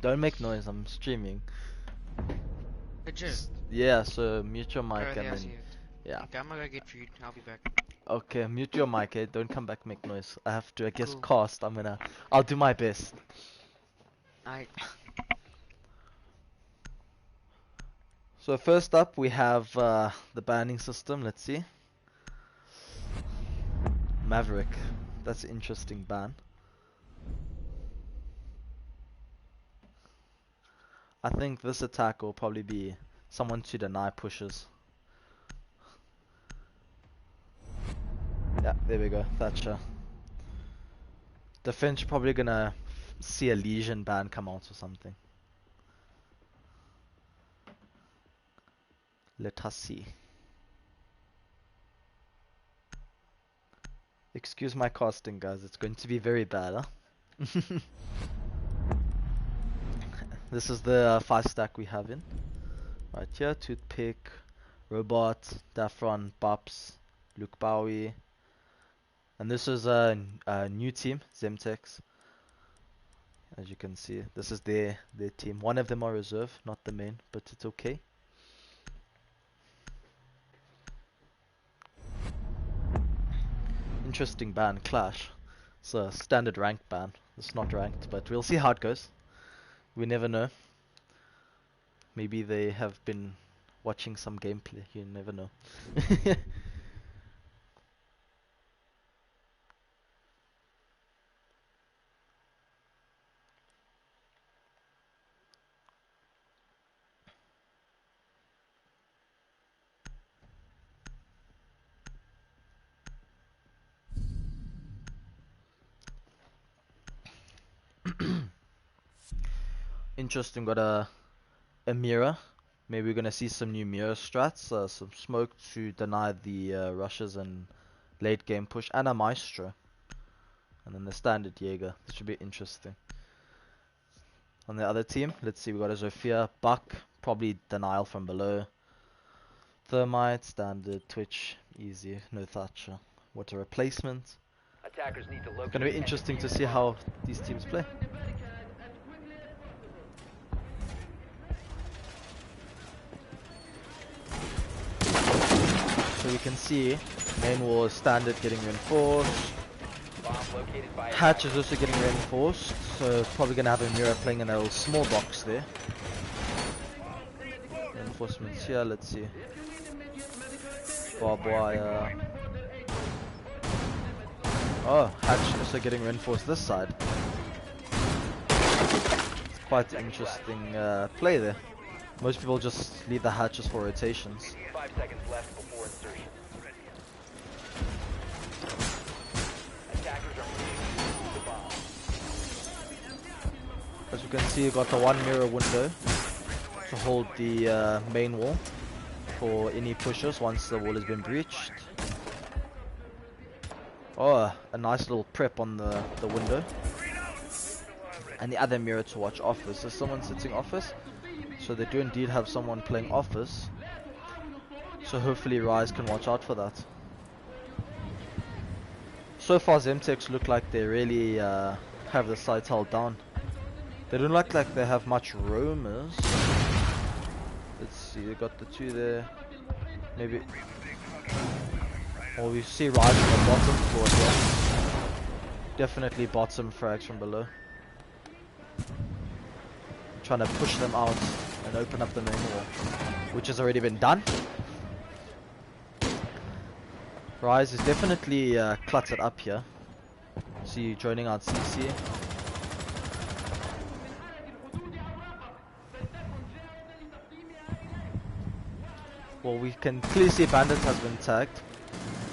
Don't make noise, I'm streaming. Legit. Yeah, so mute your mic Already and I see then, it. yeah. Okay, I'm gonna get food. I'll be back. Okay, mute your mic, eh? Don't come back, make noise. I have to, I guess, Cool. cast. I'll do my best. I So first up, we have the banning system. Let's see. Maverick. That's an interesting ban. I think this attack will probably be someone to deny pushes. Yeah, there we go. Thatcher. Defense probably gonna see a Legion ban come out or something. Let us see. Excuse my casting, guys. It's going to be very bad, huh? This is the 5 stack we have in. Right here, Toothpick, Robot, Daffron, Bops, Luke Bowie. And this is a new team, Zemtex. As you can see, this is their team. One of them are reserve, not the main, but it's okay. Interesting ban, Clash. It's a standard ranked ban. It's not ranked, but we'll see how it goes. We never know. Maybe they have been watching some gameplay. You never know. Interesting. Got a mirror. Maybe we're gonna see some new mirror strats. Some smoke to deny the rushes and late game push, and a maestro. And then the standard Jaeger. This should be interesting. On the other team, let's see, we got a Zofia, Buck, probably denial from below. Thermite, standard, Twitch, easy, no Thatcher. What a replacement. Attackers need to locate. It's gonna be interesting to see how these teams play. So we can see main wall is standard getting reinforced. Hatch is also getting reinforced, so probably gonna have a mirror playing in a little small box there. Reinforcements here, let's see. Barbed wire. Oh, Hatch also getting reinforced this side. It's quite an interesting play there. Most people just leave the hatches for rotations. 5 seconds left before insertion. Attackers are moving the bomb. As you can see, you got the one mirror window to hold the main wall for any pushes once the wall has been breached. Oh, a nice little prep on the window. And the other mirror to watch office. There's someone sitting office. So they do indeed have someone playing office. So hopefully Rise can watch out for that. So far Zemtex look like they really have the site held down. They don't look like they have much roamers. Let's see, they got the two there. Maybe. Oh, we see Rise on the bottom floor here. Definitely bottom frags from below. Trying to push them out and open up the main wall, which has already been done. Rise is definitely cluttered up here. See you joining out CC. Well, we can clearly see Bandit has been tagged.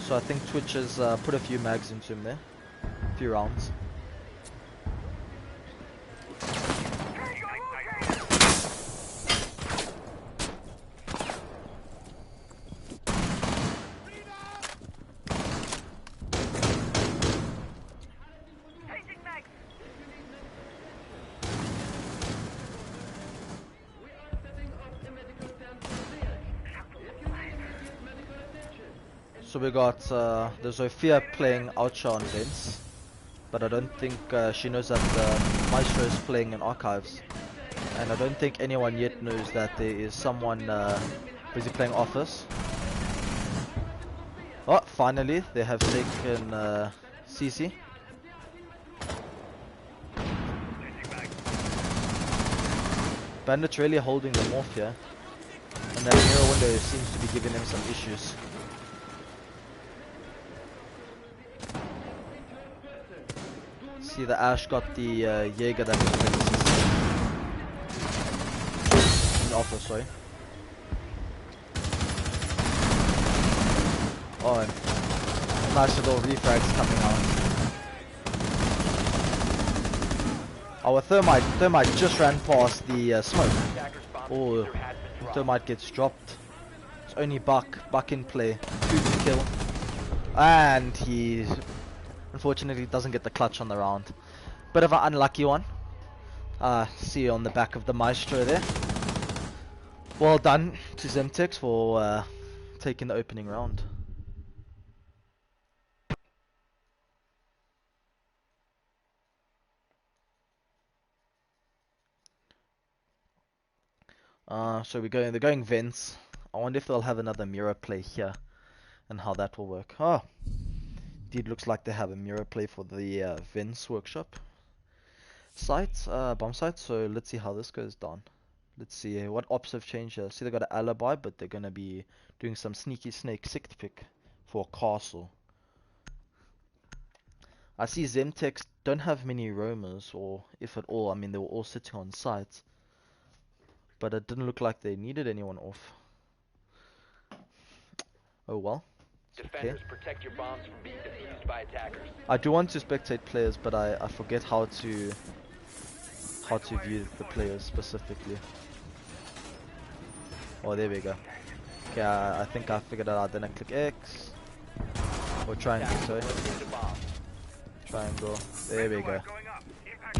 So I think Twitch has put a few mags into him there. A few rounds. So we got the Zofia playing Outshaw on Vents, but I don't think she knows that the Maestro is playing in Archives. And I don't think anyone yet knows that there is someone busy playing Office. Oh, finally, they have taken CC. Bandit's really holding them off here. And that mirror window seems to be giving them some issues. See, the Ash got the Jaeger that was playing CC. In Office, sorry. Oh, and nice little refrags coming out. Our Thermite just ran past the smoke. Oh, Thermite gets dropped. It's only Buck in play. 2 to kill. And he unfortunately doesn't get the clutch on the round. Bit of an unlucky one. See you on the back of the Maestro there. Well done to Zemtex for taking the opening round. So they're going vents. I wonder if they'll have another mirror play here and how that will work. Oh, indeed looks like they have a mirror play for the vents workshop site, bomb site. So let's see how this goes down. Let's see what ops have changed here. See, they got an alibi, but they're gonna be doing some sneaky snake sick pick for castle. I see Zemtex don't have many roamers, or if at all. I mean, they were all sitting on site. But it didn't look like they needed anyone off. Oh well. Defenders, protect your bombs from being defused by attackers. I do want to spectate players, but I forget how to view the players specifically. Oh, there we go. Okay, I think I figured it out. Then I click X or triangle. Sorry, triangle. There we go.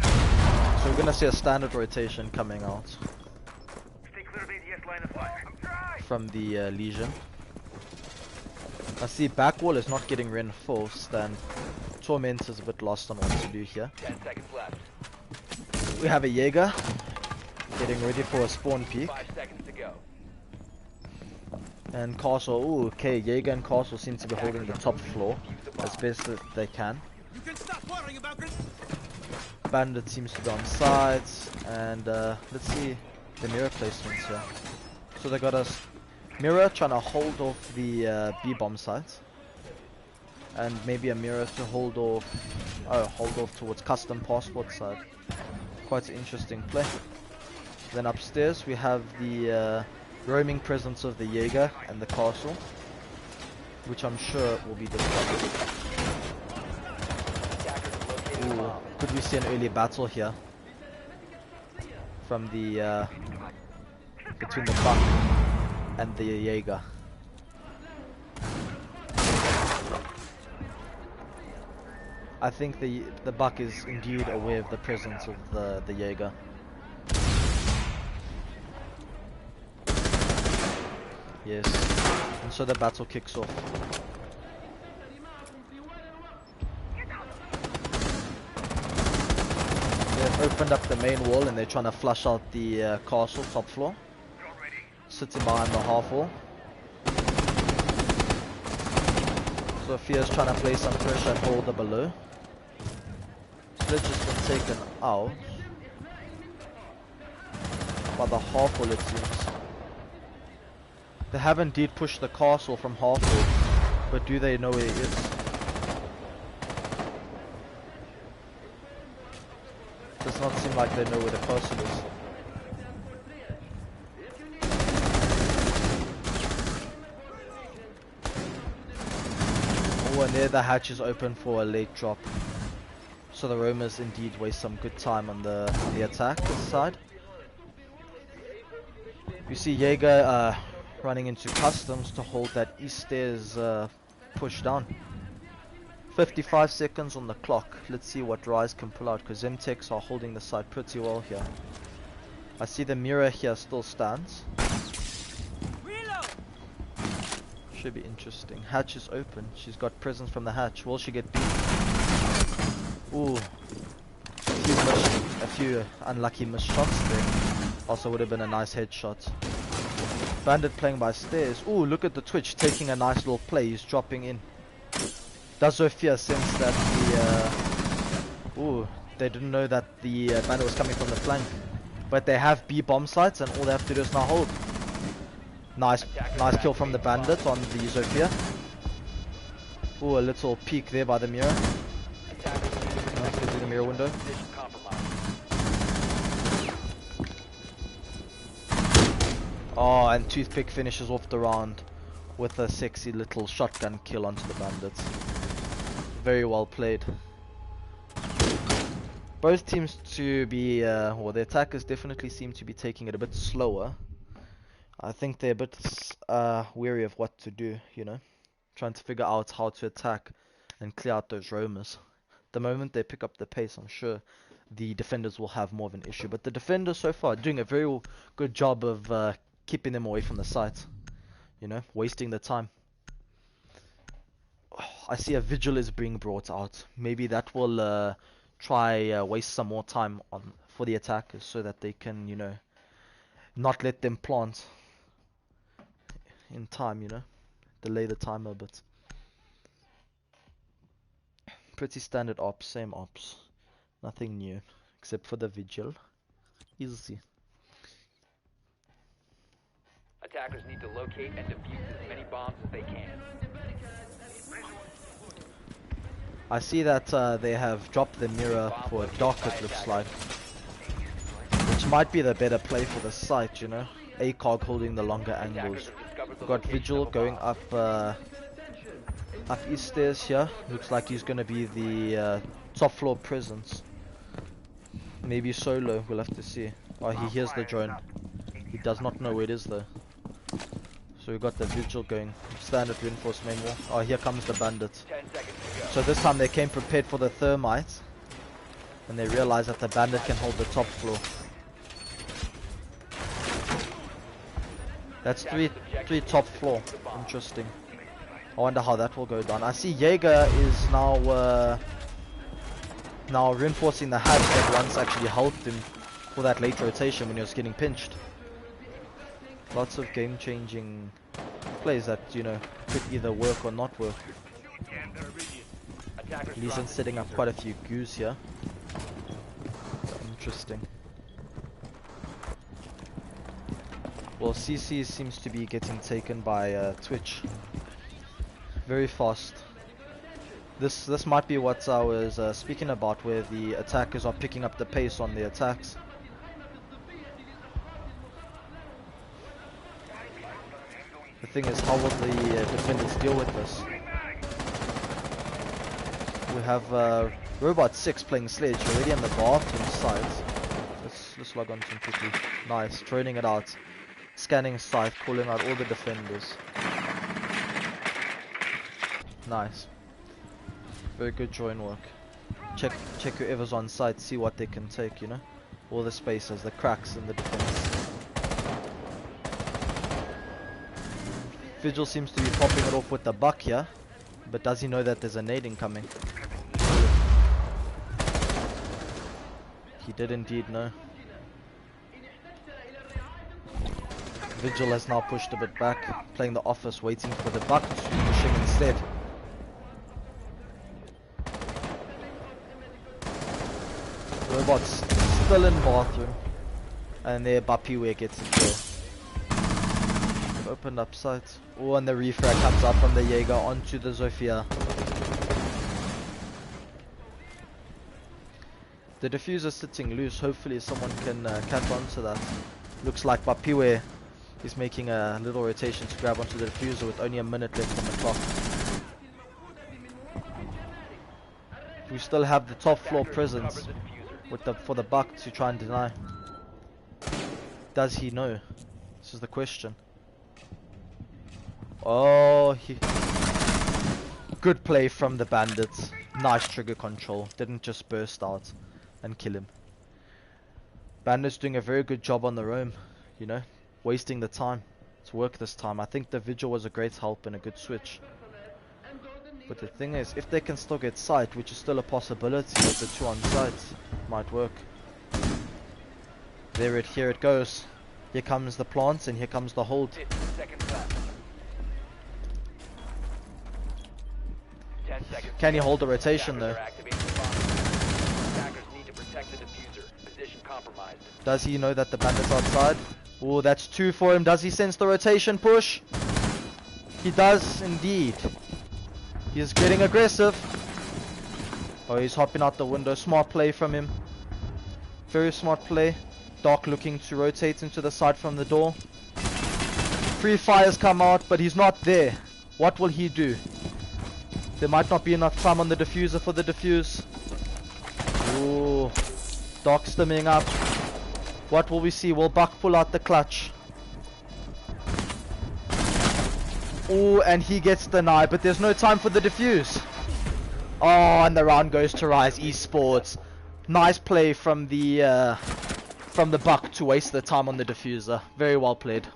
So we're gonna see a standard rotation coming out from the Legion. I see backwall is not getting reinforced, and Torment is a bit lost on what to do here. 10 seconds left. We have a Jaeger getting ready for a spawn peek. 5 seconds to go. And Castle, ooh, okay, Jaeger and Castle seem to be holding the top floor as best as they can. Bandit seems to be on sides, and let's see the mirror placements here. So they got a mirror trying to hold off the B bomb site, and maybe a mirror to hold off towards custom passport side. Quite an interesting play. Then upstairs we have the roaming presence of the Jaeger and the castle, which I'm sure will be discovered. Ooh, could we see an early battle here from the between the Buck and the Jaeger? I think the Buck is indeed aware of the presence of the Jaeger. Yes, and so the battle kicks off. They've opened up the main wall and they're trying to flush out the castle top floor. Sitting behind the half wall. Sophia's trying to place some pressure and hold the below. Sledge has been taken out by the half wall, it seems. They have indeed pushed the castle from half wall, but do they know where it is? Does not seem like they know where the castle is. Oh, and there the hatch is open for a late drop. So the Romers indeed waste some good time on the attack side. You see Jaeger running into customs to hold that east stairs push down. 55 seconds on the clock. Let's see what Rise can pull out, because Zemtex are holding the side pretty well here. I see the mirror here still stands. Should be interesting. Hatch is open. She's got presence from the hatch. Will she get beat? Ooh. A few unlucky missed shots there. Also would have been a nice headshot. Bandit playing by stairs. Ooh, look at the Twitch taking a nice little play. He's dropping in. Does Sophia sense that the... ooh, they didn't know that the Bandit was coming from the flank. But they have B bomb sites and all they have to do is now hold. Nice kill from the Bandit on the Sophia. Ooh, a little peek there by the mirror. Nice through the mirror window. Oh, and Toothpick finishes off the round with a sexy little shotgun kill onto the Bandits. Very well played. Both teams to be, well, the attackers definitely seem to be taking it a bit slower. I think they're a bit wary of what to do, you know, trying to figure out how to attack and clear out those roamers. The moment they pick up the pace, I'm sure the defenders will have more of an issue. But the defenders so far are doing a very good job of keeping them away from the site, you know, wasting the time. I see a vigil is being brought out. Maybe that will try waste some more time on for the attackers so that they can, you know, not let them plant in time, you know, delay the timer a bit. Pretty standard ops, same ops, nothing new except for the vigil. Easy. Attackers need to locate and defuse as many bombs as they can. I see that they have dropped the mirror for Doc, it looks like, which might be the better play for the site, you know. ACOG holding the longer angles. We've got Vigil going up east stairs here. Looks like he's gonna be the top floor presence. Maybe solo, we'll have to see. Oh, he hears the drone. He does not know where it is though. So we've got the Vigil going. Standard reinforcement more. Oh, here comes the Bandit. So this time they came prepared for the thermite. And they realized that the Bandit can hold the top floor. That's three top floor. Interesting. I wonder how that will go down. I see Jaeger is now reinforcing the hatch that once actually helped him for that late rotation when he was getting pinched. Lots of game-changing plays that, you know, could either work or not work. Leeson setting up quite a few goos here. Interesting. Well, CC seems to be getting taken by Twitch. Very fast. This might be what I was speaking about, where the attackers are picking up the pace on the attacks. The thing is, how will the defenders deal with this? We have Robot 6 playing Sledge already on the bathroom side. Let's log on to him quickly. Nice, training it out. Scanning site, calling out all the defenders. Nice. Very good join work. Check whoever's on site, see what they can take, you know? All the spaces, the cracks in the defense. Vigil seems to be popping it off with the buck here, but does he know that there's a nade incoming? He did indeed know. Vigil has now pushed a bit back, playing the office, waiting for the buck to push him instead. Robot's still in bathroom, and there Bapiwe gets the kill. Opened up sights. Oh, and the refrag comes out from the Jaeger onto the Zofia. The diffuser sitting loose. Hopefully someone can catch onto that. Looks like Bapiwe is making a little rotation to grab onto the diffuser with only a minute left on the clock. We still have the top floor presence with for the buck to try and deny. Does he know? This is the question. Oh, good play from the Bandits. Nice trigger control. Didn't just burst out and kill him. Bandits doing a very good job on the roam, you know, wasting the time. It's work this time. I think the Vigil was a great help and a good switch. But the thing is, if they can still get sight, which is still a possibility with the two on site, might work. Here it goes. Here comes the plants and here comes the hold. 15 seconds left. 10 seconds. Can he hold the rotation though? Attackers are activating the bomb. Attackers need to protect the diffuser. Position compromised. Does he know that the bandit's outside? Oh, that's 2 for him. Does he sense the rotation push? He does indeed. He's getting aggressive. Oh, he's hopping out the window. Smart play from him. Very smart play. Dark looking to rotate into the side from the door. Free fires come out, but he's not there. What will he do? There might not be enough time on the diffuser for the diffuse. Ooh. Dark stimming up. What will we see? Will Buck pull out the clutch? Ooh, and he gets denied, but there's no time for the diffuse. Oh, and the round goes to Rise Esports. Nice play from the Buck to waste the time on the diffuser. Very well played.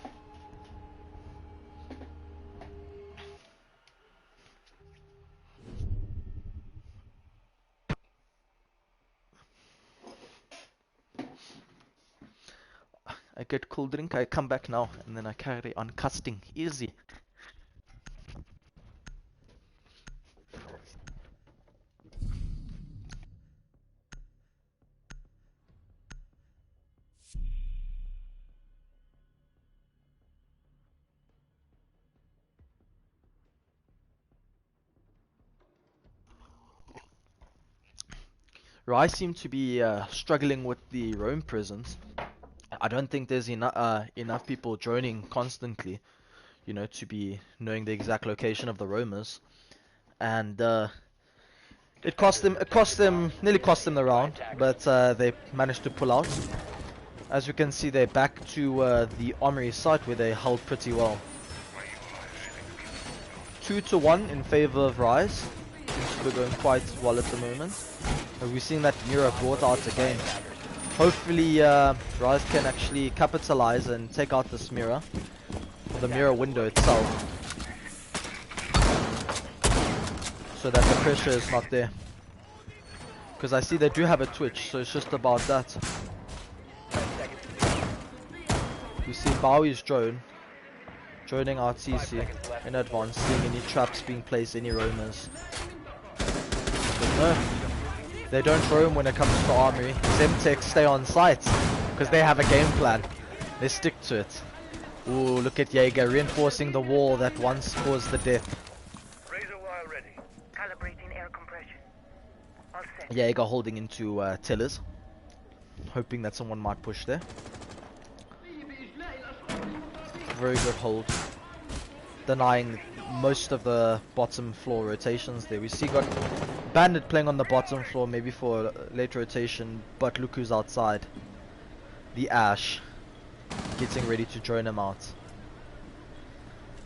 I get cool drink, I come back now, and then I carry on casting. Easy. Rai seem to be struggling with the roam presence. I don't think there's enough people joining constantly, you know, to be knowing the exact location of the roamers, and nearly cost them the round, but they managed to pull out. As you can see, they're back to the armory site where they held pretty well. 2-1 in favor of Rise. Seems to be going quite well at the moment. We're seeing that Mira brought out again. Hopefully Rise can actually capitalize and take out this mirror, the mirror window itself, so that the pressure is not there. Because I see they do have a twitch, so it's just about that. You see Bowie's droning out CC in advance, seeing any traps being placed, any roamers. But no. They don't roam when it comes to armory. Zemtex stay on site because they have a game plan. They stick to it. Ooh, look at Jaeger reinforcing the wall that once caused the death. Razor wire ready. Calibrating air compression. All set. Jaeger holding into tillers, hoping that someone might push there. Very good hold. Denying most of the bottom floor rotations there. We see got Bandit playing on the bottom floor, maybe for a late rotation, but look who's outside. The Ash, getting ready to drone him out.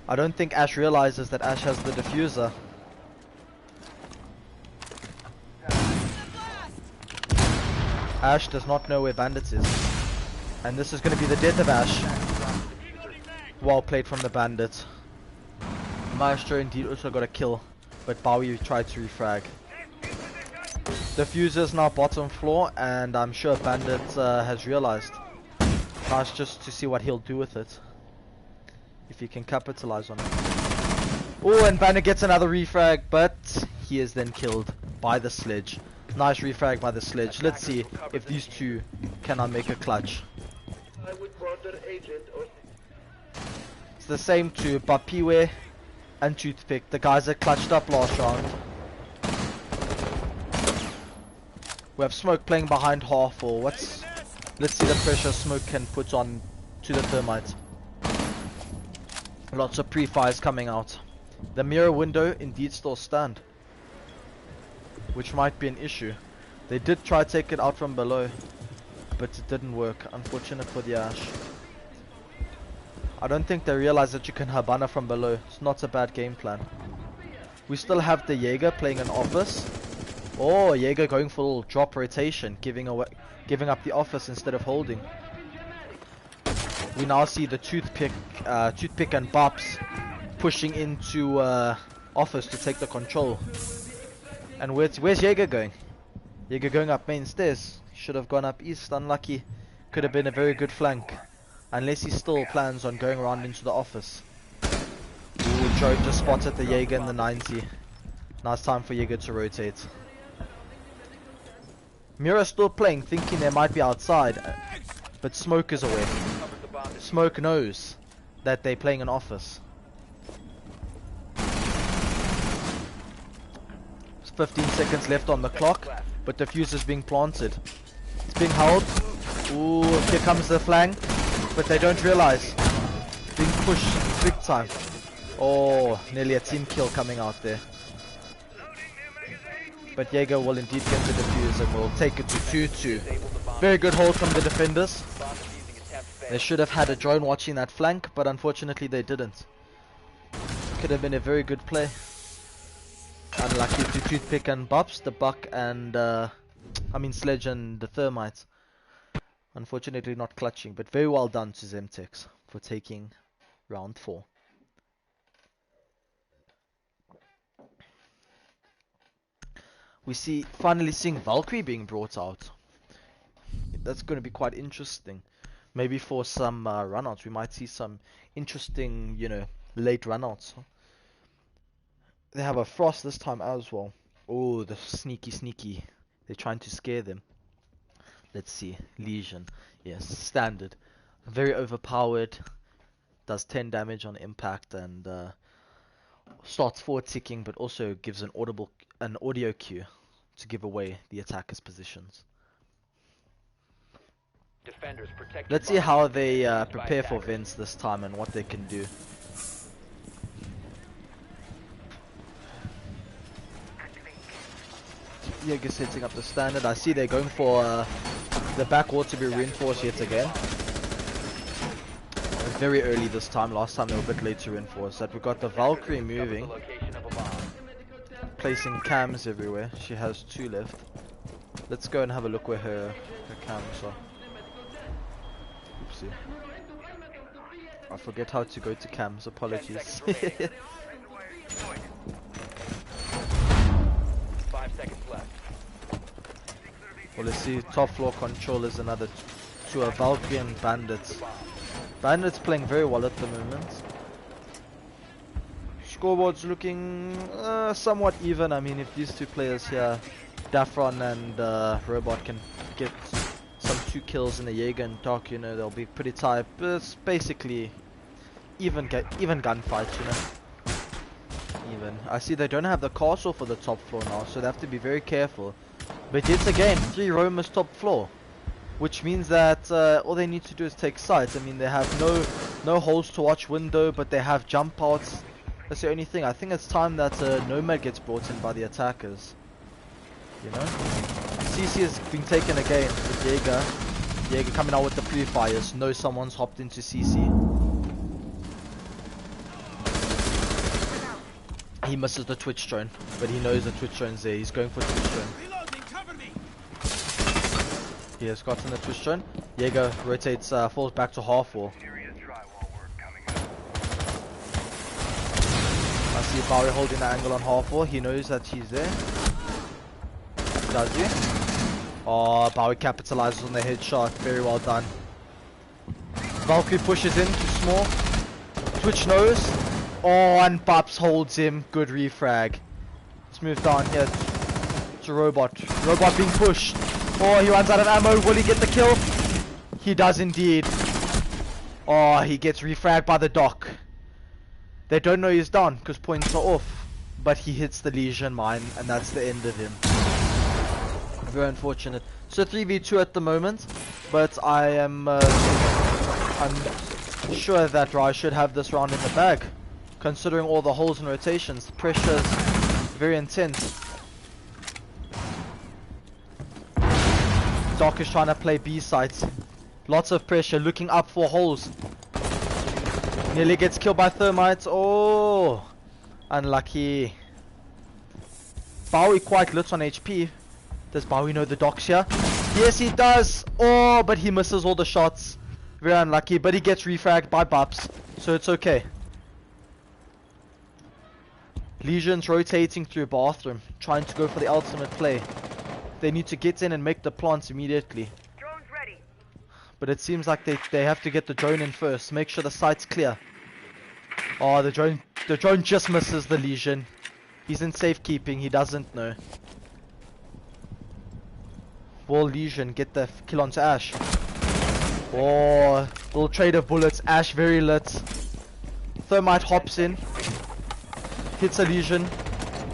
I don't think Ash realizes that Ash has the diffuser. Ash does not know where Bandit is. And this is going to be the death of Ash. Well played from the Bandit. Maestro indeed also got a kill, but Bowie tried to refrag. Diffuser's now bottom floor, and I'm sure Bandit has realized. Nice just to see what he'll do with it. If he can capitalize on it. Oh, and Bandit gets another refrag, but he is then killed by the sledge. Nice refrag by the sledge. Let's see if these two cannot make a clutch. It's the same to Bapiwe and Toothpick, the guys that clutched up last round. We have Smoke playing behind half, or let's see the pressure Smoke can put on to the Thermite. Lots of pre-fires coming out. The mirror window indeed still stand, which might be an issue. They did try to take it out from below, but it didn't work. Unfortunate for the Ash. I don't think they realize that you can Habana from below. It's not a bad game plan. We still have the Jaeger playing an office. Oh, Jaeger going for a little drop rotation, giving up the office instead of holding. We now see the Toothpick and Bops pushing into office to take the control. And where's Jaeger going? Jaeger going up main stairs. Should have gone up east. Unlucky. Could have been a very good flank. Unless he still plans on going around into the office. Ooh, Joe just spotted the Jaeger in the 90. Nice time for Jaeger to rotate. Mira's still playing, thinking they might be outside. But Smoke is away. Smoke knows that they're playing an office. 15 seconds left on the clock, but the fuse is being planted. It's being held. Ooh, here comes the flank, but they don't realize. Being pushed big time. Oh, nearly a team kill coming out there. But Jaeger will indeed get the defuse and will take it to 2-2. Very good hold from the defenders. They should have had a drone watching that flank, but unfortunately they didn't. Could have been a very good play. Unlucky to Toothpick and Bubs, the Buck and Sledge and the Thermite. Unfortunately not clutching, but very well done to Zemtex for taking round 4. We finally seeing Valkyrie being brought out. That's going to be quite interesting. Maybe for some runouts, we might see some interesting, late runouts. They have a Frost this time as well. Oh, the sneaky. They're trying to scare them. Let's see. Lesion. Yes, standard. Very overpowered. Does 10 damage on impact and starts forward ticking, but also gives an audio cue to give away the attacker's positions. Let's see how they prepare for Vince this time and what they can do. Jaeger setting up the standard. I see they're going for the back wall to be reinforced yet again. Very early this time. Last time they were a bit late to reinforce that. We've got the Valkyrie moving. Placing cams everywhere. She has 2 left. Let's go and have a look where her cams are. Oopsie. I forget how to go to cams. Apologies. 5 seconds left. Well, let's see. Top floor control is another to a Valkyrie and Bandits. Bandits playing very well at the moment. Scoreboard's looking somewhat even. I mean, if these two players here, Dafron and Robot, can get some 2 kills in the Jaeger and Doc, they'll be pretty tight. But it's basically even gunfight, Even. I see they don't have the castle for the top floor now, so they have to be very careful. But yet again, 3 roamers top floor, which means that all they need to do is take sites. I mean, they have no holes to watch window, but they have jump outs. That's the only thing. I think it's time that Nomad gets brought in by the attackers. CC has been taken again with Jaeger. Jaeger coming out with the pre-fires. No, someone's hopped into CC. He misses the Twitch drone, but he knows the Twitch drone's there. He's going for Twitch drone. He has gotten the Twitch drone. Jaeger rotates, falls back to half wall. I see Bowie holding the angle on half wall. He knows that she's there. Does he? Oh, Bowie capitalizes on the headshot. Very well done. Valkyrie pushes in too small. Twitch knows. Oh, and Babs holds him. Good refrag. Let's move down here to Robot. Robot being pushed. Oh, he runs out of ammo. Will he get the kill? He does indeed. Oh, he gets refragged by the Doc. They don't know he's down because points are off. But he hits the Legion mine and that's the end of him. Very unfortunate. So 3v2 at the moment. But I'm sure that Rai should have this round in the bag. Considering all the holes and rotations. The pressure is very intense. Doc is trying to play B sites. Lots of pressure, looking up for holes. Nearly gets killed by Thermites. Oh, unlucky. Bowie quite lit on HP. Does Bowie know the Doc's here? Yes, he does. Oh, but he misses all the shots. Very unlucky, but he gets refragged by Bubs, so it's okay. Legion's rotating through bathroom, trying to go for the ultimate play. They need to get in and make the plants immediately. Drone's ready. But it seems like they have to get the drone in first. Make sure the site's clear. Oh, the drone just misses the Legion. He's in safekeeping, he doesn't know. Will Legion get the kill onto Ash? Oh, little trade of bullets. Ash very lit. Thermite hops in. Hits a Legion,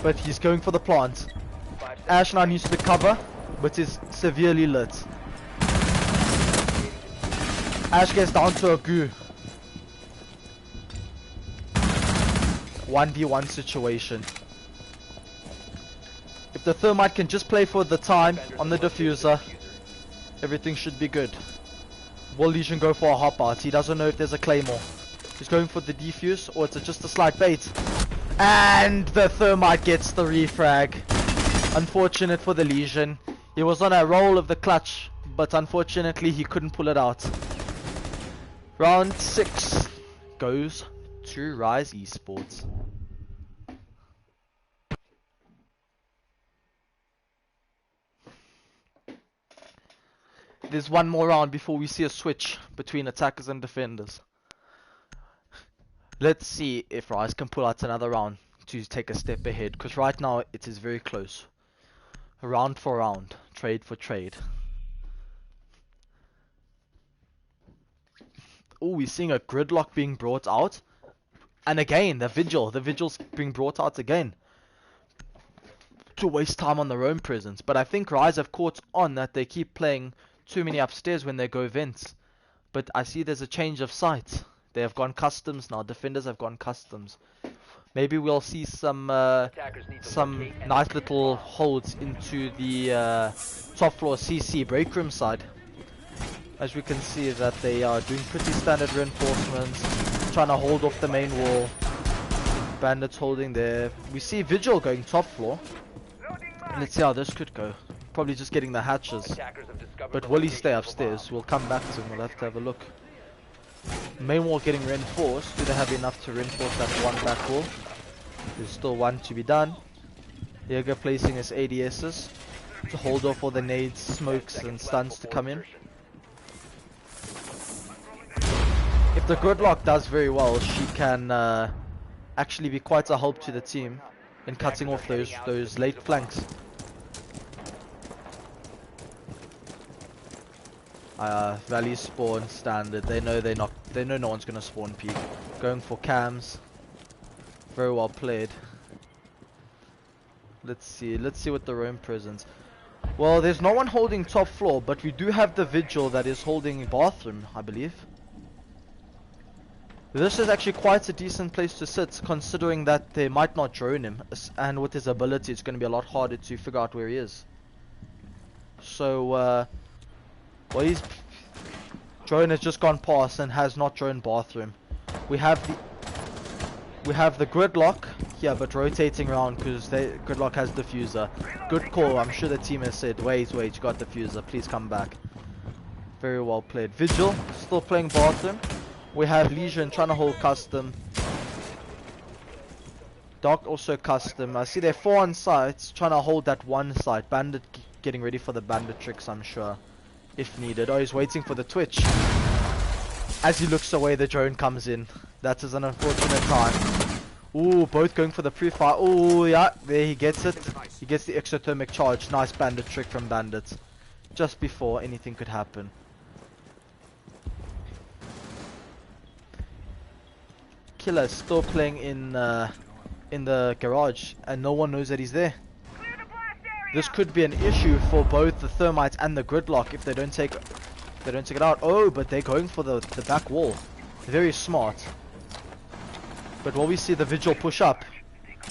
but he's going for the plant. Ash now needs to cover, but is severely lit. Ash gets down to a goo. 1v1 situation. If the thermite can just play for the time on the diffuser, everything should be good. Will Legion go for a hop out? He doesn't know if there's a claymore. He's going for the defuse, or it's just a slight bait. And the thermite gets the refrag. Unfortunate for the Legion. He was on a roll of the clutch, but unfortunately he couldn't pull it out. Round 6 goes to Rise Esports. There's one more round before we see a switch between attackers and defenders. Let's see if Rise can pull out another round to take a step ahead, because right now it is very close. Round for round, trade for trade. Oh, we're seeing a gridlock being brought out. And again, the vigil's being brought out again. To waste time on their own presence. But I think Rise have caught on that they keep playing too many upstairs when they go vents. But I see there's a change of sight. They have gone customs now. Defenders have gone customs. Maybe we'll see some nice little holds into the top floor CC break room side. As we can see that they are doing pretty standard reinforcements, trying to hold off the main wall. Bandits holding there. We see Vigil going top floor. Let's see how this could go. Probably just getting the hatches. But will he stay upstairs? We'll come back to him. We'll have to have a look. Main wall getting reinforced. Do they have enough to reinforce that one back wall? There's still one to be done. Jaeger placing his ADSs to hold off all the nades, smokes and stuns to come in. If the gridlock does very well, she can actually be quite a help to the team in cutting off those late flanks. Valley spawn standard. They know no one's gonna spawn peek. Going for cams. Very well played. Let's see what the roam presence. Well, there's no one holding top floor, but we do have the vigil that is holding bathroom, I believe. This is actually quite a decent place to sit, considering that they might not drone him, and with his ability it's going to be a lot harder to figure out where he is. So, well, his drone has just gone past and has not drone bathroom. We have the gridlock here, but rotating around because gridlock has diffuser. Good call. I'm sure the team has said, wait, you got diffuser. Please come back. Very well played. Vigil still playing bathroom. We have Legion trying to hold custom. Dark also custom. I see they're 4 on sites trying to hold that one site. Bandit getting ready for the bandit tricks, I'm sure, if needed. Oh, he's waiting for the twitch. As he looks away, the drone comes in. That is an unfortunate time. Ooh, both going for the pre-fire. Ooh, yeah, there he gets it. He gets the exothermic charge. Nice bandit trick from bandits. Just before anything could happen. Killer still playing in the garage, and no one knows that he's there. This could be an issue for both the thermite and the gridlock if they don't take it out. Oh, but they're going for the back wall. Very smart. But will we see the vigil push up?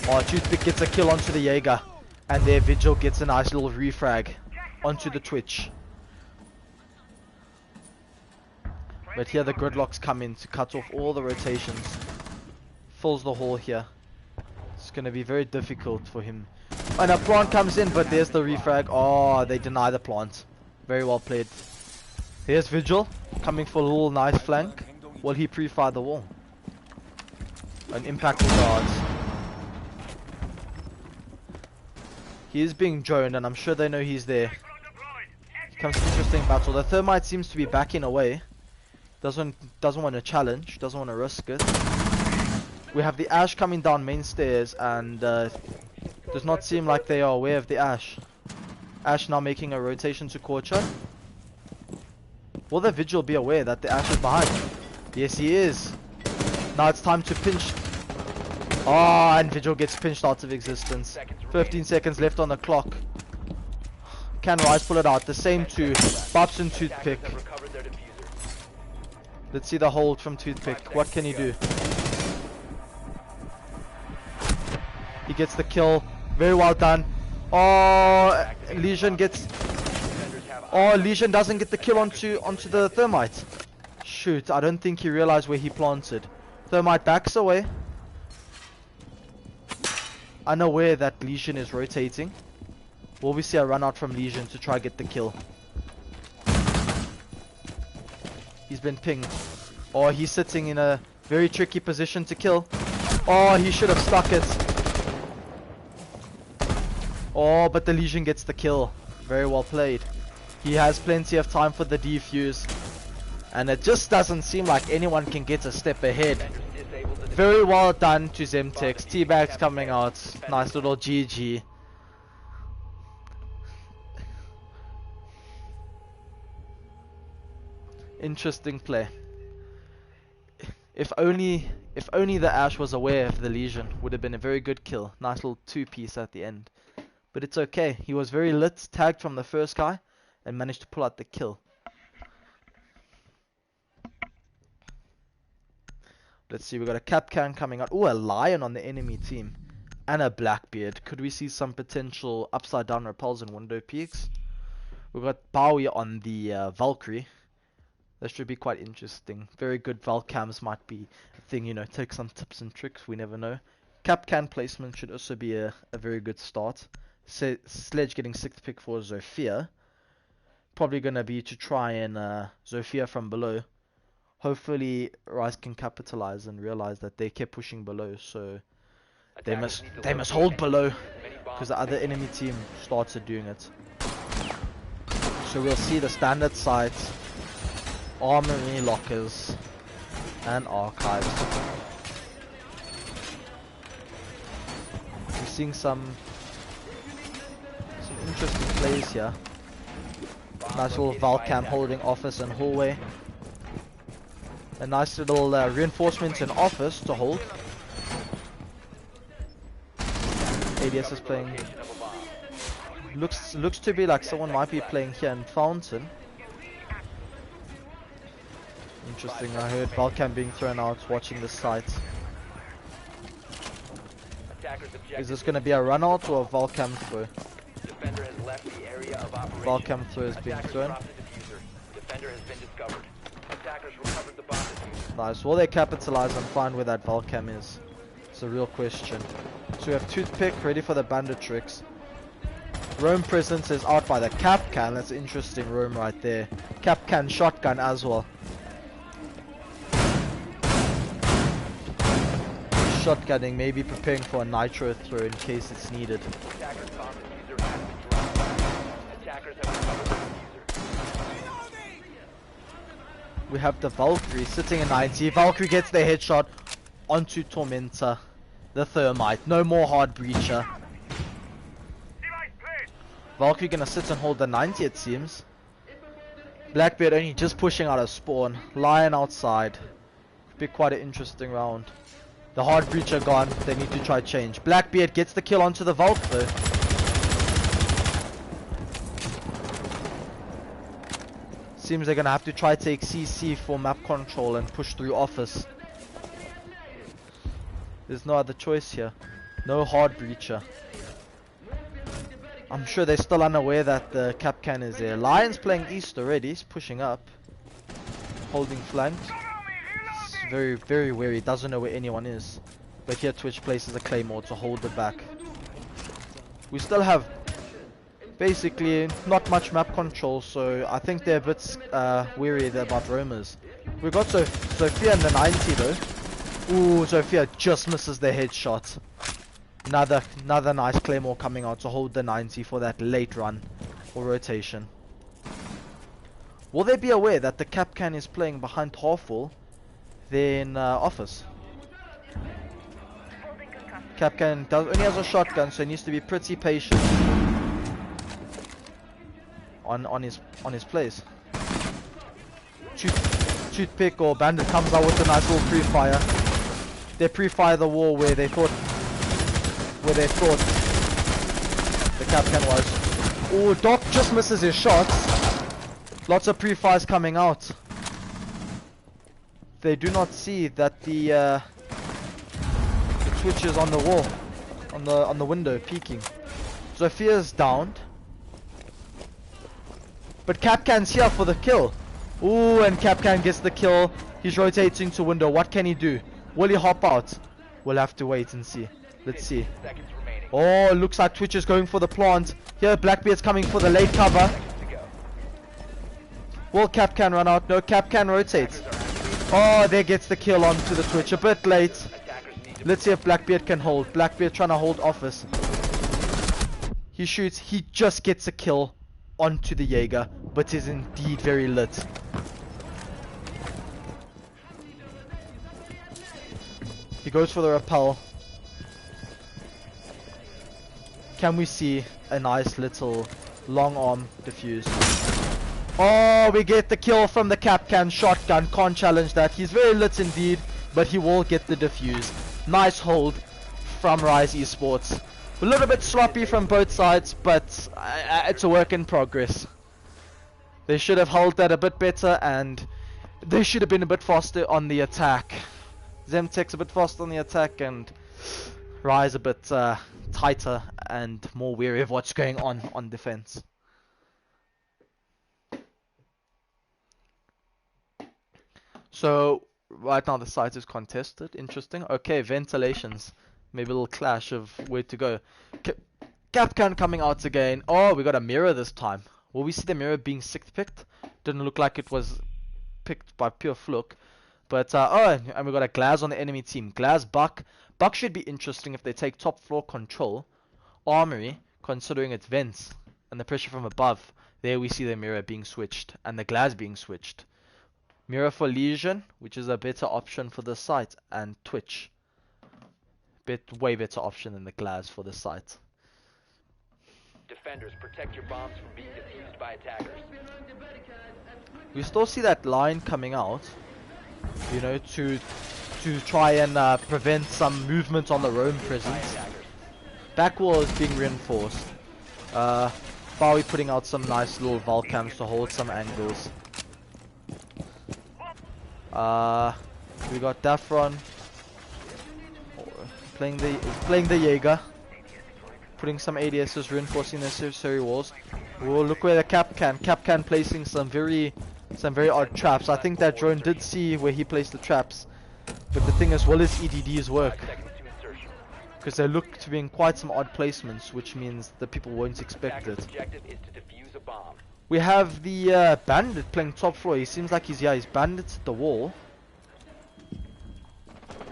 Oh, Toothpick gets a kill onto the Jaeger, and their vigil gets a nice little refrag onto the twitch. But here the gridlocks come in to cut off all the rotations. Fills the hall here. It's going to be very difficult for him. And a plant comes in, but there's the refrag. Oh, they deny the plant. Very well played. Here's Vigil coming for a little nice flank. Will he pre-fire the wall? An impact regards. He is being droned, and I'm sure they know he's there. Comes an interesting battle. The Thermite seems to be backing away. Doesn't want to challenge. Doesn't want to risk it. We have the Ash coming down main stairs, and does not seem like they are aware of the Ash. Ash now making a rotation to Courtyard. Will the Vigil be aware that the Ash is behind? Yes, he is. Now it's time to pinch. Oh, and Vigil gets pinched out of existence. 15 seconds left on the clock. Can Rise pull it out? The same two. Bops and Toothpick. Let's see the hold from Toothpick. What can he do? He gets the kill. Very well done. Oh, Legion gets... Oh, Legion doesn't get the kill onto the Thermite. Shoot, I don't think he realized where he planted. Thermite backs away. Unaware that Legion is rotating. Will we see a run out from Legion to try get the kill? He's been pinged. Oh, he's sitting in a very tricky position to kill. Oh, he should have stuck it. Oh, but the Legion gets the kill. Very well played. He has plenty of time for the defuse. And it just doesn't seem like anyone can get a step ahead. Very well done to Zemtex. Teabags coming out. Nice little GG. Interesting play. If only the Ash was aware of the Legion, would have been a very good kill. Nice little two-piece at the end. But it's okay. He was very lit, tagged from the first guy, and managed to pull out the kill. Let's see, we got a Capcan coming out. Oh, a Lion on the enemy team. And a Blackbeard. Could we see some potential upside down repels and window peaks? We've got Bowie on the Valkyrie. That should be quite interesting. Very good Valcams might be a thing, you know, take some tips and tricks, we never know. Capcan placement should also be a very good start. Sledge getting 6th pick for Zofia. Probably going to be to try and Zofia from below. Hopefully Rise can capitalize and realize that they kept pushing below, so they must hold below, because the other enemy team started doing it. So we'll see the standard sites, armory, lockers, and archives. We're seeing some interesting plays here. Nice little Valcam holding office and hallway. A nice little reinforcement in office to hold. ADS is playing. Looks to be like someone might be playing here in Fountain. Interesting. I heard Valcam being thrown out. Watching the site. Is this going to be a run out or a Valcam throw? Valcam throw is being thrown. Nice. Will they capitalize and find where that Valcam is? It's a real question. So we have Toothpick ready for the bandit tricks. Rome presence is out by the Capcan. That's interesting. Rome right there. Capcan shotgun as well. Shotgunning, maybe preparing for a nitro throw in case it's needed. We have the Valkyrie sitting in 90. Valkyrie gets the headshot onto Tormentor. The Thermite. No more hard breacher. Valkyrie gonna sit and hold the 90 it seems. Blackbeard only just pushing out of spawn. Lion outside. Could be quite an interesting round. The hard breacher gone. They need to try change. Blackbeard gets the kill onto the Valk though. Seems they're gonna have to try take CC for map control and push through office. There's no other choice here. No hard breacher. I'm sure they're still unaware that the Capcan is there. Lion's playing east already. He's pushing up. Holding flank. He's very, very wary. Doesn't know where anyone is. But here Twitch places a claymore to hold it back. We still have basically not much map control, so I think they're a bit weary about roamers. We've got Zofia in the 90 though. Ooh, Zofia just misses the headshot. Another nice claymore coming out to hold the 90 for that late run or rotation. Will they be aware that the Capcan is playing behind half wall? They're in office. Capcan only has a shotgun, so he needs to be pretty patient on his plays. Toothpick or Bandit comes out with a nice little pre-fire. They pre-fire the wall where they thought the Capcan was. Oh, Doc just misses his shots. Lots of pre-fires coming out. They do not see that the Twitch is on the wall, on the window, peeking. Sophia's downed, but Capcan's here for the kill. Ooh, and Capcan gets the kill. He's rotating to window. What can he do? Will he hop out? We'll have to wait and see. Let's see. Oh, looks like Twitch is going for the plant. Here, Blackbeard's coming for the late cover. Will Capcan run out? No, Capcan rotates. Oh, there gets the kill onto the Twitch. A bit late. Let's see if Blackbeard can hold. Blackbeard trying to hold office. He shoots. He just gets a kill onto the Jaeger, but is indeed very lit. He goes for the rappel. Can we see a nice little long arm defuse? Oh, we get the kill from the Capcan shotgun. Can't challenge that. He's very lit indeed, but he will get the defuse. Nice hold from Rise Esports. A little bit sloppy from both sides, but it's a work in progress. They should have held that a bit better, and they should have been a bit faster on the attack. Zemtex a bit faster on the attack, and Rise a bit tighter and more wary of what's going on defense. So right now the site is contested. Interesting. Okay, ventilations. Maybe a little clash of where to go. Capcan coming out again. Oh, we got a mirror this time. Will we see the mirror being sixth picked? Didn't look like it was picked by pure fluke. But oh, and we got a Glaz on the enemy team. Glaz, Buck. Buck should be interesting if they take top floor control. Armory, considering its vents and the pressure from above. There we see the mirror being switched and the Glaz being switched. Mirror for Legion, which is a better option for the site, and Twitch. Way better option than the Glaz for the site. Defenders, protect your bombs from being defused by attackers. We still see that line coming out, you know, to try and prevent some movement on the roam presence. Back wall is being reinforced. Bowie putting out some nice little Vulcams to hold some angles. We got Dafron playing the Jaeger, putting some ADSs, reinforcing the necessary walls. Oh, look where the Capcan placing some very odd traps. I think that drone did see where he placed the traps, but the thing is, will his EDDs work? Because they look to be in quite some odd placements, which means that people won't expect it. We have the Bandit playing top floor. He seems like he's Bandit's at the wall,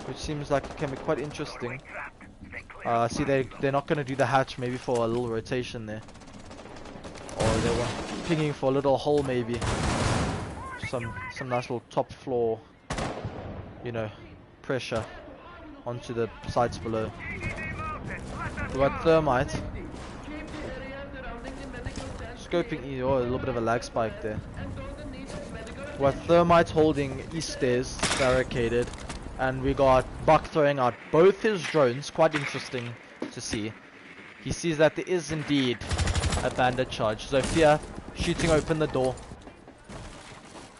which seems like it can be quite interesting. See, they're not going to do the hatch, maybe for a little rotation there, or they were pinging for a little hole maybe. Some nice little top floor, you know, pressure onto the sides below. We got Thermite. Scoping, oh, a little bit of a lag spike there. We got Thermite holding east stairs, barricaded. And we got Buck throwing out both his drones, quite interesting to see. He sees that there is indeed a bandit charge. Zofia shooting open the door,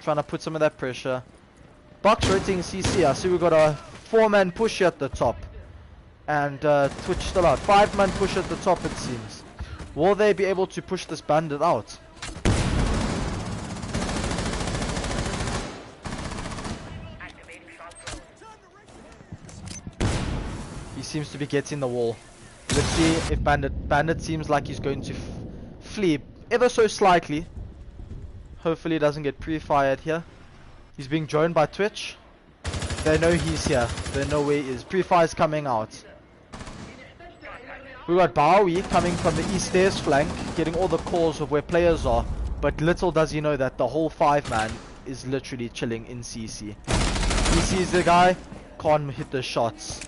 trying to put some of that pressure. Buck's rotating CC. I see we got a 4-man push at the top. And Twitch still out. 5-man push at the top, it seems. Will they be able to push this bandit out? He seems to be getting the wall. Let's see if Bandit seems like he's going to flee ever so slightly. Hopefully he doesn't get pre-fired here. He's being joined by Twitch. They know he's here. They know where he is. Pre-fire's coming out. We got Bowie coming from the east stairs flank, getting all the calls of where players are. But little does he know that the whole 5-man is literally chilling in CC. He sees the guy, can't hit the shots.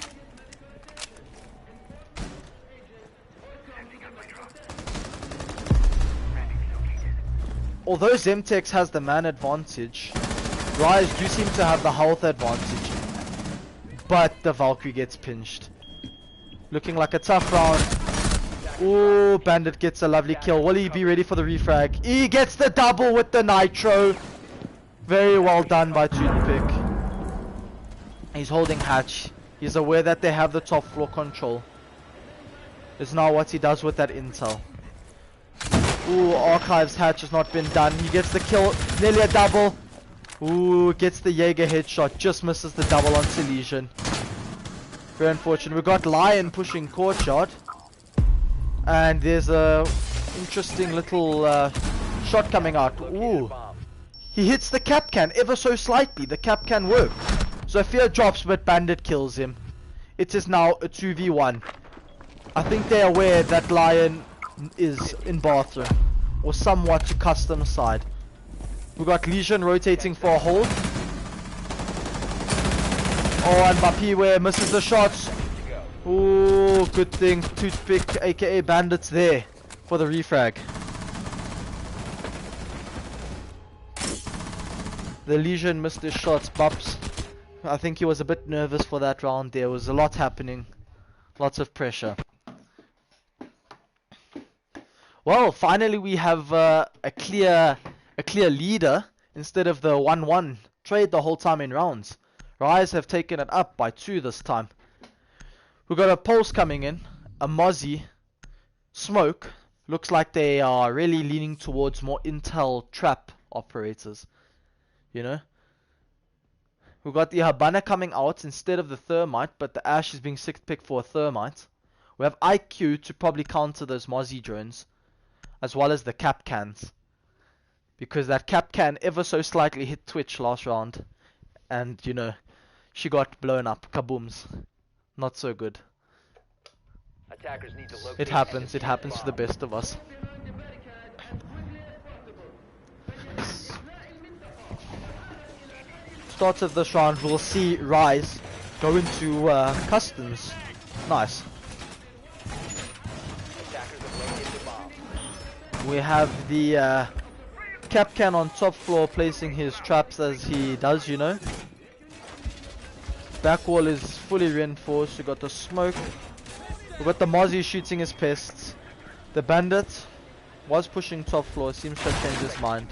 Although Zemtex has the man advantage, Rise do seem to have the health advantage. But the Valkyrie gets pinched. Looking like a tough round. Ooh, Bandit gets a lovely kill. Will he be ready for the refrag? He gets the double with the nitro. Very well done by Toothpick. He's holding hatch. He's aware that they have the top floor control. It's now what he does with that intel. Ooh, Archives hatch has not been done. He gets the kill. Nearly a double. Ooh, gets the Jaeger headshot. Just misses the double onto Legion. Very unfortunate. We've got Lion pushing courtyard. And there's a interesting little shot coming out. Ooh. He hits the cap can ever so slightly. The cap can work. Sophia drops, but Bandit kills him. It is now a 2v1. I think they're aware that Lion is in bathroom. Or somewhat to custom side. We got Legion rotating for a hold. Oh, and Mapiwe misses the shots. Ooh, good thing Toothpick aka Bandit's there for the refrag. The Legion missed his shots, Bubs. I think he was a bit nervous for that round. There was a lot happening. Lots of pressure. Well, finally we have a clear leader instead of the 1-1 trade the whole time in rounds. Rise have taken it up by 2 this time. We've got a pulse coming in, a Mozzie, Smoke. Looks like they are really leaning towards more intel trap operators. You know? We've got the Habana coming out instead of the Thermite, but the Ash is being 6th pick for a Thermite. We have IQ to probably counter those Mozzie drones, as well as the cap cans. Because that cap can ever so slightly hit Twitch last round. And, you know, she got blown up. Kabooms. Not so good. Attackers need to locate It happens to the best of us. Start of this round, we'll see Rise go into customs. Nice. Attackers have located the bomb. We have the Capcan on top floor placing his traps as he does, you know. Back wall is fully reinforced. We got the Smoke. We got the Mozzie shooting his pests. The Bandit was pushing top floor. Seems to have changed his mind.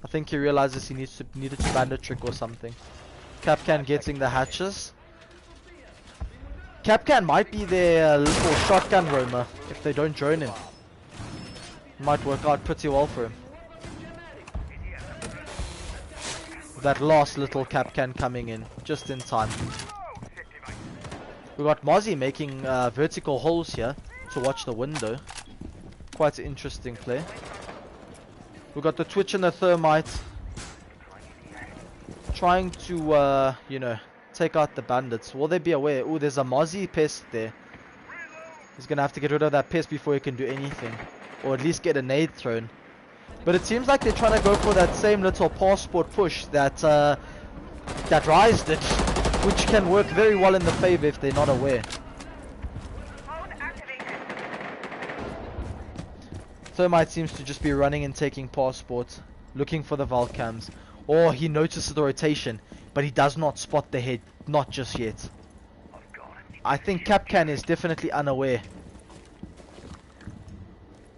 I think he realizes he needed to bandit trick or something. Capcan getting the hatches. Capcan might be their little shotgun roamer if they don't drone him. Might work out pretty well for him. That last little Capcan coming in just in time. We got Mozzie making vertical holes here to watch the window. Quite an interesting play. We got the Twitch and the Thermite trying to, you know, take out the bandits. Will they be aware? Oh, there's a Mozzie pest there. He's gonna have to get rid of that pest before he can do anything, or at least get a nade thrown. But it seems like they're trying to go for that same little passport push that that Rise did, which can work very well in the favor if they're not aware. Thermite seems to just be running and taking passports, looking for the Valcams. Or he notices the rotation, but he does not spot the head, not just yet. I think Capcan is definitely unaware.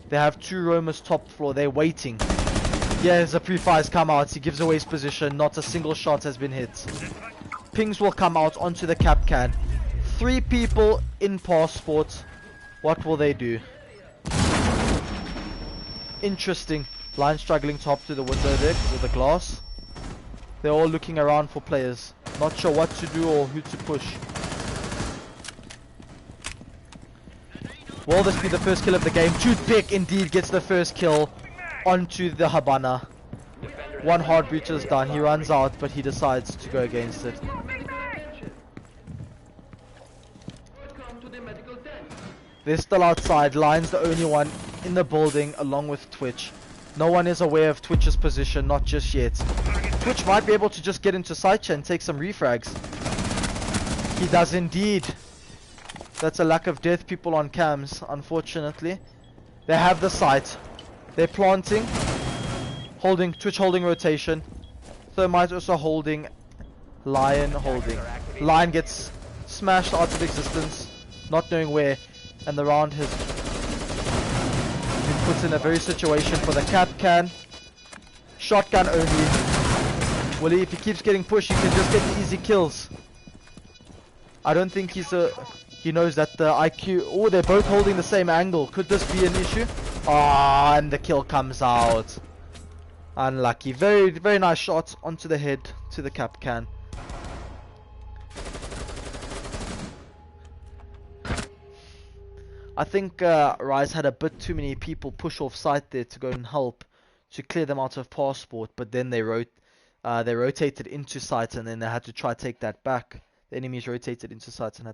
They have 2 roamers top floor, they're waiting. Yeah, as the pre-fires come out, he gives away his position, not a single shot has been hit. Pings will come out onto the Capcan. 3 people in passport. What will they do? Interesting. Line struggling to hop through the window there with the glass. They're all looking around for players. Not sure what to do or who to push. Will this be the first kill of the game? Toothpick indeed gets the first kill onto the Habana. 1 hard breach is done. He runs out, but he decides to go against it. They're still outside. Line's the only one in the building along with Twitch. No one is aware of Twitch's position, not just yet. Twitch might be able to just get into sidechain and take some refrags. He does indeed. That's a lack of death people on cams, unfortunately. They have the site. They're planting. Holding, Twitch holding rotation. Thermite also holding. Lion holding. Lion gets smashed out of existence, not knowing where. And the round has been put in a very situation for the cap can. Shotgun only. Well, if he keeps getting pushed, he can just get the easy kills. I don't think he knows that the IQ... Oh, they're both holding the same angle. Could this be an issue? Ah, and the kill comes out. Unlucky. Very, very nice shot onto the head to the cap can. I think Rise had a bit too many people push off site there to go and help to clear them out of passport, but then they rotated into site and then they had to try take that back. The enemies rotated into site and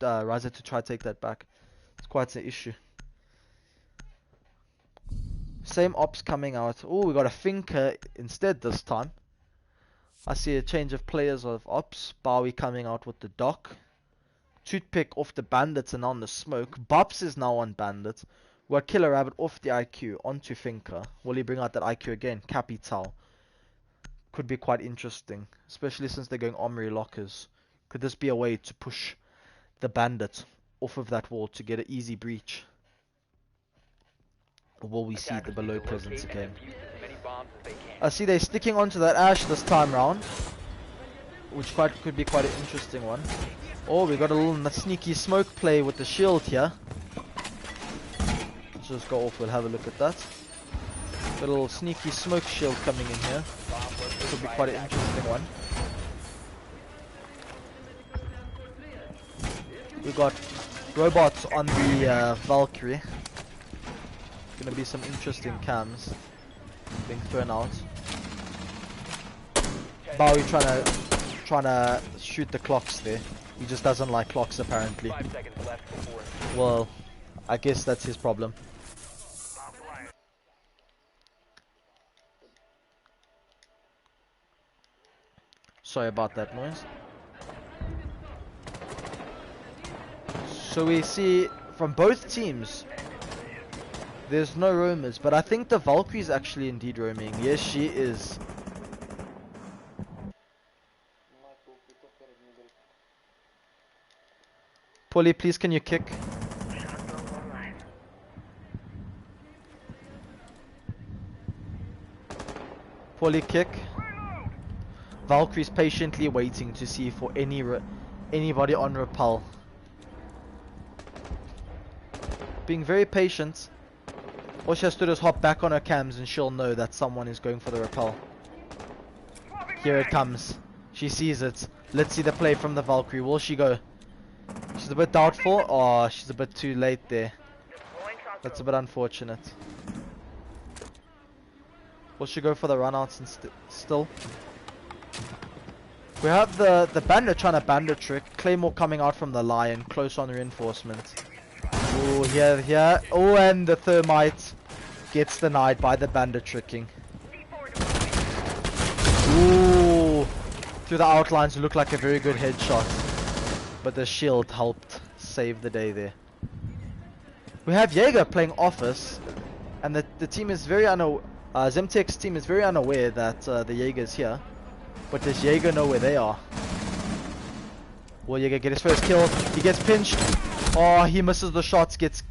Rise had to try take that back. It's quite an issue. Same ops coming out. Oh, we got a Finker instead this time. I see a change of players of ops. Bowie coming out with the dock. Toothpick off the bandits and on the smoke. Bubs is now on bandits. We got Killer Rabbit off the IQ onto Finker. Will he bring out that IQ again? Capital. Could be quite interesting, especially since they're going armory lockers. Could this be a way to push the bandit off of that wall to get an easy breach? Or will we see the below presence again? I see they're sticking onto that Ash this time round, which could be quite an interesting one. Oh, we got a little sneaky smoke play with the shield here. Let's just go off, we'll have a look at that. Got a little sneaky smoke shield coming in here. Could be quite an interesting one. We got robots on the Valkyrie. Gonna be some interesting cams being thrown out. Bowie trying to shoot the clocks there. He just doesn't like clocks apparently. 5 seconds left before. Well, I guess that's his problem. Sorry about that noise. So we see from both teams there's no roamers, but I think the Valkyrie is actually indeed roaming. Yes, she is. Polly, please can you kick? Polly, kick. Valkyrie's patiently waiting to see for anybody on rappel. Being very patient. All she has to do is hop back on her cams and she'll know that someone is going for the rappel. Here it comes. She sees it. Let's see the play from the Valkyrie. Will she go? She's a bit doubtful. Oh, she's a bit too late there. That's a bit unfortunate. Will she go for the runouts and still? We have the bandit trying to bandit trick. Claymore coming out from the Lion. Close on reinforcement. Oh, here. Oh, and the thermite gets denied by the bandit tricking. Ooh. Through the outlines, it looked like a very good headshot. But the shield helped save the day there. We have Jaeger playing Office. And the team is very Zemtex team is very unaware that the Jaeger is here. But does Jaeger know where they are? Will Jaeger get his first kill? He gets pinched. Oh, he misses the shots, gets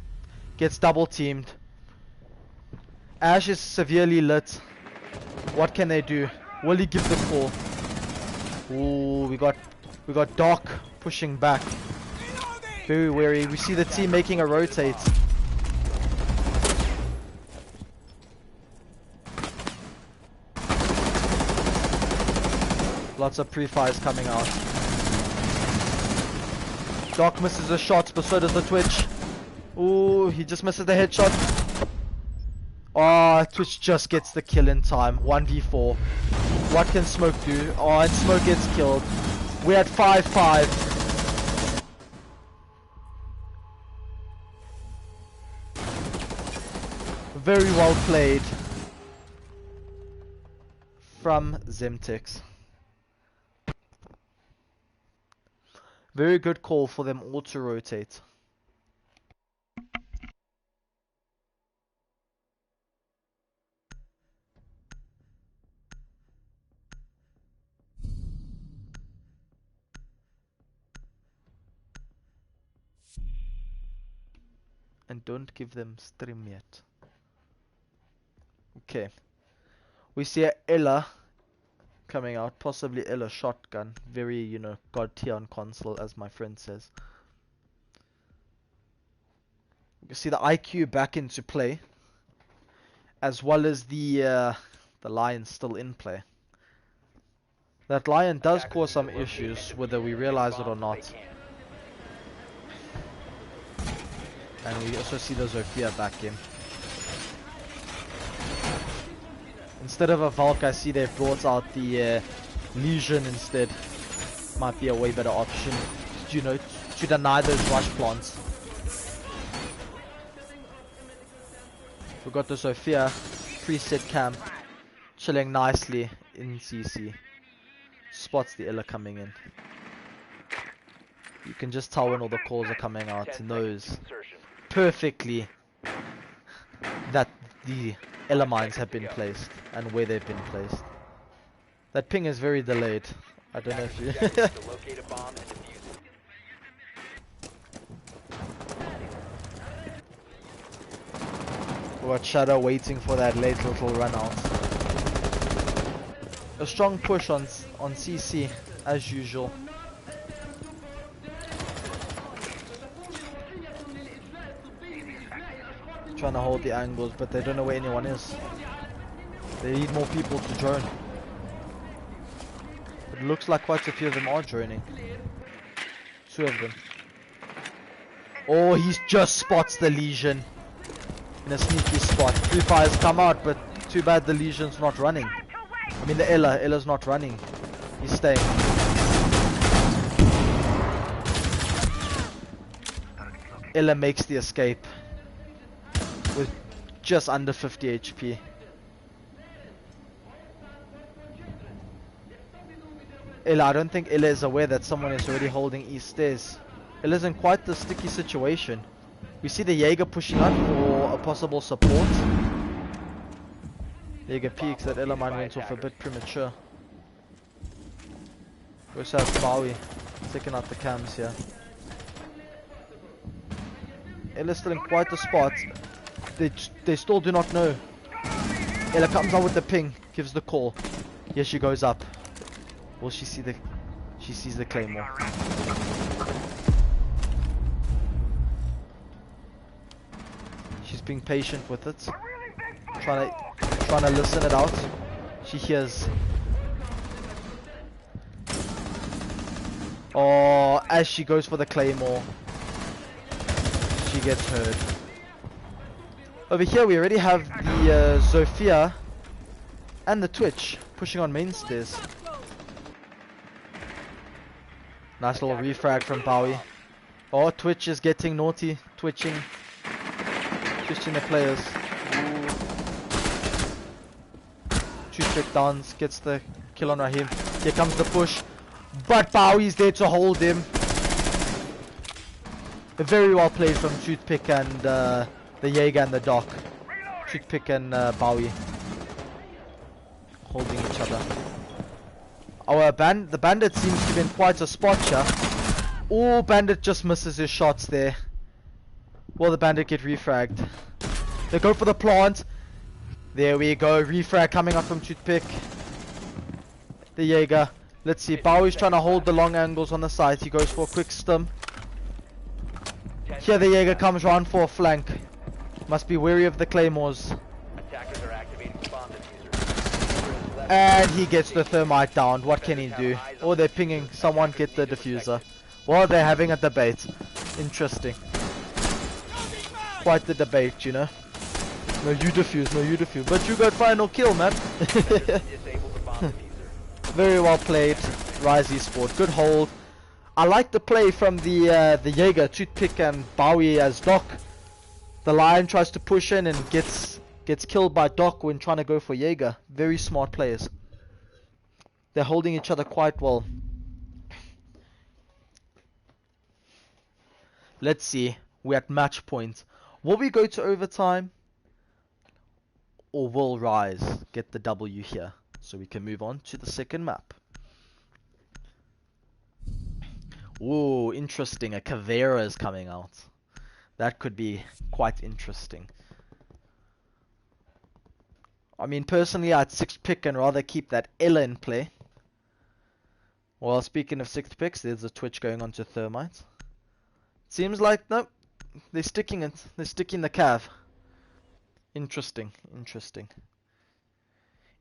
double teamed. Ash is severely lit. What can they do? Will he give the call? Ooh, we got Doc pushing back. Very wary. We see the team making a rotate. Lots of pre-fires coming out. Doc misses the shots, but so does the Twitch. Ooh, he just misses the headshot. Oh, Twitch just gets the kill in time. 1v4. What can Smoke do? Oh, and Smoke gets killed. We're at 5-5. Very well played. from Zemtex. Very good call for them all to rotate. And don't give them stream yet. Okay. We see a Ella coming out, possibly Ella shotgun. Very, you know, god tier on console, as my friend says. You see the IQ back into play, as well as the lion still in play. That lion does cause some issues, whether we realize it or not. And we also see the Zofia back in. Instead of a Valk, I see they've brought out the Legion instead. Might be a way better option, you know, to deny those rush plants. We've got the Zofia preset camp chilling nicely in CC. Spots the Illa coming in. You can just tell when all the calls are coming out, knows perfectly that the Illa mines have been placed and where they've been placed. That ping is very delayed. I don't know if you... We got Shadow waiting for that late little run out. A strong push on CC as usual. Trying to hold the angles, but they don't know where anyone is. They need more people to drone. It looks like quite a few of them are droning. 2 of them. Oh, he just spots the Legion in a sneaky spot. Free Fire's come out, but too bad the Legion's not running. I mean the Ella's not running. He's staying. Ella makes the escape with just under 50 HP. Ella, I don't think Ella is aware that someone is already holding east stairs. Ella's in quite the sticky situation. We see the Jaeger pushing up for a possible support. Jaeger peeks. That Ella mine went off a bit premature. We also have Bowie taking out the cams here. Ella's still in quite the spot. They still do not know. Ella comes out with the ping, gives the call. Here she goes up. Will she see the... She sees the claymore. She's being patient with it. Trying to listen it out. She hears. Oh, as she goes for the claymore, she gets heard. Over here we already have the Zofia and the Twitch pushing on main stairs. Nice little refrag from Bowie. Oh, Twitch is getting naughty, twitching the players. Two-trick downs, gets the kill on Raheem. Here comes the push, but Bowie's there to hold him. Very well played from Toothpick and the Jaeger and the Doc. Toothpick and Bowie holding each other. The Bandit seems to be in quite a spot here. Oh, Bandit just misses his shots there. Will the Bandit get refragged? They go for the plant. There we go. Refrag coming up from Toothpick. The Jaeger. Let's see. Bowie's trying to hold the long angles on the side. He goes for a quick stim. Here the Jaeger comes round for a flank. Must be wary of the claymores. And he gets the thermite down. What can he do? Oh, they're pinging. Someone get the diffuser. Well, they're having a debate. Interesting. Quite the debate, you know. No, you defuse. No, you defuse. But you got final kill, man. Very well played. Rise Esports. Good hold. I like the play from the Jaeger, Toothpick and Bowie as Doc. The Lion tries to push in and gets killed by Doc when trying to go for Jaeger. Very smart players. They're holding each other quite well. Let's see. We're at match point. Will we go to overtime? Or will Rise get the W here? So we can move on to the second map. Ooh, interesting. A Caveira is coming out. That could be quite interesting. I mean, personally, I'd 6th pick and rather keep that Ella in play. Well, speaking of 6th picks, there's a Twitch going on to Thermite. Seems like, nope, they're sticking it. They're sticking the Cav. Interesting, interesting.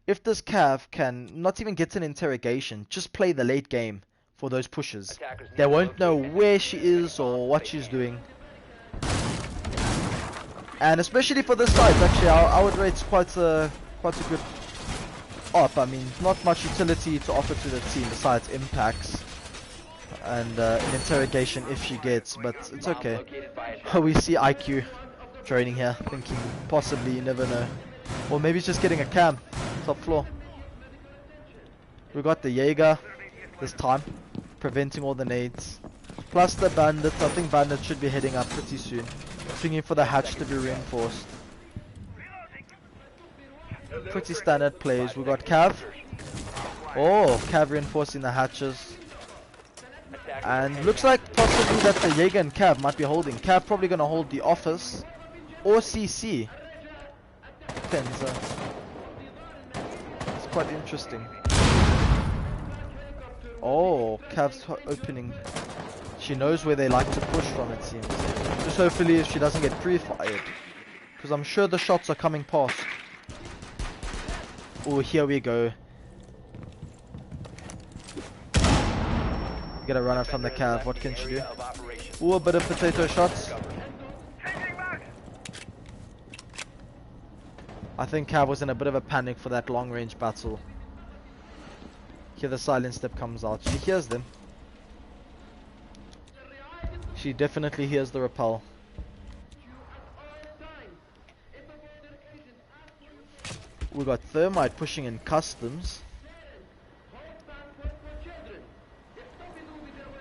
If this Cav can not even get an interrogation, just play the late game for those pushes. Attackers need They to won't know locate and where defuse she the is bomb or before what they she's can. doing. And especially for this site, actually, I would rate quite a good op. I mean, not much utility to offer to the team besides impacts and an interrogation if she gets, but it's Bomb okay. located by attackers. We see IQ joining here, thinking possibly, you never know. Or maybe he's just getting a cam, top floor. We got the Jaeger this time, preventing all the nades. Plus the bandits. I think bandits should be heading up pretty soon. Swinging for the hatch to be reinforced. Pretty standard plays. We got Cav. Oh, Cav reinforcing the hatches. And looks like possibly that the Jaeger and Cav might be holding. Cav probably going to hold the office. Or CC. Depends. It's quite interesting. Oh, Cav's opening. She knows where they like to push from, it seems. Just hopefully if she doesn't get pre-fired. Because I'm sure the shots are coming past. Oh, here we go. Get a runner from the Cav. What can she do? Oh, a bit of potato shots. I think Cav was in a bit of a panic for that long range battle. Here the silent step comes out. She hears them. She definitely hears the rappel. We got Thermite pushing in customs.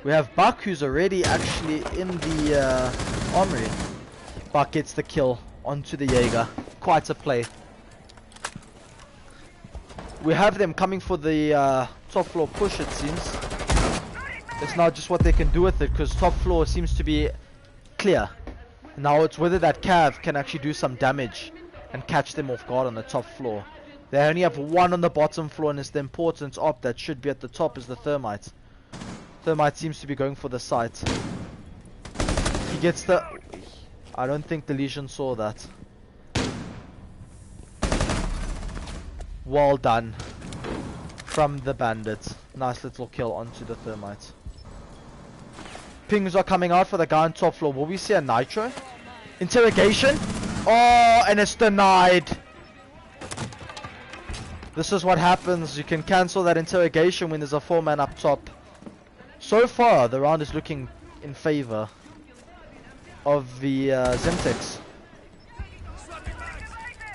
We have Buck who's already actually in the armory. Buck gets the kill onto the Jaeger. Quite a play. We have them coming for the top floor push, it seems. It's now just what they can do with it, because top floor seems to be clear. Now it's whether that Cav can actually do some damage and catch them off guard on the top floor. They only have one on the bottom floor, and it's the important op that should be at the top is the Thermite. Thermite seems to be going for the site. He gets the... I don't think the Legion saw that. Well done from the bandits. Nice little kill onto the Thermite. Pings are coming out for the guy on top floor. Will we see a nitro? Interrogation? Oh, and it's denied. This is what happens. You can cancel that interrogation when there's a 4-man up top. So far, the round is looking in favor of the Zemtex.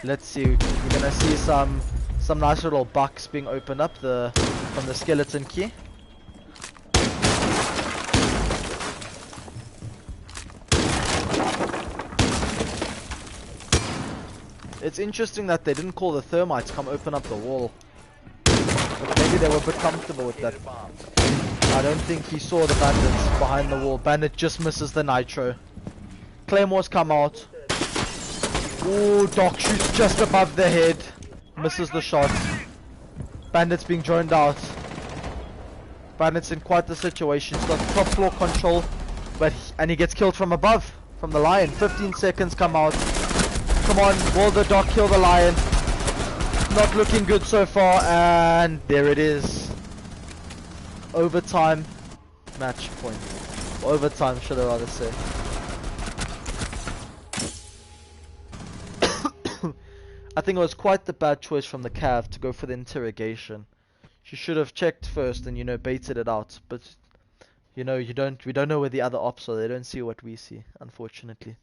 Let's see. We're gonna see some nice little bucks being opened up from the skeleton key. It's interesting that they didn't call the Thermites come open up the wall. But maybe they were a bit comfortable with that. I don't think he saw the bandits behind the wall. Bandit just misses the nitro. Claymores come out. Ooh, Doc shoots just above the head. Misses the shot. Bandit's being joined out. Bandit's in quite the situation. He's got top floor control, and he gets killed from above, from the Lion. 15 seconds come out. Come on, will the Doc kill the Lion? Not looking good so far, and there it is. Overtime match point. Overtime, should I rather say. I think it was quite the bad choice from the Cav to go for the interrogation. She should have checked first and, you know, baited it out. But, you know, we don't know where the other ops are. They don't see what we see, unfortunately.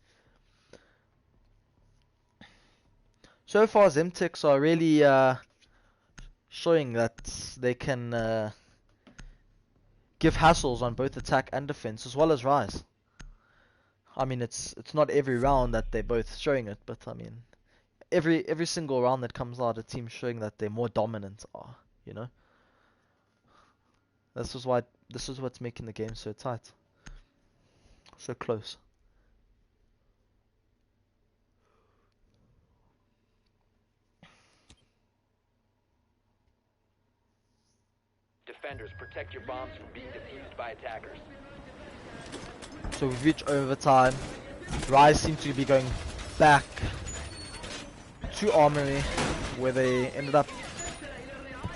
So far, Zemtex are really showing that they can give hassles on both attack and defense as well as Rise. I mean, it's not every round that they're both showing it, but I mean, every single round that comes out, a team showing that they're more dominant are, you know. This is what's making the game so tight, so close. Defenders, protect your bombs from being defused by attackers. So we've reached overtime. Rise seem to be going back to Armory, where they ended up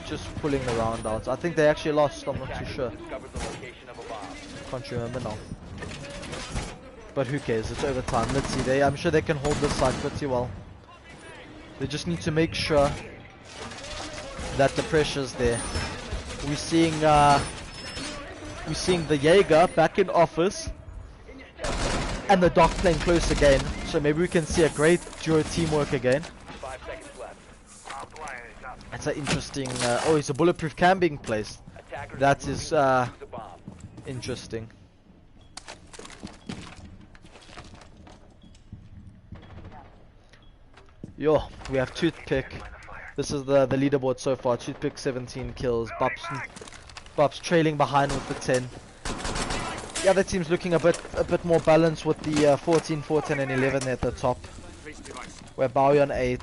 just pulling the round out. I think they actually lost, I'm not too sure. Discovered the location of a bomb. Can't remember now. But who cares, it's overtime. Let's see, I'm sure they can hold this side pretty well. They just need to make sure that the pressure's there. We're seeing the Jaeger back in office and the Doc playing close again. So maybe we can see a great duo teamwork again. 5 seconds left. That's an interesting. Oh, it's a bulletproof cam being placed. Attackers That will is defuse a bomb. interesting. Yo, we have Toothpick. This is the leaderboard so far. Toothpick 17 kills. Bob's trailing behind with the 10. The other team's looking a bit more balanced with the 14, 14 and 11 at the top. We're Bowie on 8.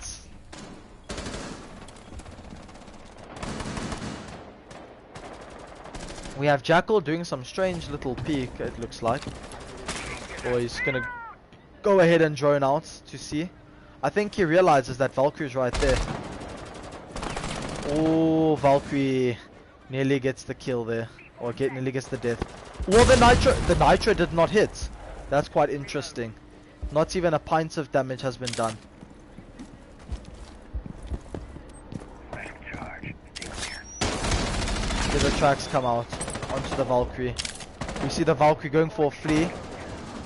We have Jackal doing some strange little peek, it looks like. Or he's gonna go ahead and drone out to see. I think he realizes that Valkyrie's right there. Oh, Valkyrie nearly gets the kill there. Or nearly gets the death. Well, the nitro did not hit. That's quite interesting. Not even a pint of damage has been done. Here the tracks come out onto the Valkyrie. We see the Valkyrie going for a flea,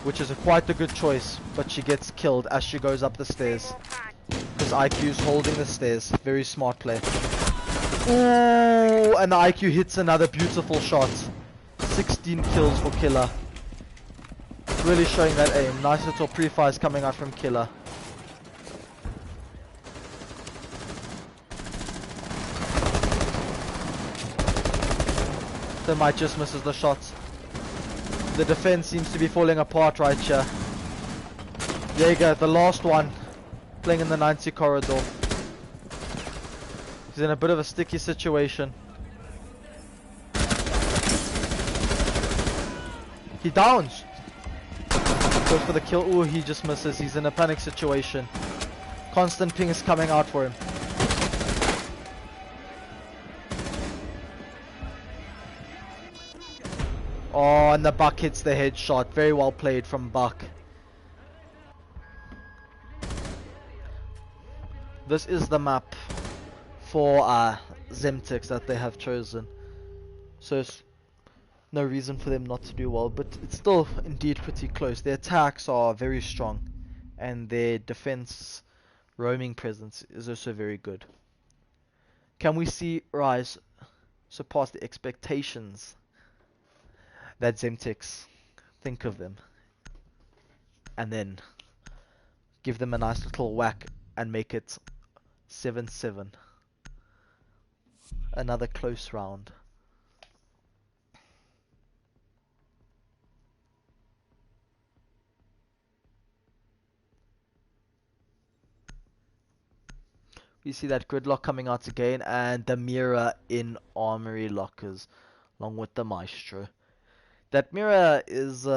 which is quite a good choice, but she gets killed as she goes up the stairs. Because IQ's holding the stairs. Very smart play. Ooh, and the IQ hits another beautiful shot. 16 kills for Killer. Really showing that aim. Nice little pre-fires coming out from Killer. They might just misses the shot. The defense seems to be falling apart right here. Jaeger, the last one, playing in the 90 corridor. He's in a bit of a sticky situation. He downs. Goes for the kill. Ooh, he just misses. He's in a panic situation. Constant ping is coming out for him. Oh, and the Buck hits the headshot. Very well played from Buck. This is the map for Zemtex that they have chosen. So it's no reason for them not to do well, but it's still indeed pretty close. Their attacks are very strong and their defense roaming presence is also very good. Can we see Rise surpass the expectations that Zemtex think of them, and then give them a nice little whack and make it 7-7? Another close round. We see that gridlock coming out again, and the mirror in armory lockers along with the maestro. That mirror is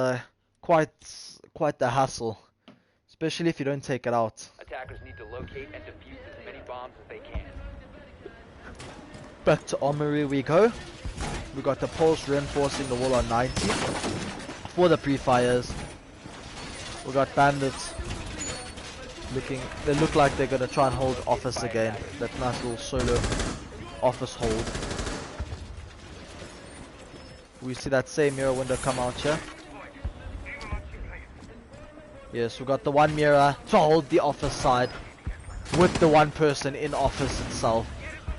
quite the hassle, especially if you don't take it out. Attackers need to locate and defuse as many bombs as they can. Back to armory we go. We got the pulse reinforcing the wall on 90 for the pre-fires. We got bandits they look like they're gonna try and hold office again. That nice little solo office hold. We see that same mirror window come out here. Yes, we got the one mirror to hold the office side with the one person in office itself.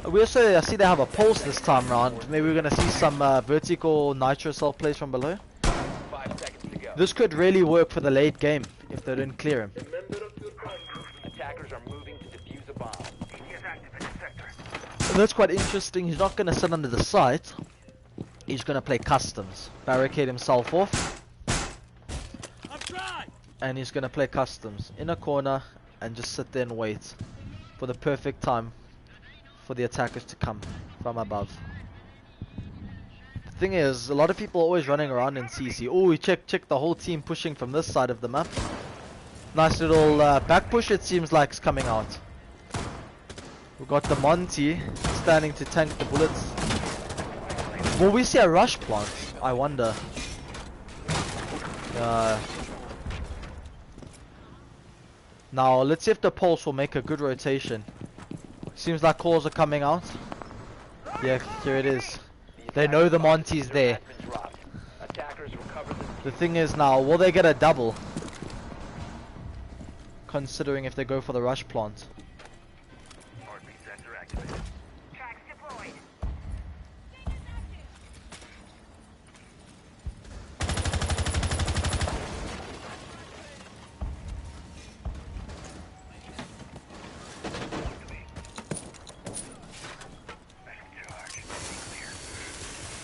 We also see they have a pulse this time round. Maybe we're gonna see some vertical nitro cell plays from below. 5 seconds to go. This could really work for the late game if they don't clear him. Attackers are moving to defuse a bomb. DT is active in the sector. And that's quite interesting. He's not gonna sit under the site. He's gonna play customs, barricade himself off, and he's gonna play customs in a corner and just sit there and wait for the perfect time for the attackers to come from above. The thing is, a lot of people are always running around in CC. Oh, we check the whole team pushing from this side of the map. Nice little back push, it seems like, is coming out. We've got the Monty standing to tank the bullets. Will we see a rush plant? I wonder. Now, let's see if the pulse will make a good rotation. Seems like calls are coming out. Yeah, here it is. They know the Monty's there. Attackers recover The thing is now, will they get a double? Considering if they go for the rush plant. Heartbeat sensor activated. Tracks deployed.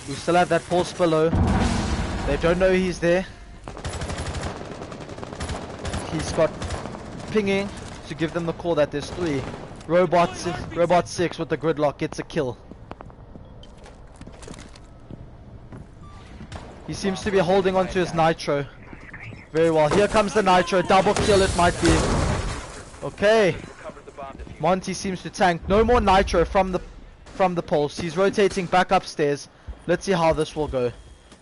We still have that pulse below. They don't know he's there. He's got pinging to give them the call that there's 3. Robot 6 with the gridlock gets a kill. He seems to be holding on to his nitro. Very well. Here comes the nitro. Double kill it might be. Okay. Monty seems to tank. No more nitro from the pulse. He's rotating back upstairs. Let's see how this will go.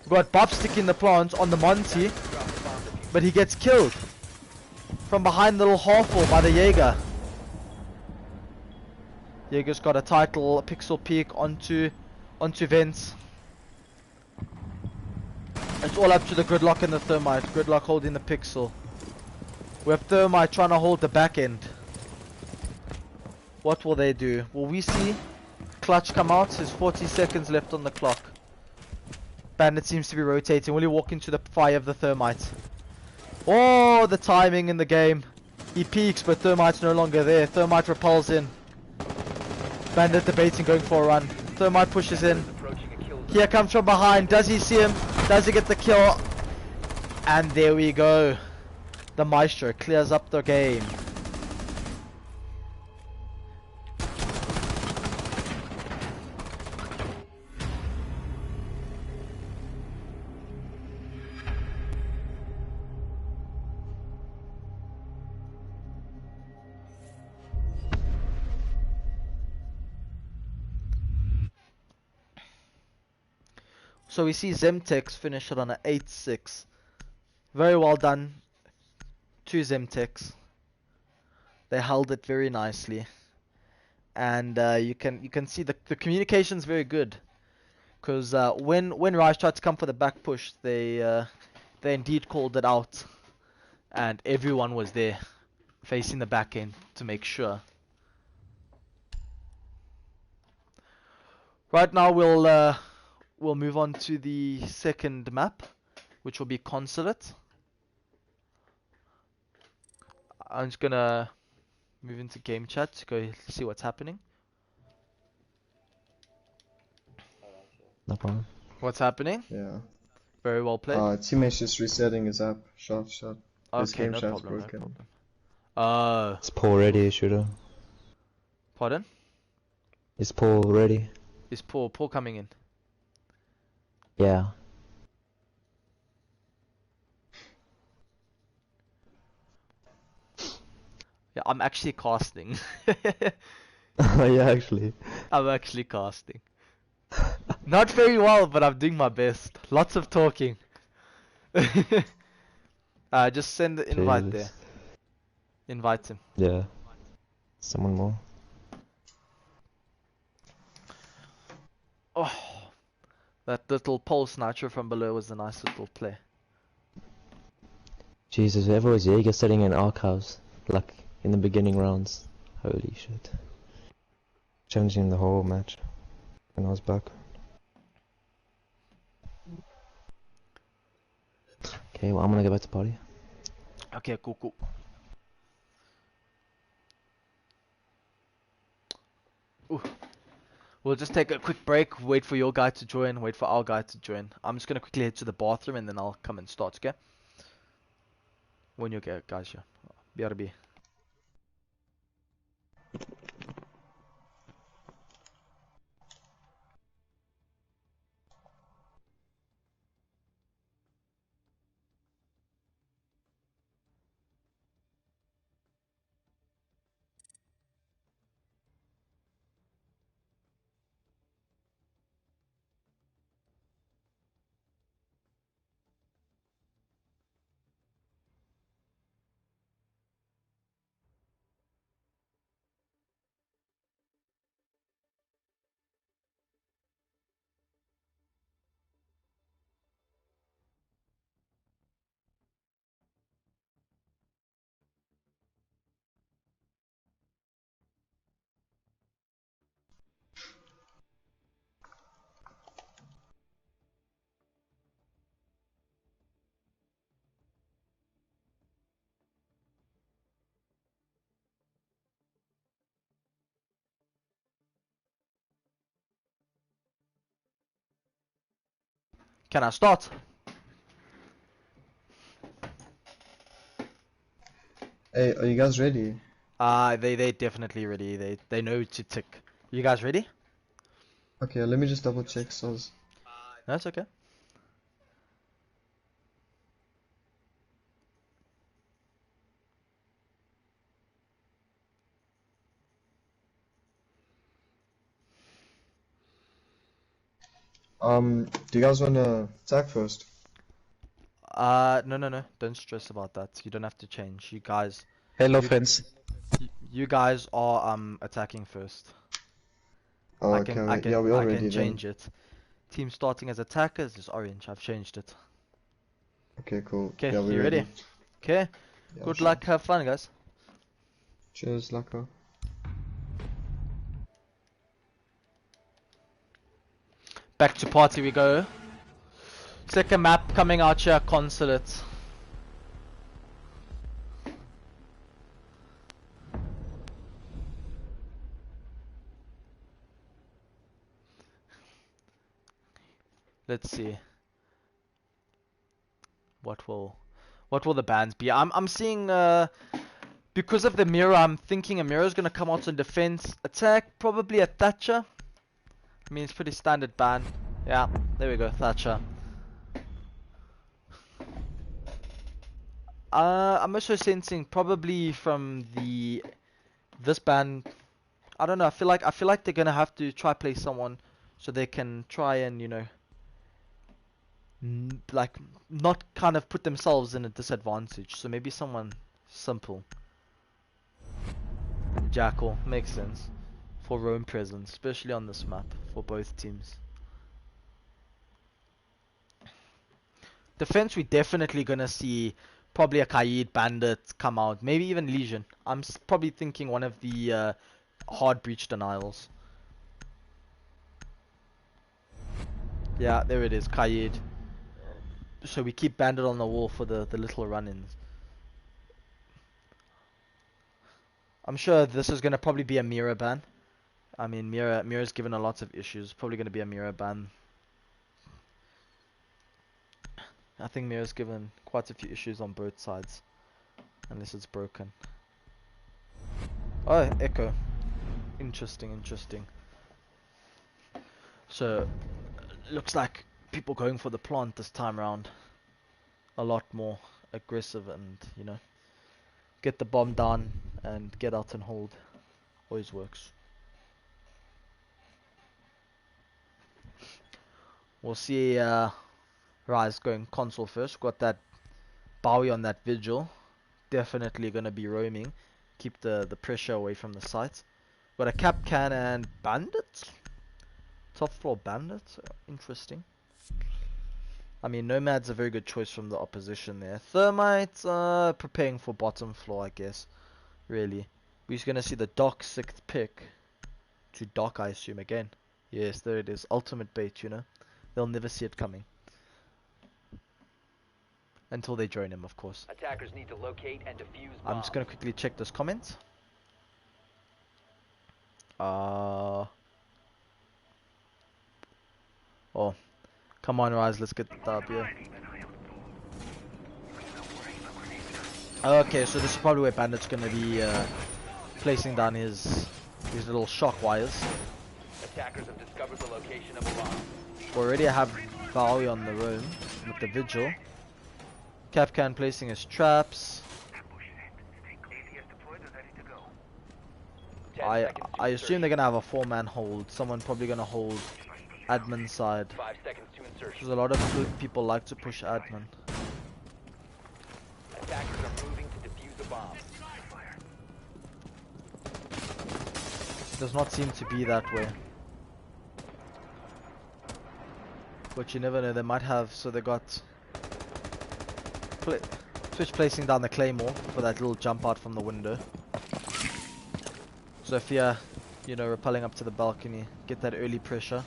We've got Bob sticking the plant on the Monty, but he gets killed from behind the little half wall by the Jaeger. Jaeger's got a title, a pixel peek onto vents. It's all up to the gridlock and the thermite. Gridlock holding the pixel. We have thermite trying to hold the back end. What will they do? Will we see Clutch come out? There's 40 seconds left on the clock. Bandit seems to be rotating. Will he walk into the fire of the thermite? Oh, the timing in the game. He peeks, but Thermite's no longer there. Thermite repels in. Bandit debating going for a run. Thermite pushes in. Here comes from behind. Does he see him? Does he get the kill? And there we go. The Maestro clears up the game. So we see Zemtex finish it on an 8-6. Very well done to Zemtex. They held it very nicely, and you can see the communication's very good. Because when Raj tried to come for the back push, they indeed called it out, and everyone was there facing the back end to make sure. Right now we'll move on to the second map, which will be Consulate. I'm just gonna move into game chat to go see what's happening. No problem. What's happening? Yeah. Very well played. Teammate's just resetting his app. Shot. His Okay, game no chat's problem, no broken. problem. Is Paul ready, shooter? Pardon? Is Paul ready? Is Paul coming in? Yeah. Yeah, I'm actually casting. Yeah, actually. I'm actually casting. Not very well, but I'm doing my best. Lots of talking. Just send the invite there. Jesus. Invite him. Yeah. Someone more. Oh, that little pulse nitro from below was a nice little play. Jesus, whoever was Jaeger sitting in archives, like in the beginning rounds. Holy shit. Challenging the whole match when I was back. Okay, well I'm gonna go back to party. Okay, cool, cool. Ooh. We'll just take a quick break, wait for your guy to join, wait for our guy to join. I'm just gonna quickly head to the bathroom and then I'll come and start, okay? When you get guys here. BRB. Can I start? Hey, are you guys ready? They definitely ready. They know to tick. You guys ready? Okay, let me just double check. So, That's okay. do you guys wanna attack first? No. Don't stress about that. You don't have to change. Hello, You, friends. you guys are attacking first. Oh, I okay, can I yeah, can we're all I can ready then. change it. Team starting as attackers is orange. I've changed it. Okay, cool. Okay, Yeah, we're you ready? ready. Okay. Yeah, Good sure. luck. Have fun, guys. Cheers, Lako. Back to party we go. Second map coming out here, Consulate. Let's see. What will the bans be? I'm seeing because of the mirror, I'm thinking a mirror is gonna come out on defense attack, probably a Thatcher. I mean it's pretty standard ban. Yeah, there we go, Thatcher. I'm also sensing probably from this ban. I don't know. I feel like they're gonna have to try play someone so they can try and like not kind of put themselves in a disadvantage. So maybe someone simple. Jackal makes sense for roam presence, especially on this map for both teams. Defense, we definitely gonna see probably a Kaid Bandit come out, maybe even Legion. I'm probably thinking one of the hard breach denials. Yeah, there it is, Kaid. So we keep Bandit on the wall for the little run-ins. I'm sure this is gonna probably be a mirror ban. I mean, mirror's given a lot of issues. Probably gonna be a mirror ban. I think mirror's given quite a few issues on both sides, unless it's broken. Oh, Echo. Interesting. So, looks like people going for the plant this time around. A lot more aggressive and, get the bomb down and get out and hold. Always works. We'll see Rise going console first. Got that Bowie on that Vigil. Definitely gonna be roaming. Keep the pressure away from the site. Got a Capcan and Bandit. Top floor Bandit. Interesting. I mean, Nomad's a very good choice from the opposition there. Thermite, preparing for bottom floor, I guess. Really. We're just gonna see the Doc 6th pick to dock, I assume, again. Yes, there it is. Ultimate bait, you know. They'll never see it coming. Until they join him, of course. Attackers need to locate and defuse I'm bombs. just gonna quickly check this comment. Oh, come on, Rise, let's get the dub here. Okay, so this is probably where Bandit's gonna be placing down his little shock wires. Attackers have discovered the location of a bomb. Already have Bowie on the room with the Vigil. Capcan placing his traps. 10 I seconds to assume insertion. they're gonna have a 4-man hold. Someone probably gonna hold admin side. 5 seconds to insertion. Because a lot of people like to push admin. Attackers are moving to defuse a bomb. Does not seem to be that way. But you never know, they might have, so they got Twitch placing down the claymore for that little jump out from the window. Sophia, you know, rappelling up to the balcony, get that early pressure.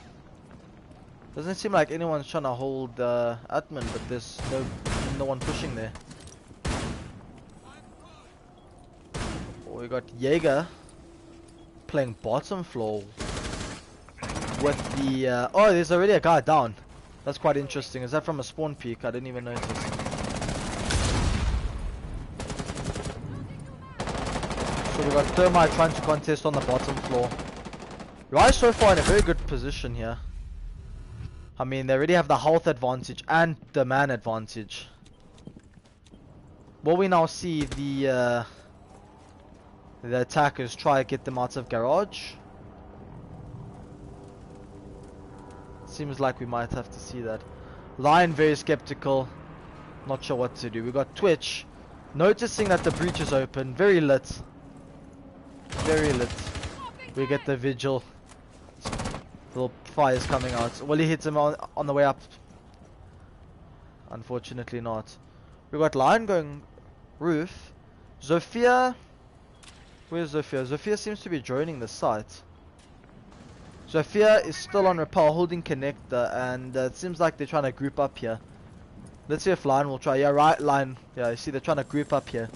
Doesn't seem like anyone's trying to hold admin, but there's no one pushing there. Oh, we got Jaeger playing bottom floor with the oh, there's already a guy down. That's quite interesting. Is that from a spawn peak? I didn't even notice. So we got Thermite trying to contest on the bottom floor. Rise so far in a very good position here. I mean, they already have the health advantage and the man advantage. Will we now see the attackers try to get them out of garage? Seems like we might have to see that. Lion very skeptical. Not sure what to do. We got Twitch noticing that the breach is open. Very lit. Very lit. We get the Vigil. Little fires coming out. Will he hit him on the way up? Unfortunately not. We got Lion going roof. Zofia. Where's Zofia? Zofia seems to be joining the site. Sophia is still on rappel holding connector, and it seems like they're trying to group up here. Let's see if Lion will try. Yeah, right, Lion. Yeah, you see they're trying to group up here.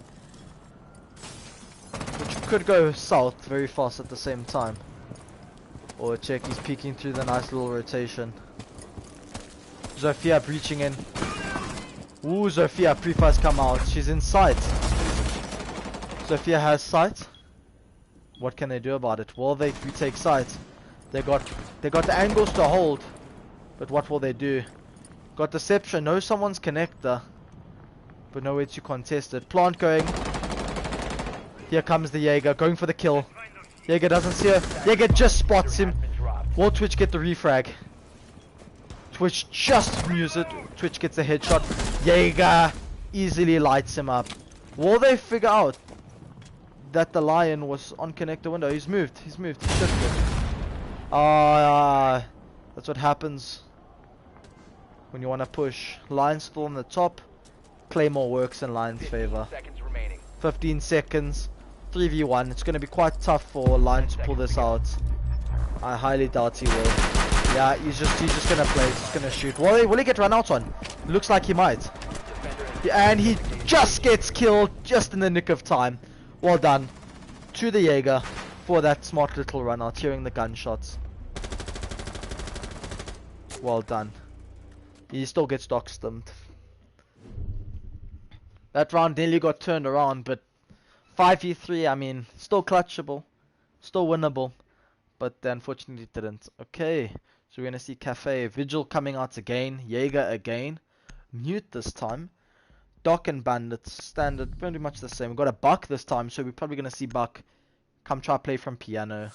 Which could go south very fast at the same time. Or check, he's peeking through the nice little rotation. Sophia breaching in. Ooh, Sophia pre-fires come out. She's in sight. Sophia has sight. What can they do about it? Well, they retake sight. They got the angles to hold, but what will they do? Got deception, know someone's connector, but nowhere to contest it. Plant going. Here comes the Jaeger, going for the kill. Jaeger doesn't see her. Jaeger just spots him. Will Twitch get the refrag? Twitch just moves it. Twitch gets a headshot. Jaeger easily lights him up. Will they figure out that the Lion was on connector window? He's moved. He shifted. That's what happens when you want to push. Lion's still on the top. Claymore works in Lion's favor. 15 seconds. 3v1. It's going to be quite tough for Lion to pull this out. I highly doubt he will. Yeah, he's just going to play. He's just going to shoot. Will he get run out on? Looks like he might. And he just gets killed just in the nick of time. Well done to the Jaeger for that smart little run out, hearing the gunshots. Well done. He still gets dock stumped. That round nearly got turned around, but 5v3, I mean, still clutchable, still winnable, but they unfortunately didn't. Okay, so we're gonna see Cafe Vigil coming out again, Jaeger again, Mute this time, Doc and Bandits standard, pretty much the same. We got a Buck this time, so we're probably gonna see Buck come try play from piano.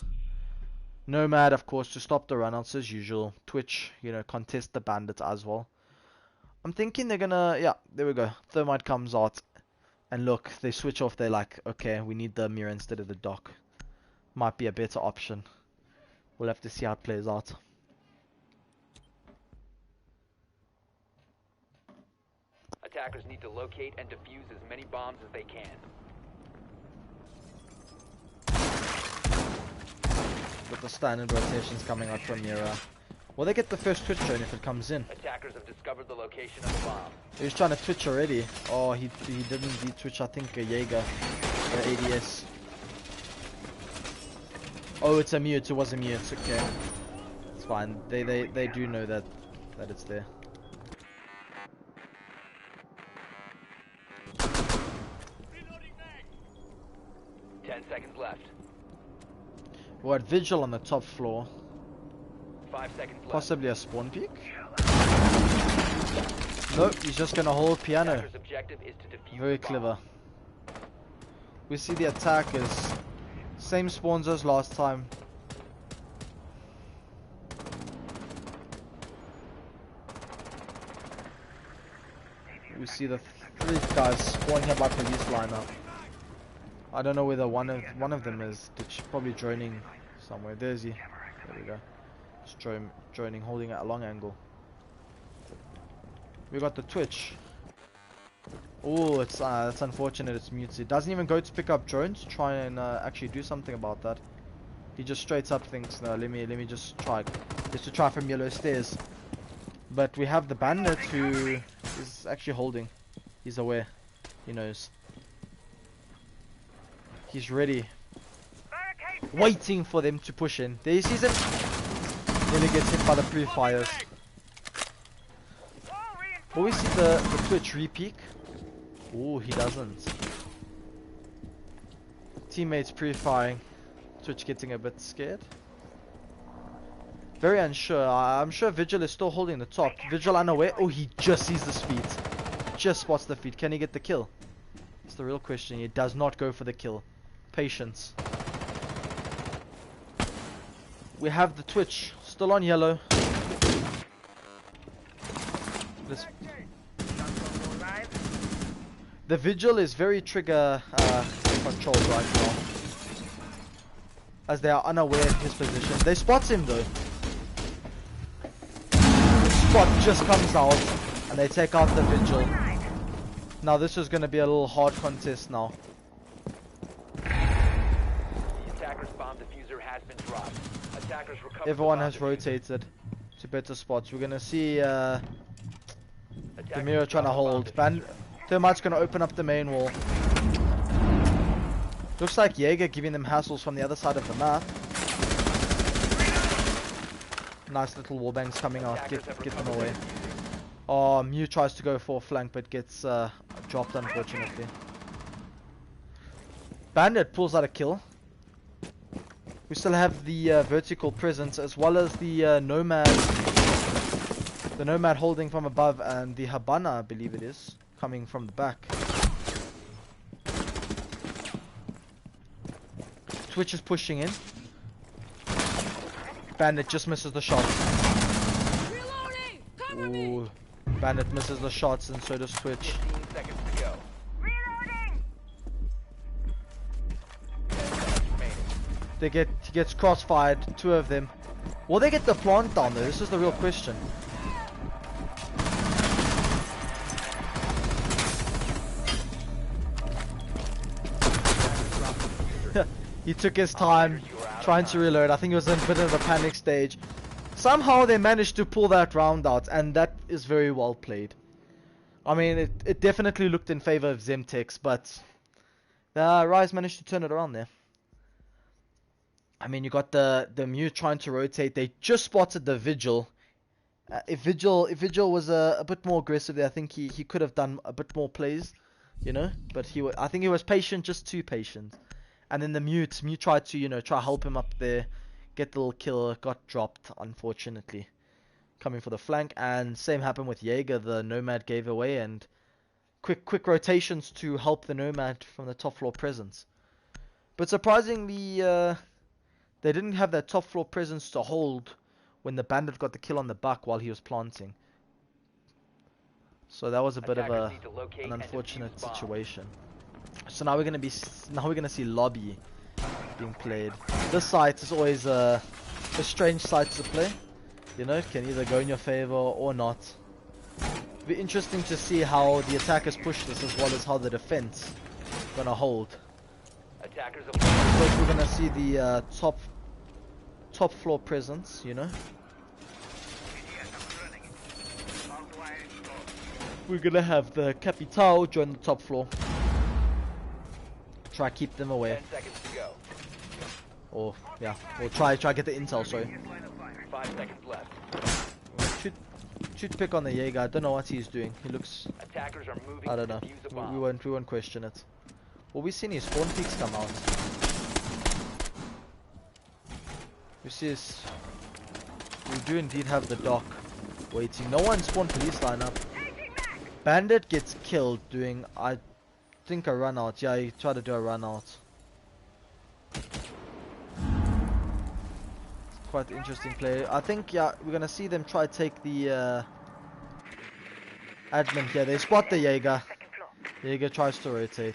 Nomad, of course, to stop the runouts as usual. Twitch, you know, contest the Bandits as well. I'm thinking they're gonna, yeah, there we go. Thermite comes out, and look, they switch off. They're like, okay, we need the mirror instead of the dock. Might be a better option. We'll have to see how it plays out. Attackers need to locate and defuse as many bombs as they can. The got the standard rotations coming out from Mira. Well, they get the first Twitch drone if it comes in. Attackers have discovered the location of the bomb. He was trying to Twitch already. Oh, he didn't de-Twitch, I think, a Jaeger. The ADS. Oh, it's a mute. It was a mute. Okay. It's fine. They do know that it's there. Reloading mag. 10 seconds left. We're at Vigil on the top floor. 5 seconds left. Possibly a spawn peak? Nope, he's just gonna hold piano. Attacker's objective is to defuse Very the bomb. clever. We see the attackers. Same spawns as last time. We see the 3 guys spawn here by police lineup. I don't know whether one of them is probably droning somewhere. There's he. There we go. Just droning, holding at a long angle. We got the Twitch. Oh, it's unfortunate. It's muted. Doesn't even go to pick up drones. Try and actually do something about that. He just straight up thinks, no, let me just try. Just to try from yellow stairs. But we have the bandit who is actually holding. He's aware. He knows. He's ready. Waiting for them to push in. There he sees him. Nearly gets hit by the pre-fires. Will we see the Twitch re-peek? Oh, he doesn't. Teammates pre-firing. Twitch getting a bit scared. Very unsure. I'm sure Vigil is still holding the top. Vigil unaware. Oh, he just sees the feet. Just spots the feet. Can he get the kill? It's the real question. He does not go for the kill. Patience. We have the Twitch still on yellow. The Vigil is very trigger controlled right now, as they are unaware of his position. They spot him though. The spot just comes out and they take out the Vigil. Now this is going to be a little hard contest now. The attacker's bomb diffuser has been dropped. Attackers recover. Everyone has rotated to better spots. We're going to see the mirror trying to hold. Thermite's going to open up the main wall. Looks like Jaeger giving them hassles from the other side of the map. Nice little wallbangs coming out. Get them away. Oh, Mew tries to go for flank but gets dropped unfortunately. Bandit pulls out a kill. We still have the vertical presence as well as the Nomad. The Nomad holding from above and the Habana, I believe it is, coming from the back. Twitch is pushing in. Bandit just misses the shot. Ooh, Bandit misses the shots and so does Twitch. 15 seconds to go. He gets crossfired, 2 of them. Will they get the plant down though? This is the real question. He took his time trying to reload. I think he was in a bit of a panic stage. Somehow they managed to pull that round out, and that is very well played. I mean, it definitely looked in favor of Zemtex, but Rise managed to turn it around there. I mean, you got the Mew trying to rotate. They just spotted the Vigil. If Vigil was a bit more aggressive there, I think he could have done a bit more plays, you know. But I think he was patient, just too patient. And then the Mew tried to try help him up there, get the little kill. Got dropped unfortunately, coming for the flank. And same happened with Jaeger. The Nomad gave away, and quick rotations to help the Nomad from the top floor presence. But surprisingly, they didn't have that top floor presence to hold when the Bandit got the kill on the Buck while he was planting. So that was a bit of an unfortunate situation. So now we're gonna see lobby being played. This site is always a strange site to play. You know, it can either go in your favor or not. It'll be interesting to see how the attackers push this as well as how the defense gonna hold. Attackers First we're gonna see the top top floor presence, you know. We're gonna have the Capital join the top floor. Try keep them away. 10 seconds to go. Or yeah, or try get the intel. Sorry. 5 seconds left. Should pick on the Jaeger. I don't know what he's doing. He looks. Attackers are moving I don't to know. defuse a We bomb. won't question it. Well, we've seen his spawn peaks come out. We see his. We do indeed have the dock waiting. No one spawn police lineup. Bandit gets killed doing, I think, a run out. Yeah, he tried to do a run out. Quite interesting play. I think, yeah, we're gonna see them try to take the admin here. They spot the Jaeger. Jaeger tries to rotate.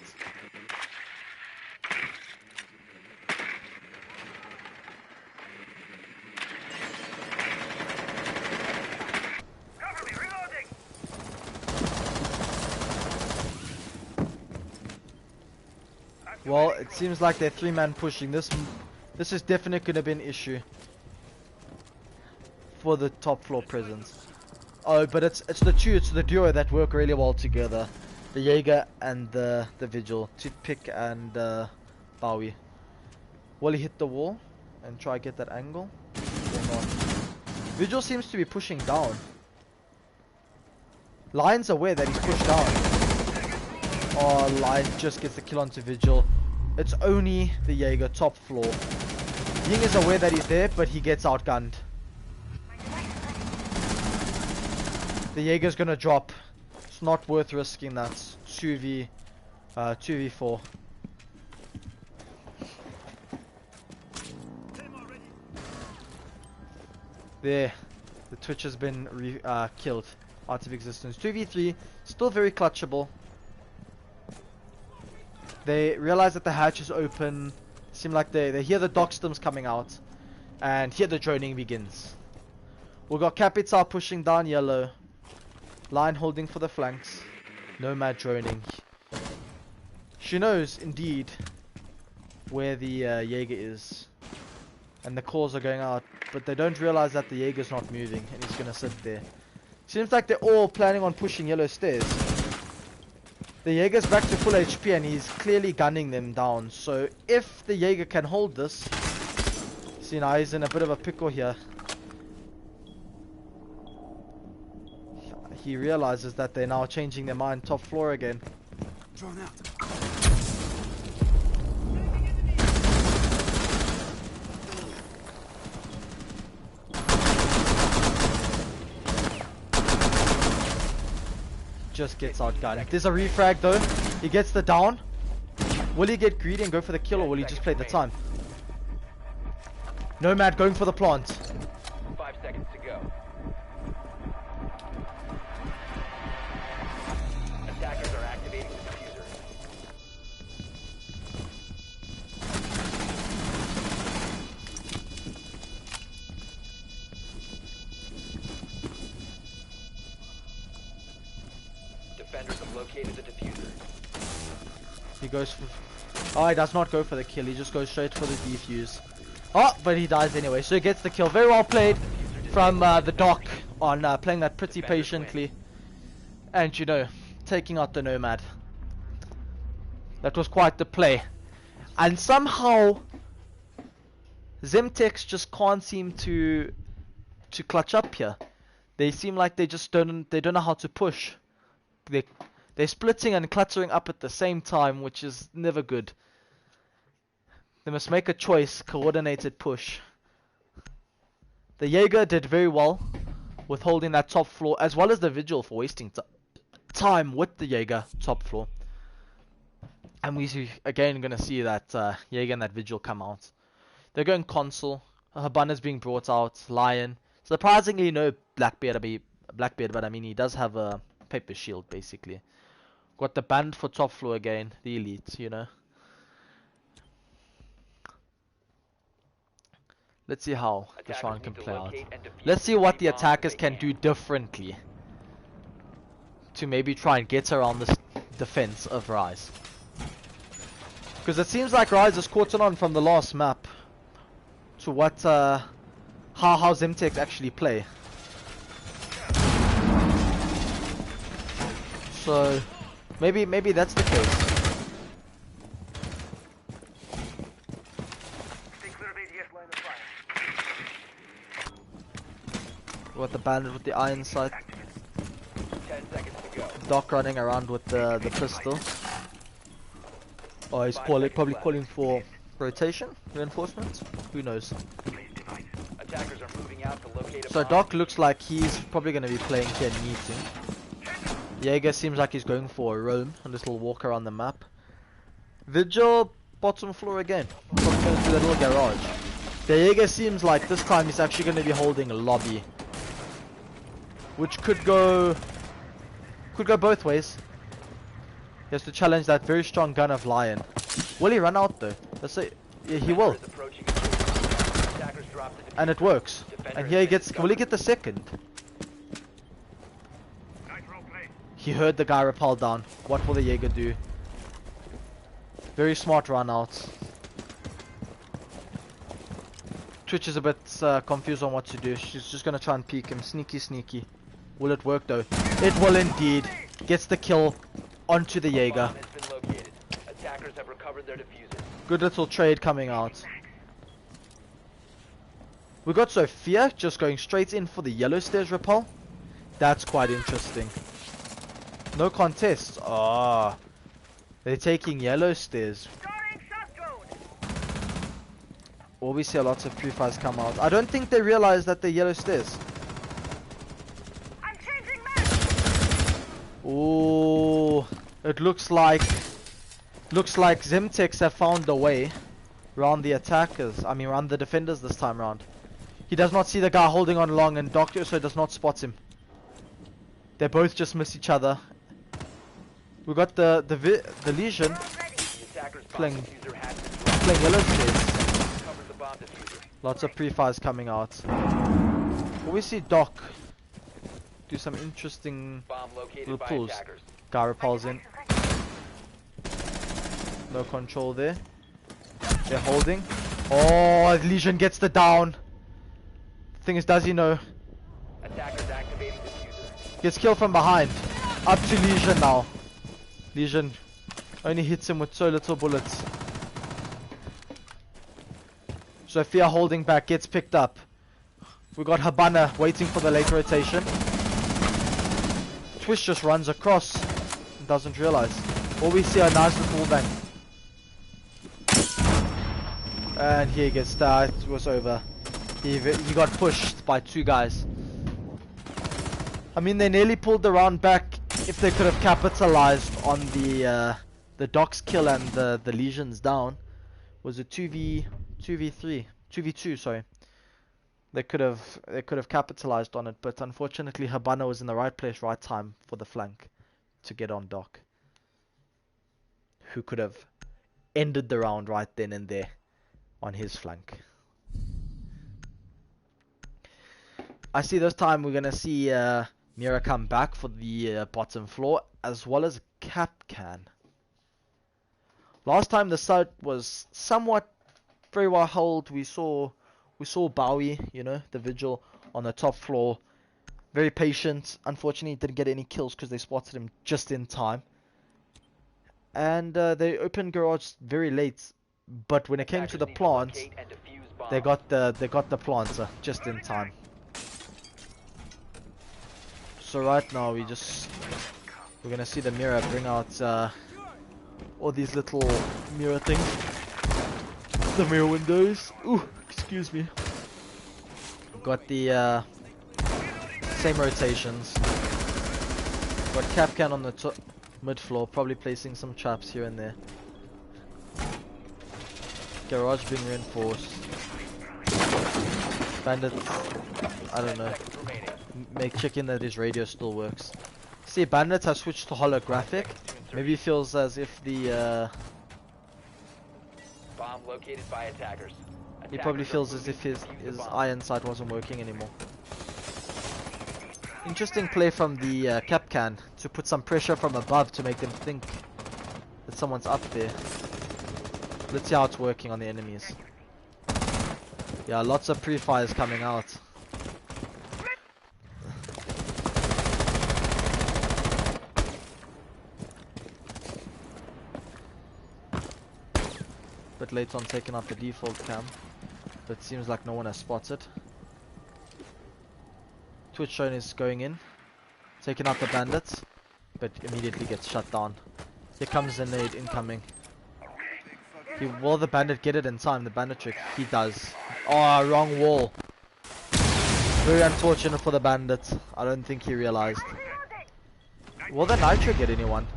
Well, it seems like they're 3-man pushing. This is definitely going to be an issue for the top floor presence. Oh, but it's the duo that work really well together. The Jaeger and the Vigil. Toothpick and Bowie. Will he hit the wall and try to get that angle? Or not? Vigil seems to be pushing down. Lion's aware that he's pushed down. Oh, Lion just gets the kill onto Vigil. It's only the Jaeger top floor. Ying is aware that he's there, but he gets outgunned. The Jaeger's gonna drop. It's not worth risking that. 2v4. There. The Twitch has been killed out of existence. 2v3. Still very clutchable. They realize that the hatch is open. Seem like they hear the dock stims coming out. And here the droning begins. We got Capital pushing down yellow. Line holding for the flanks. Nomad droning. She knows indeed where the Jaeger is. And the calls are going out. But they don't realize that the Jaeger's not moving. And he's gonna sit there. Seems like they're all planning on pushing yellow stairs. The Jaeger's back to full HP and he's clearly gunning them down. So if the Jaeger can hold this, see now he's in a bit of a pickle here. He realizes that they're now changing their mind top floor again. Drawn out. Just gets outgunned. There's a refrag though. He gets the down. Will he get greedy and go for the kill, or will he just play the time? Nomad going for the plant. 5 seconds to go. Attackers are activating the diffuser. Defenders have located the diffuser. He goes for... Oh, he does not go for the kill. He just goes straight for the defuse. Oh, but he dies anyway. So he gets the kill. Very well played from the dock on playing that pretty patiently. And, you know, taking out the Nomad. That was quite the play. And somehow, Zemtex just can't seem to clutch up here. They seem like they just don't know how to push. They're splitting and cluttering up at the same time, which is never good. They must make a choice, coordinated push. The Jaeger did very well with holding that top floor, as well as the Vigil for wasting time with the Jaeger top floor. And we again going to see that Jaeger and that Vigil come out. They're going console. Habana's being brought out. Lion. Surprisingly, no Blackbeard, but I mean he does have a paper shield basically. Got the band for top floor again, the elite, you know. Let's see how this round can play out. Let's see what the attackers can do differently to maybe try and get around this defense of Rise. Because it seems like Rise has caught on from the last map to what how Zemtex actually play. So maybe that's the case. Stay clear of ADS line of fire. What the bandit with the iron sight, 10 seconds to go. Doc running around with the pistol. Oh, he's probably calling for rotation, reinforcements. Who knows? Attackers are moving out to locate a So bomb. Doc looks like he's probably going to be playing here meeting. Jaeger seems like he's going for a roam, a little walk around the map. Vigil, bottom floor again. Probably going to do a little garage. The Jaeger seems like this time he's actually going to be holding a lobby, which could go both ways. He has to challenge that very strong gun of Lion. Will he run out though? Let's say yeah, he will, Attackers drop the and it works. And here he gets. Will he get the second? He heard the guy rappel down. What will the Jaeger do? Very smart run out. Twitch is a bit confused on what to do. She's just gonna try and peek him. Sneaky. Will it work though? It will indeed. Gets the kill onto the Jaeger. bomb has been located. Attackers have recovered their diffuser. Good little trade coming out. We got Sophia just going straight in for the yellow stairs rappel. That's quite interesting. No contest. Ah, they're taking yellow stairs. Starting soft drone. Well, we see a lot of pre-fires come out. I don't think they realize that they're yellow stairs. I'm changing map. Ooh, it looks like Zemtex have found a way around the attackers. I mean, around the defenders this time round. He does not see the guy holding on long, and Doctor also does not spot him. They both just miss each other. We got the Legion The attacker's bomb Playing- diffuser has been dropped. playing yellow stairs. Covered the bomb diffuser. Lots of pre-fires coming out. Well, we see Doc do some interesting Bomb located little by pulls. attackers. Guy repels in. No control there. They're holding. Oh, Legion gets the down. Thing is, does he know? Attackers activating diffuser. Gets killed from behind. Up to Legion now. Legion only hits him with so little bullets. Sophia holding back, gets picked up. We got Habana waiting for the late rotation. Twitch just runs across and doesn't realize. All we see are nice little bang. And here he gets started. It was over. He got pushed by two guys. I mean, they nearly pulled the round back if they could have capitalized on the Doc's kill and the Legion's down. Was it 2v2, sorry. They could have capitalized on it, but unfortunately Habana was in the right place, right time for the flank to get on Doc, who could have ended the round right then and there on his flank. I see this time we're gonna see Mira come back for the bottom floor, as well as Capcan. Last time the site was somewhat very well held. We saw Bowie, you know, the Vigil on the top floor, very patient. Unfortunately, didn't get any kills because they spotted him just in time. And they opened garage very late, but when it came to the plant, they got the planter just in time. So right now we're gonna see the mirror bring out all these little mirror things, the mirror windows. Ooh, excuse me. Got the same rotations. Got Capcan on the mid floor, probably placing some traps here and there. Garage being reinforced. Bandits, I don't know. Checking that his radio still works. See, Bandits have switched to holographic. Maybe it feels as if the Bomb located by attackers. he probably feels as if his iron sight wasn't working anymore. Interesting play from the Capcan to put some pressure from above to make them think that someone's up there. Let's see how it's working on the enemies. Yeah, lots of pre-fires coming out. Bit late on taking out the default cam, but seems like no one has spotted. Twitch shown is going in, taking out the bandits, but immediately gets shut down. Here comes the nade incoming. Will the bandit get it in time? The bandit trick, he does. Oh, wrong wall. Very unfortunate for the bandit. I don't think he realized. Will the nitro get anyone?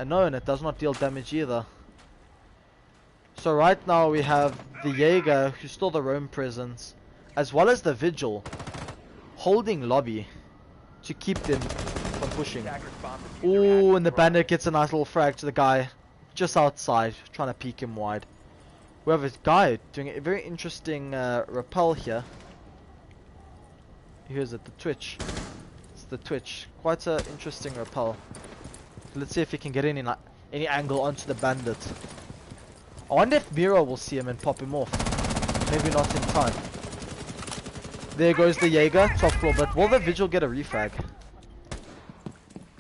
No, and it does not deal damage either. So right now we have the Jaeger, who's still the roam presence, as well as the Vigil, holding lobby to keep them from pushing. Ooh, and the bandit gets a nice little frag to the guy just outside, trying to peek him wide. We have a guy doing a very interesting rappel here. Here's it, the Twitch. It's the Twitch. Quite an interesting rappel. Let's see if he can get any angle onto the bandit. I wonder if Miro will see him and pop him off. Maybe not in time. There goes the Jaeger, top floor, but will the Vigil get a refrag?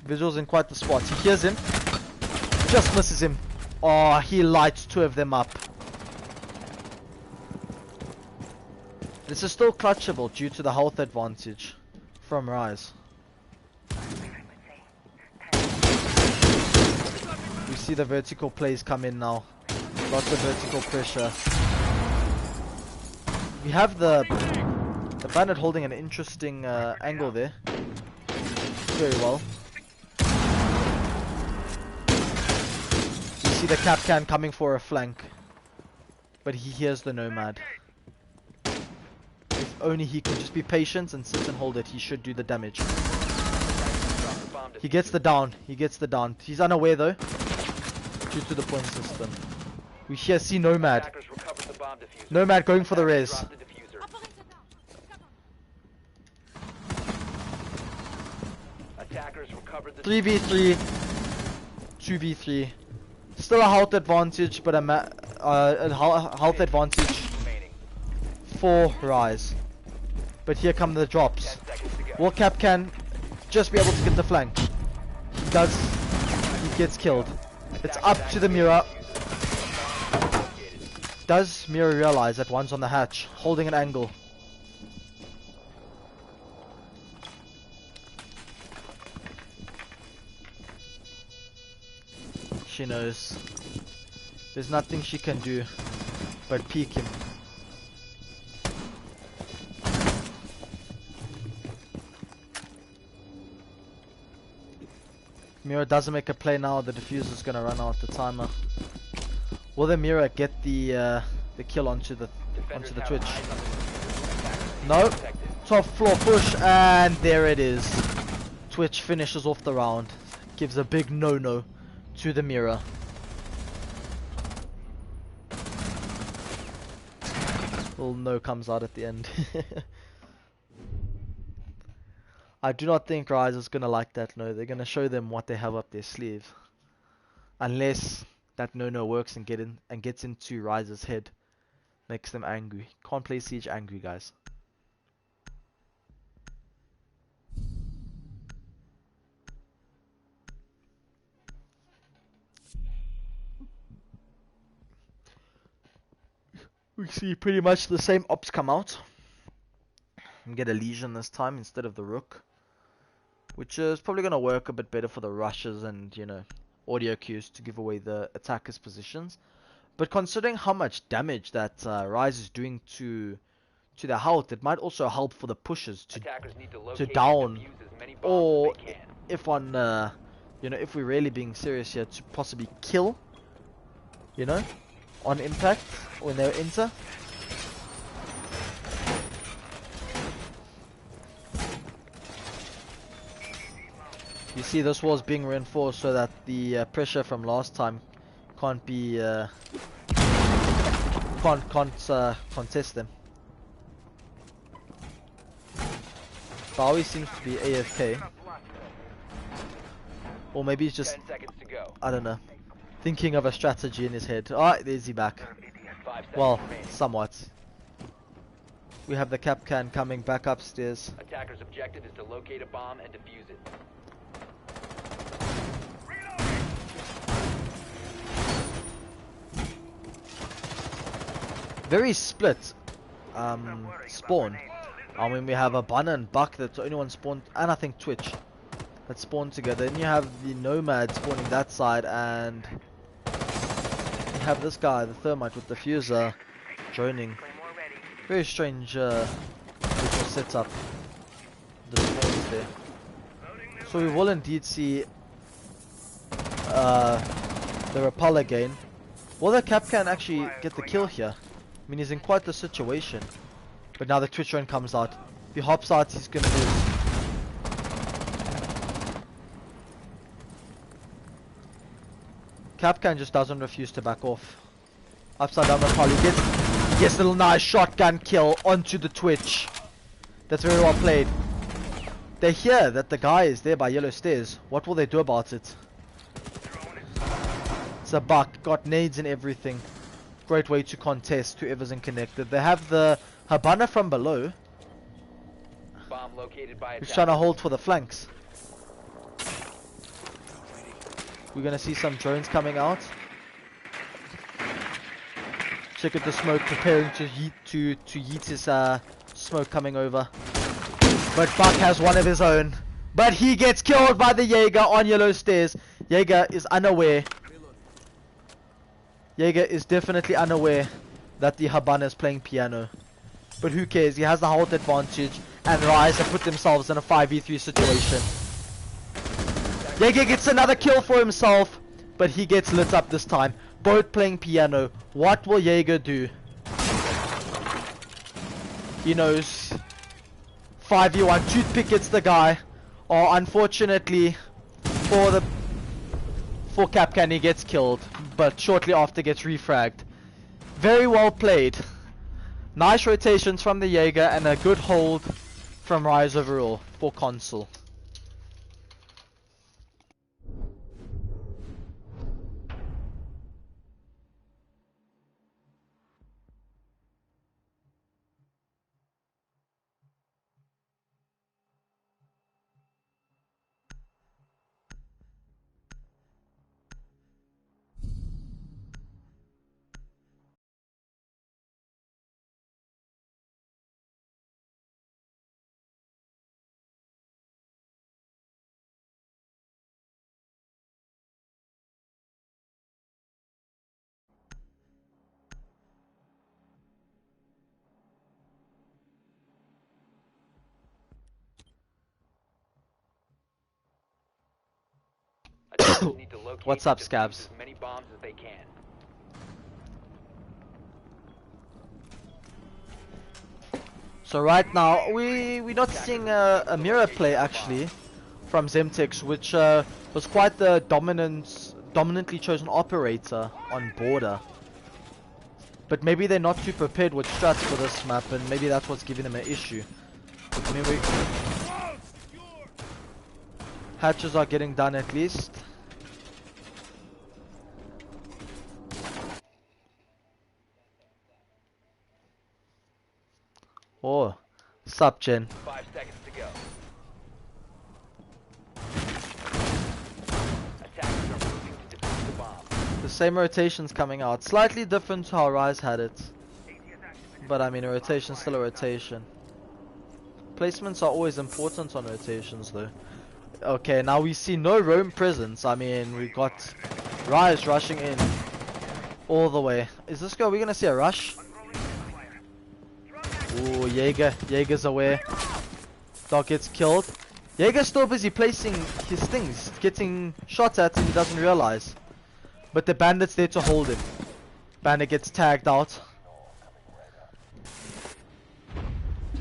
Vigil's in quite the spot. He hears him. Just misses him. Oh, he lights two of them up. This is still clutchable due to the health advantage from Rise. We see the vertical plays come in now. Lots of vertical pressure. We have the bandit holding an interesting angle there. Very well. You see the Kapkan coming for a flank, but he hears the Nomad. If only he could just be patient and sit and hold it, he should do the damage. He gets the down. He gets the down. He's unaware though, due to the point system. We here see Nomad. Nomad going for the res. 3v3, 2v3. Still a health advantage, but a health advantage for Rise. But here come the drops. Will Kapkan just be able to get the flank? He does. He gets killed. It's up to the Mira. Does Mira realize that one's on the hatch, holding an angle? She knows. There's nothing she can do but peek him. Mira doesn't make a play now, the diffuser's gonna run out the timer. Will the Mira get the kill onto the Twitch? No. Top floor push, and there it is. Twitch finishes off the round. Gives a big no-no to the Mira. Little no comes out at the end. I do not think Rise is gonna like that no. They're gonna show them what they have up their sleeve. Unless that no works and gets into Rise's head. Makes them angry. Can't play Siege angry, guys. We see pretty much the same ops come out. And get a Legion this time instead of the Rook. Which is probably going to work a bit better for the rushes and, you know, audio cues to give away the attackers' positions. But considering how much damage that Rise is doing to their health, it might also help for the pushers to down, or if on, you know, if we're really being serious here, to possibly kill, you know, on impact when they enter. You see, this wall is being reinforced so that the pressure from last time can't be contest them. Bowie seems to be AFK, or maybe he's just, I don't know, thinking of a strategy in his head. Alright, there's he back. Well, somewhat. We have the Capcan coming back upstairs. Attacker's objective is to locate a bomb and defuse it. Very split spawn. I mean, we have a Banner and Buck that's the only one spawned, and I think Twitch that spawned together. Then you have the Nomad spawning that side, and you have this guy, the Thermite with the Fuser, joining. Very strange visual setup. The spawns there. So we will indeed see the Rappel again. Will the Capcan actually get the kill here? I mean, he's in quite the situation. But now the Twitch drone comes out. If he hops out, he's gonna lose. Capcan just doesn't refuse to back off. Upside down Rappel, he gets a little nice shotgun kill onto the Twitch. That's very well played. They hear that the guy is there by yellow stairs. What will they do about it? It's a Buck, got nades and everything. Great way to contest whoever's in connected. They have the Habana from below, Bomb located by who's trying to hold for the flanks. We're gonna see some drones coming out. Check out the smoke, preparing to yeet his smoke coming over. But Buck has one of his own. But he gets killed by the Jaeger on yellow stairs. Jaeger is unaware. Jaeger is definitely unaware that the Habana is playing piano. But who cares, he has the hold advantage, and Rise have put themselves in a 5v3 situation. Jaeger gets another kill for himself, but he gets lit up this time. Both playing piano. What will Jaeger do? He knows. 5v1, toothpick gets the guy. Oh, unfortunately for Capcan, he gets killed, but shortly after gets refragged. Very well played. Nice rotations from the Jaeger and a good hold from Rise overall for console. Attackers need to locate What's up, and defuse Scabs? as many bombs as they can. So right now we're not seeing a mirror play actually from Zemtex, which was quite the dominantly chosen operator on border. But maybe they're not too prepared with strats for this map, and maybe that's what's giving them an issue. I mean, hatches are getting done at least. Oh, sup, Jen. 5 seconds to go. Attackers are moving to defuse the bomb. The same rotation's coming out. Slightly different to how Rise had it. But I mean, a rotation's still a rotation. Placements are always important on rotations though. Okay, now we see no roam presence. I mean, we got Rise rushing in all the way. Is this guy, we're gonna see a rush? Ooh, Jaeger's aware. Dog gets killed. Jaeger's still busy placing his things, getting shots at him, he doesn't realize. But the bandit's there to hold him. Bandit gets tagged out.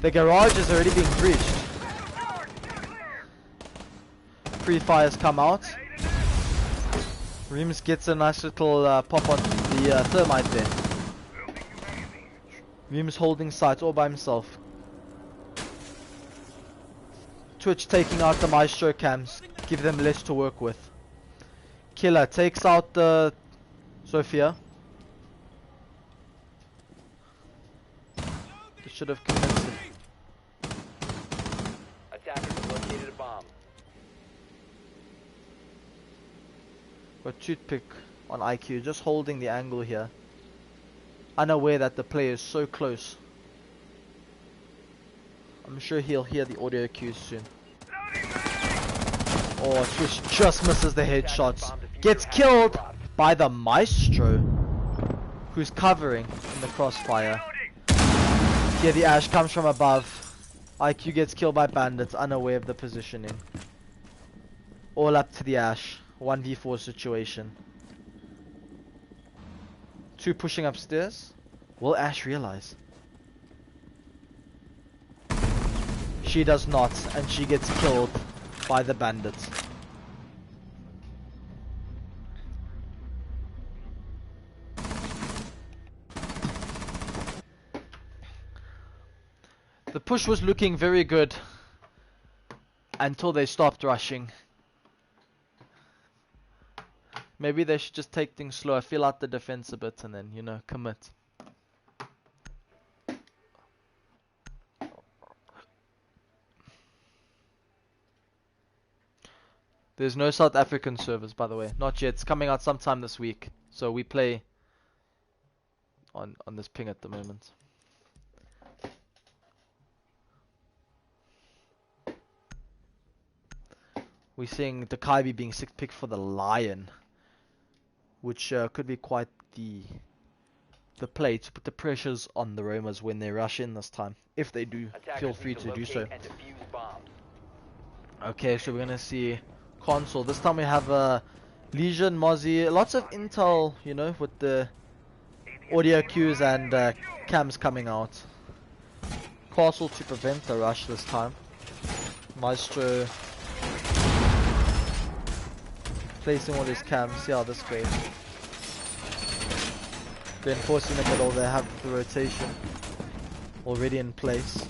The garage is already being breached. Free fires come out. Reams gets a nice little pop on the thermite there. Reams holding sight all by himself. Twitch taking out the Maestro cams, give them less to work with. Killer takes out the Sophia. The should have commenced it. Attackers have located a bomb. Got toothpick on IQ, just holding the angle here. Unaware that the player is so close. I'm sure he'll hear the audio cues soon. Oh, Twitch just misses the headshots. Gets killed by the Maestro, who's covering in the crossfire. Yeah, the Ash comes from above. IQ gets killed by bandits, unaware of the positioning. All up to the Ash. 1v4 situation. 2 pushing upstairs. Will Ash realize? She does not, and she gets killed by the bandits. The push was looking very good until they stopped rushing. Maybe they should just take things slower, fill out the defense a bit, and then, you know, commit. There's no South African servers, by the way. Not yet. It's coming out sometime this week. So we play on this ping at the moment. We're seeing the Kaibi being 6th pick for the Lion, which could be quite the play to put the pressures on the Romas when they rush in this time. If they do, feel free to do so. Okay, so we're gonna see console. This time we have Legion, Mozzie, lots of intel, you know, with the audio cues and cams coming out. Castle to prevent the rush this time. Maestro placing all his cams. See how this goes. Reinforcing the middle. They have the rotation already in place.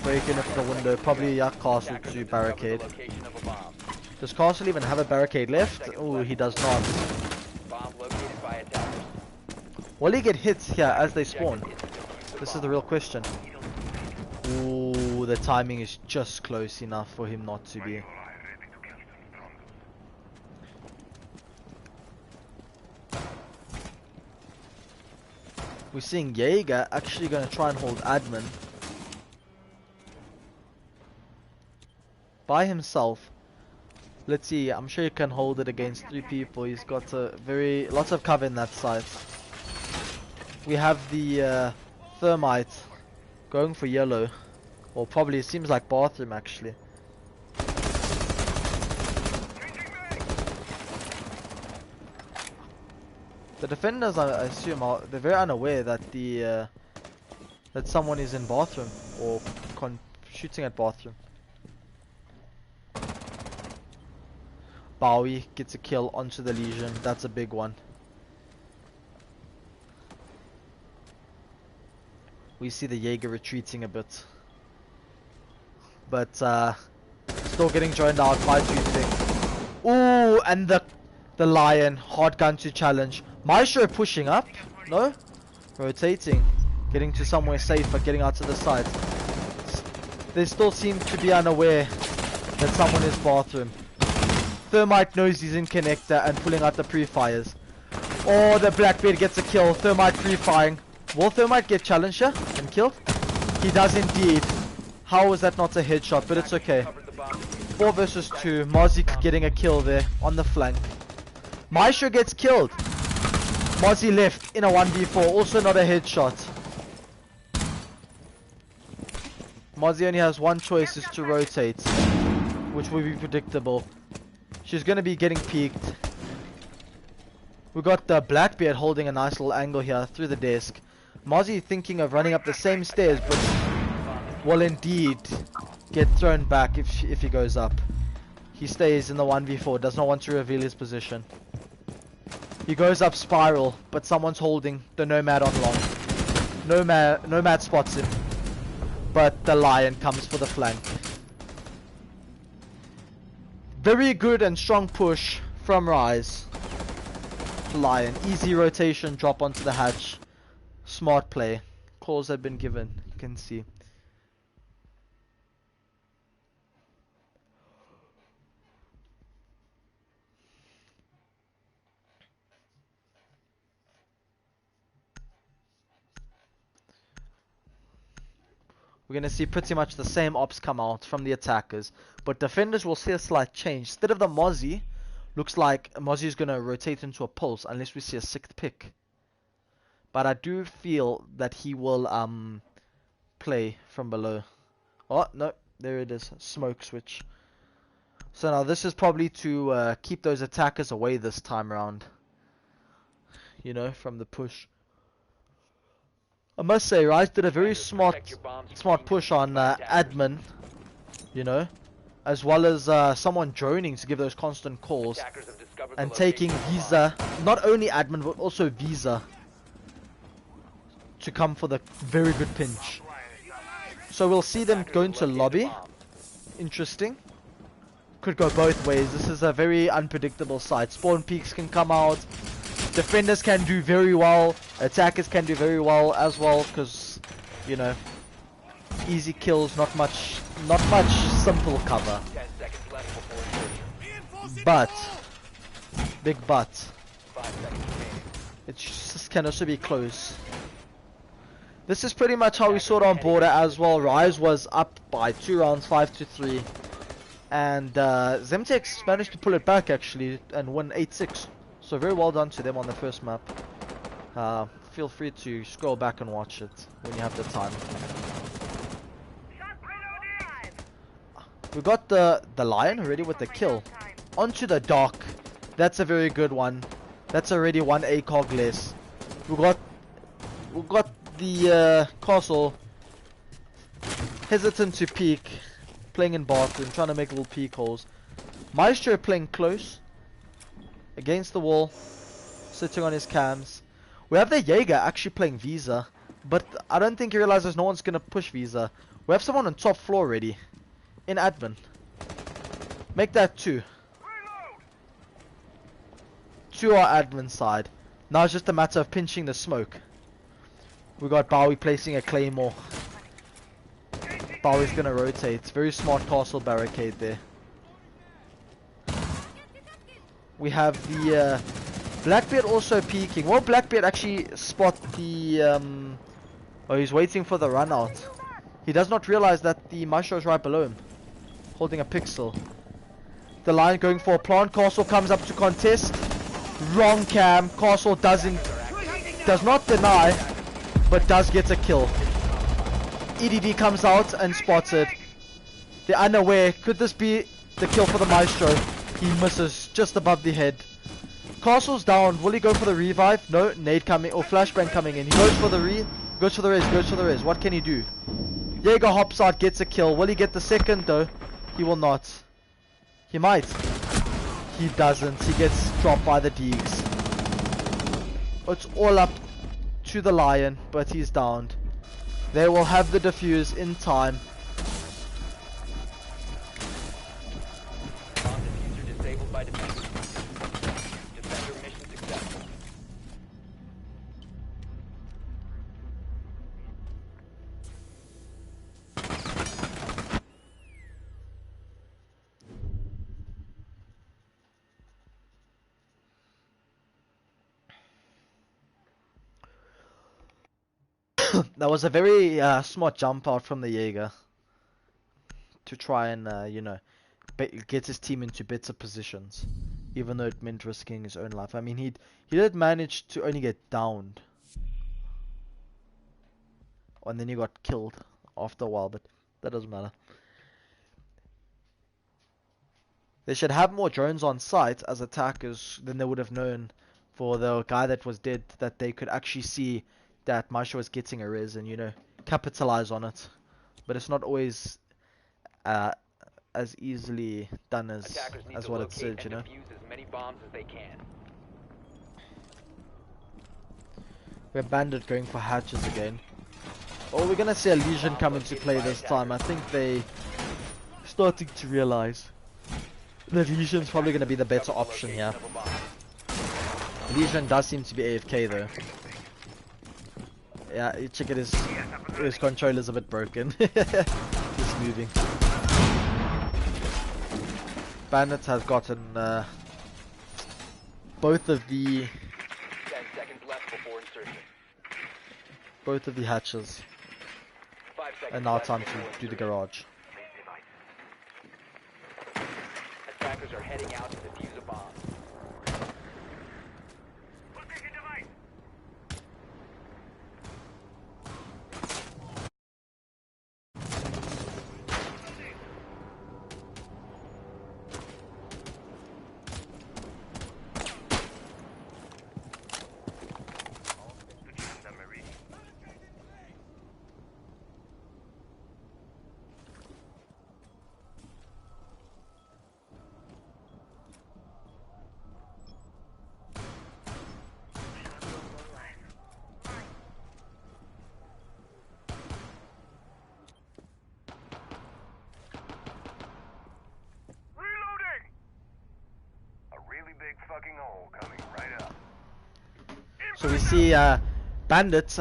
Breaking up the window. Probably Castle to barricade. Does Castle even have a barricade left? Oh, he does not. Will he get hit here as they spawn? This is the real question. Ooh, the timing is just close enough for him not to be. We're seeing Jaeger actually going to try and hold admin by himself. Let's see, I'm sure he can hold it against 3 people. He's got lots of cover in that site. We have the thermite going for yellow, or probably it seems like bathroom actually. The defenders, I assume, they're very unaware that that someone is in bathroom or shooting at bathroom. Bowie gets a kill onto the Legion. That's a big one. We see the Jaeger retreating a bit, but still getting joined out by Toothpick. Ooh, and the Lion hard gun to challenge. Maestro pushing up, no, rotating, getting to somewhere safer, getting out to the side. They still seem to be unaware that someone is bathroom. Thermite knows he's in connector and pulling out the pre-fires. Oh, the Blackbeard gets a kill. Thermite pre-firing. Will Thermite get challenged here and killed? He does indeed. How was that not a headshot? But it's okay. 4 versus 2. Mozzie getting a kill there on the flank. Maestro gets killed. Mozzie left in a 1v4. Also not a headshot. Mozzie only has one choice, is to rotate, which will be predictable. She's going to be getting peeked. We got the Blackbeard holding a nice little angle here through the desk. Mozzie thinking of running up the same stairs, but will indeed get thrown back if he goes up. He stays in the 1v4, does not want to reveal his position. He goes up spiral, but someone's holding the Nomad on long. Nomad spots him, but the Lion comes for the flank. Very good and strong push from Rise. Lion. Easy rotation, drop onto the hatch. Smart play. Calls had been given, you can see. We're going to see pretty much the same ops come out from the attackers. But defenders will see a slight change. Instead of the Mozzie, looks like Mozzie is going to rotate into a pulse unless we see a 6th pick. But I do feel that he will play from below. Oh, no. There it is. Smoke switch. So now this is probably to keep those attackers away this time around. You know, from the push. I must say, Rise did a very smart push on admin, you know, as well as someone droning to give those constant calls, and taking Visa, not only admin but also Visa, to come for the very good pinch. So we'll see them go into lobby. Interesting. Could go both ways. This is a very unpredictable side. Spawn peaks can come out. Defenders can do very well. Attackers can do very well as well, because, you know, easy kills, not much simple cover. But, big but, it just can also be close. This is pretty much how we saw it on border as well. Rise was up by 2 rounds, 5-3, and Zemtex managed to pull it back actually and win 8-6. So very well done to them on the first map. Feel free to scroll back and watch it when you have the time. We got the Lion already with the kill. Onto the Dock. That's a very good one. That's already one ACOG less. We got the Castle hesitant to peek, playing in bathroom, trying to make little peek holes. Maestro playing close. Against the wall, sitting on his cams. We have the Jaeger actually playing Visa, but I don't think he realizes no one's gonna push Visa. We have someone on top floor already, in admin. Make that 2. 2 our admin side. Now it's just a matter of pinching the smoke. We got Bowie placing a claymore. Bowie's gonna rotate. Very smart castle barricade there. We have the Blackbeard also peeking. Will Blackbeard actually spot the oh, he's waiting for the run out. He does not realize that the Maestro is right below him, holding a pixel. The Lion going for a plant. Castle comes up to contest. Wrong cam. Castle does not deny, but does get a kill. EDD comes out and spots it. They're unaware. Could this be the kill for the Maestro? He misses just above the head. Castle's down. Will he go for the revive? No. Nade coming, or flashbang coming in. He goes for the goes for the res. What can he do? Jaeger hops out, gets a kill. Will he get the second though? He will not. He might. He doesn't. He gets dropped by the Deegs. It's all up to the Lion, but he's downed. They will have the defuse in time. That was a very smart jump out from the Jaeger to try and, you know, get his team into better positions, even though it meant risking his own life. I mean, he did manage to only get downed, and then he got killed after a while, but that doesn't matter. They should have more drones on site as attackers than they would have known for the guy that was dead, that they could actually see that Maestro was getting a res and, you know, capitalize on it. But it's not always as easily done as what it said, you know. We're Bandit going for hatches again. Oh, we're gonna see a Legion come into play this time. I think they starting to realize that Legion's probably gonna be the better option here. Legion does seem to be AFK though. Yeah, you check it, his controller's a bit broken. Just moving. Bandit has gotten both of the 10 seconds left before insertion. hatches, 5 seconds and now left time before to do the insertion. garage. Attackers are heading out to defuse a bomb. Position device. Reloading. A really big fucking hole coming right up. So we see bandits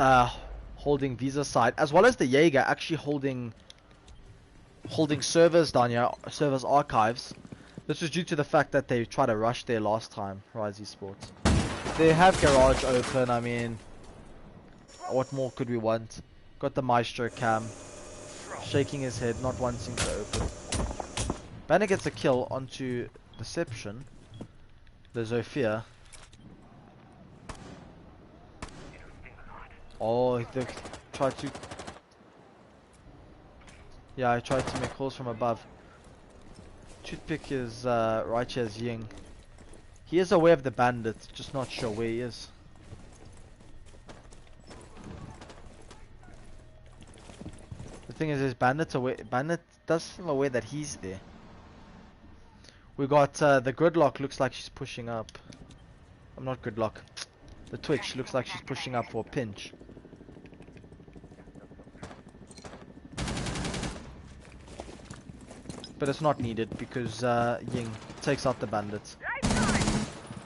holding Visa side, as well as the Jaeger actually holding servers down here, servers archives. This was due to the fact that they tried to rush there last time, Rise Esports. They have garage open, I mean, what more could we want? Got the Maestro cam, shaking his head, not wanting to open. Banner gets a kill onto Deception, the Zofia. Oh, they tried to... Yeah, I tried to make calls from above. Toothpick is right here as Ying. He is aware of the bandit, just not sure where he is. The thing is Bandit does seem aware that he's there. We got the Gridlock, looks like she's pushing up. I'm not Gridlock. The Twitch looks like she's pushing up for a pinch. But it's not needed because Ying takes out the bandits.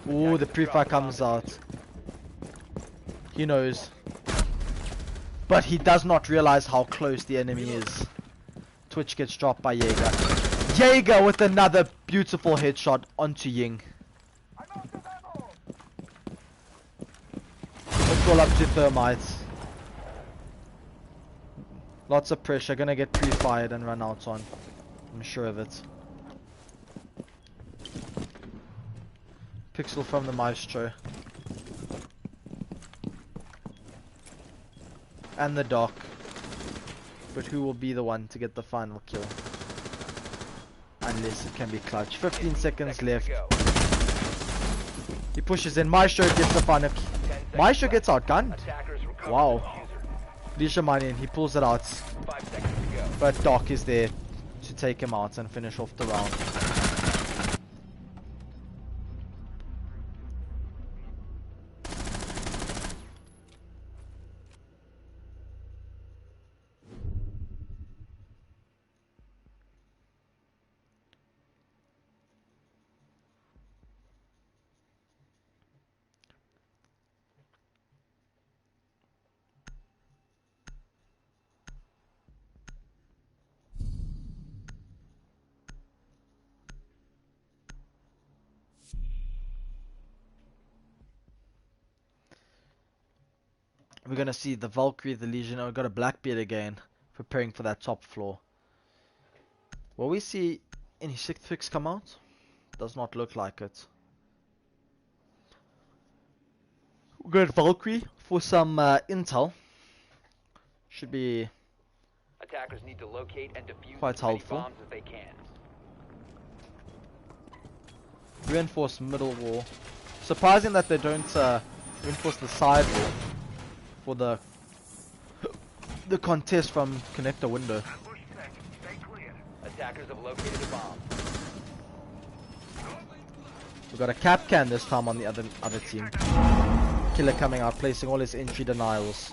Ooh, the pre-fire comes out. He knows. But he does not realize how close the enemy is. Twitch gets dropped by Jaeger. Jaeger with another beautiful headshot onto Ying. Let's roll up to Thermites. Lots of pressure, gonna get pre-fired and run out on. I'm sure of it. Pixel from the Maestro. And the Doc. But who will be the one to get the final kill? Unless it can be clutch. 15 seconds left. He pushes in. Maestro gets the final kill. Maestro gets outgunned. Wow. Lishamanian, he pulls it out. But Doc is there to take him out and finish off the round. We're gonna see the Valkyrie, the Legion. Oh, we got a Blackbeard again, preparing for that top floor. Will we see any sixth fix come out? Does not look like it. We got Valkyrie for some intel. Should be Attackers need to locate and defuse quite as many helpful. bombs as they can. Reinforce middle wall. Surprising that they don't reinforce the side wall for the contest from connector window. Attackers have located a bomb. We got a cap can this time on the other team. Killer coming out, placing all his entry denials.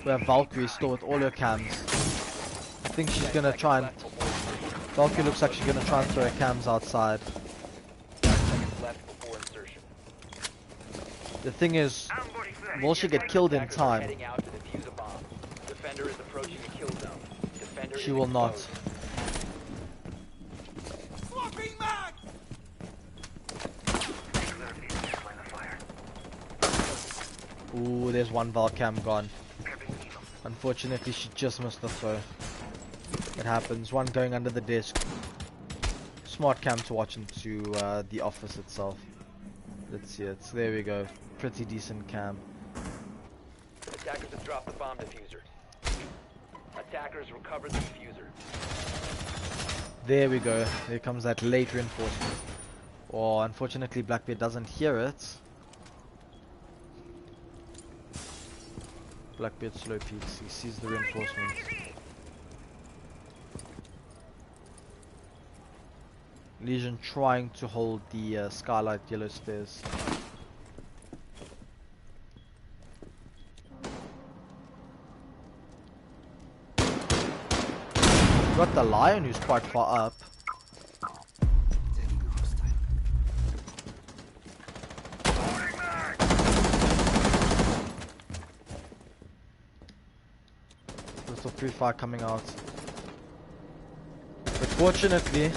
We have Valkyrie still with all her cams. I think she's gonna try and Valkyrie looks like she's gonna try and throw her cams outside. 5 seconds left before insertion. The thing is, will she get killed in Attackers are time? heading out to defuse a bomb. Defender is approaching a kill zone. Defender She is will not. exposed. Ooh, there's one Valcam gone. Unfortunately, she just missed the throw. It happens. One going under the desk. Smart cam to watch into the office itself. Let's see it. There we go. Pretty decent cam. Attackers have dropped the bomb diffuser. Attackers recovered the diffuser. There we go. There comes that late reinforcement. Oh, unfortunately, Blackbeard doesn't hear it. Blackbeard slow peeks. He sees the reinforcement. Legion trying to hold the Skylight yellow stairs. Got the Lion who's quite far up. Little pre-fire coming out. But fortunately,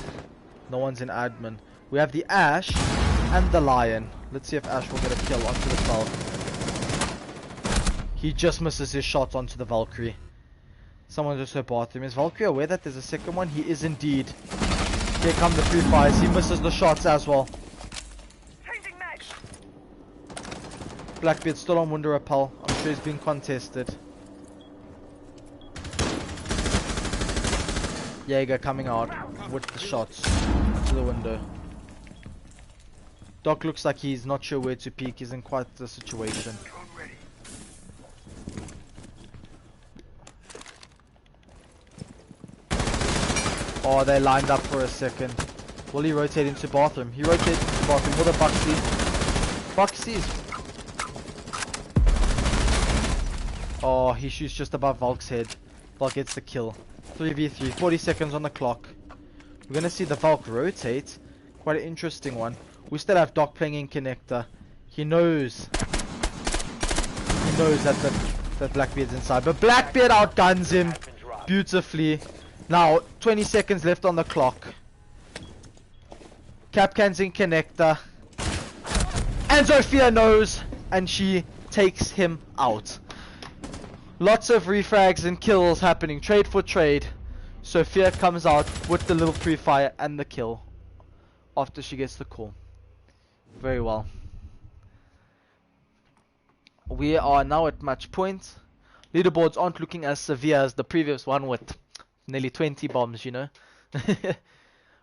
no one's in admin. We have the Ash and the Lion. Let's see if Ash will get a kill onto the Valk. He just misses his shot onto the Valkyrie. Someone just her bathroom. Is Valkyrie aware that there's a second one? He is indeed. Here come the pre-fires. He misses the shots as well. Blackbeard still on window repel. I'm sure he's being contested. Jaeger coming out with the shots to the window. Doc looks like he's not sure where to peek. He's in quite a situation. Oh, they lined up for a second. Will he rotate into bathroom? He rotates into bathroom with a Buxy. Buxy's. Oh, he shoots just above Valk's head. Valk gets the kill. 3v3, 40 seconds on the clock. We're gonna see the Valk rotate. Quite an interesting one. We still have Doc playing in connector. He knows that Blackbeard's inside. But Blackbeard outguns him beautifully. Now, 20 seconds left on the clock. Capcan's in connector. And Sophia knows. And she takes him out. Lots of refrags and kills happening. Trade for trade. Sophia comes out with the little pre-fire and the kill. After she gets the call. Very well. We are now at match point. Leaderboards aren't looking as severe as the previous one with nearly 20 bombs, you know.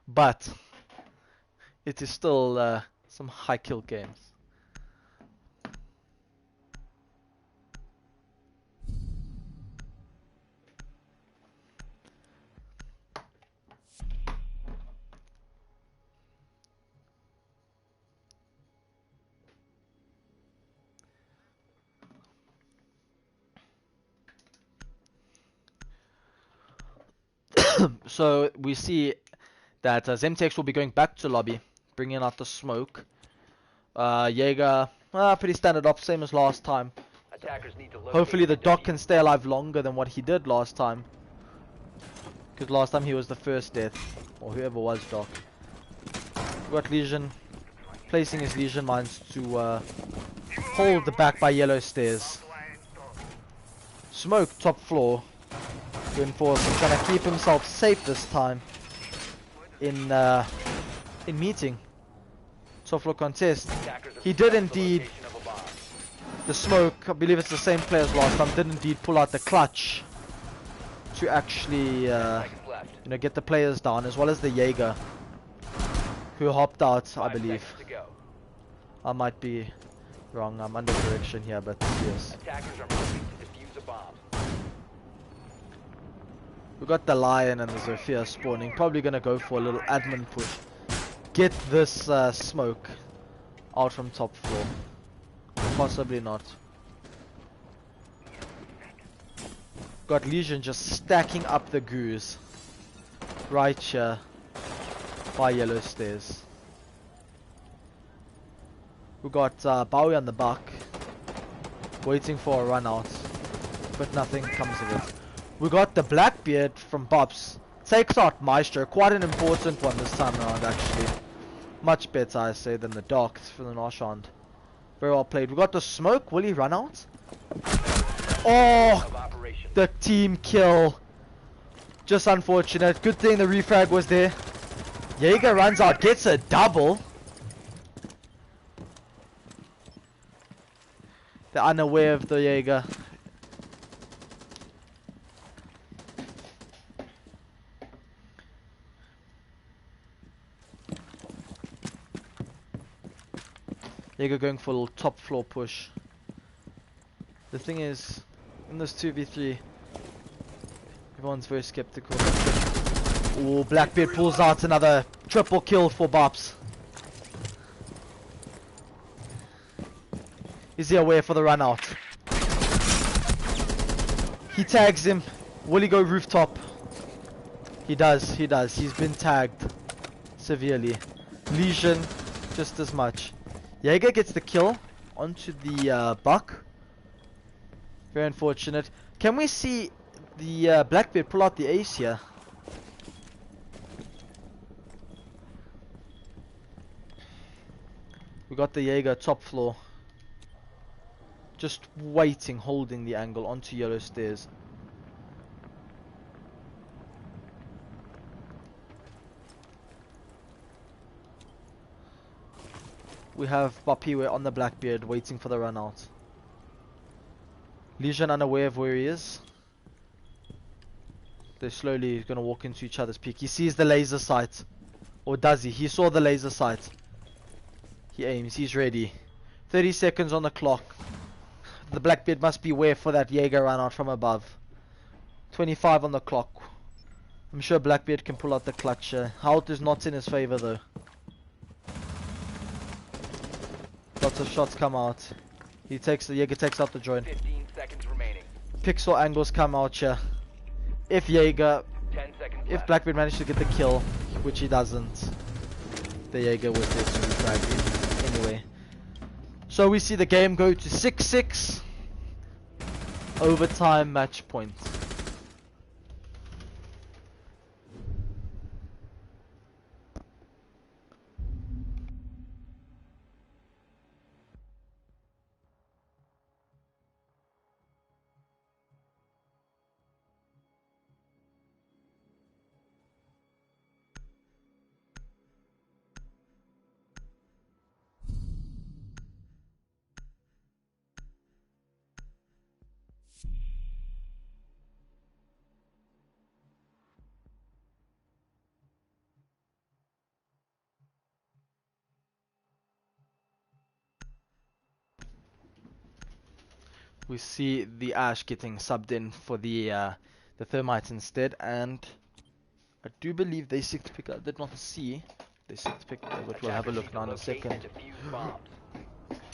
But it is still some high kill games. So we see that Zemtex will be going back to lobby, bringing out the smoke. Jaeger, pretty standard up, same as last time. Attackers need to locate Hopefully the and Doc defuse. can stay alive longer than what he did last time. Because last time he was the first death, or whoever was Doc. We got Legion placing his Legion mines to hold the back by yellow stairs. Smoke top floor. Reinforcing, trying to keep himself safe this time in meeting. Top floor contest. Attackers have He did suppressed the indeed. location of a bomb. The smoke, I believe it's the same player as last time, did indeed pull out the clutch to actually Seconds left. you know, get the players down, as well as the Jaeger who hopped out, I 5 believe. seconds to go. I might be wrong, I'm under correction here, but yes. Attackers are moving to defuse a bomb. We got the Lion and the Sophia spawning. Probably gonna go for a little admin push. Get this smoke out from top floor. Possibly not. Got Legion just stacking up the goose. Right here. By yellow stairs. We got Bowie on the buck. Waiting for a run out. But nothing comes of it. We got the Blackbeard from Bobs. Takes out Maestro. Quite an important one this time around actually. Much better I say than the Dark from the Narshand. Very well played. We got the Smoke. Will he run out? Oh! Of operation. The team kill. Just unfortunate. Good thing the refrag was there. Jaeger runs out. Gets a double. They're unaware of the Jaeger. Jaeger going for a little top floor push. The thing is, in this 2v3, everyone's very skeptical. Oh, Blackbeard pulls out another triple kill for Bops. Is he aware for the run out? He tags him. Will he go rooftop? He does, he does. He's been tagged severely. Lesion, just as much. Jaeger gets the kill onto the buck. Very unfortunate. Can we see the Blackbeard pull out the ace here? We got the Jaeger top floor. Just waiting, holding the angle onto yellow stairs. We have Bapiwe on the Blackbeard waiting for the run out. Legion unaware of where he is. They're slowly going to walk into each other's peak. He sees the laser sight. Or does he? He saw the laser sight. He aims. He's ready. 30 seconds on the clock. The Blackbeard must beware for that Jaeger run out from above. 25 on the clock. I'm sure Blackbeard can pull out the clutch. Health is not in his favor though. Lots of shots come out. The Jaeger takes out the joint. 15 seconds remaining. Pixel angles come out here. If Jaeger, 10 seconds if left. Blackbeard managed to get the kill, which he doesn't, the Jaeger was there to refrag him anyway. So we see the game go to 6-6. Overtime match point. We see the Ash getting subbed in for the Thermite instead, and I do believe they 6th pick. I did not see they 6th pick, but we'll have a look now in a second.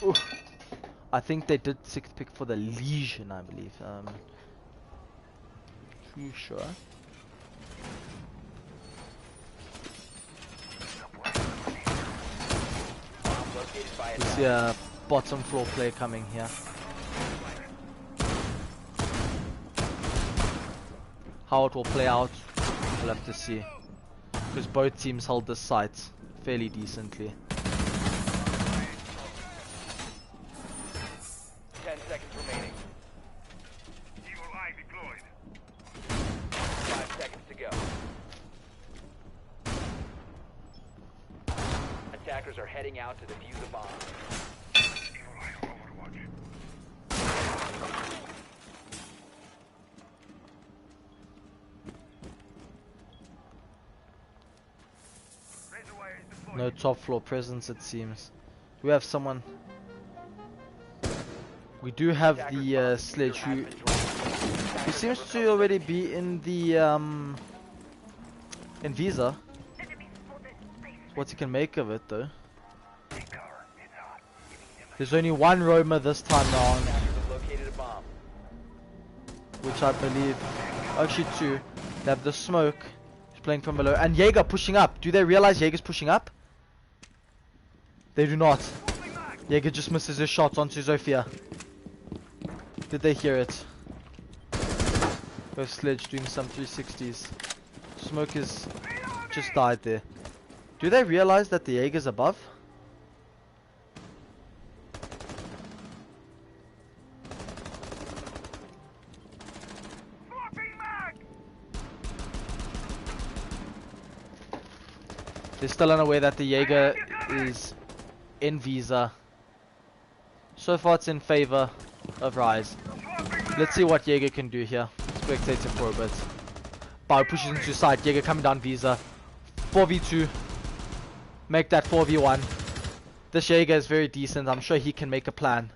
Ooh. I think they did 6th pick for the Legion, I believe. Too sure. We see a bottom floor play coming here. How it will play out, we'll have to see. Because both teams held this site fairly decently. 10 seconds remaining. Evil eye deployed. 5 seconds to go. Attackers are heading out to defuse a bomb. Evil eye on Overwatch. Razor wire is deployed. No top floor presence it seems. Do we have someone? We do have the Sledge who seems to already be in the in Visa. What he can make of it though. There's only one roamer this time round, Attackers have located a bomb. which I believe, actually two. They have the smoke. He's playing from below. And Jaeger pushing up. Do they realize Jaeger's pushing up? They do not. Jaeger just misses his shot onto Zofia. Did they hear it? Both Sledge doing some 360s. Smoke is just died there. Do they realize that the Jaeger's above? They're still unaware that the Jaeger is in Visa. So far it's in favor of Rise. Let's see what Jaeger can do here. Spectator for a bit. Bao pushes into side. Jaeger coming down Visa. 4v2. Make that 4v1. This Jaeger is very decent. I'm sure he can make a plan.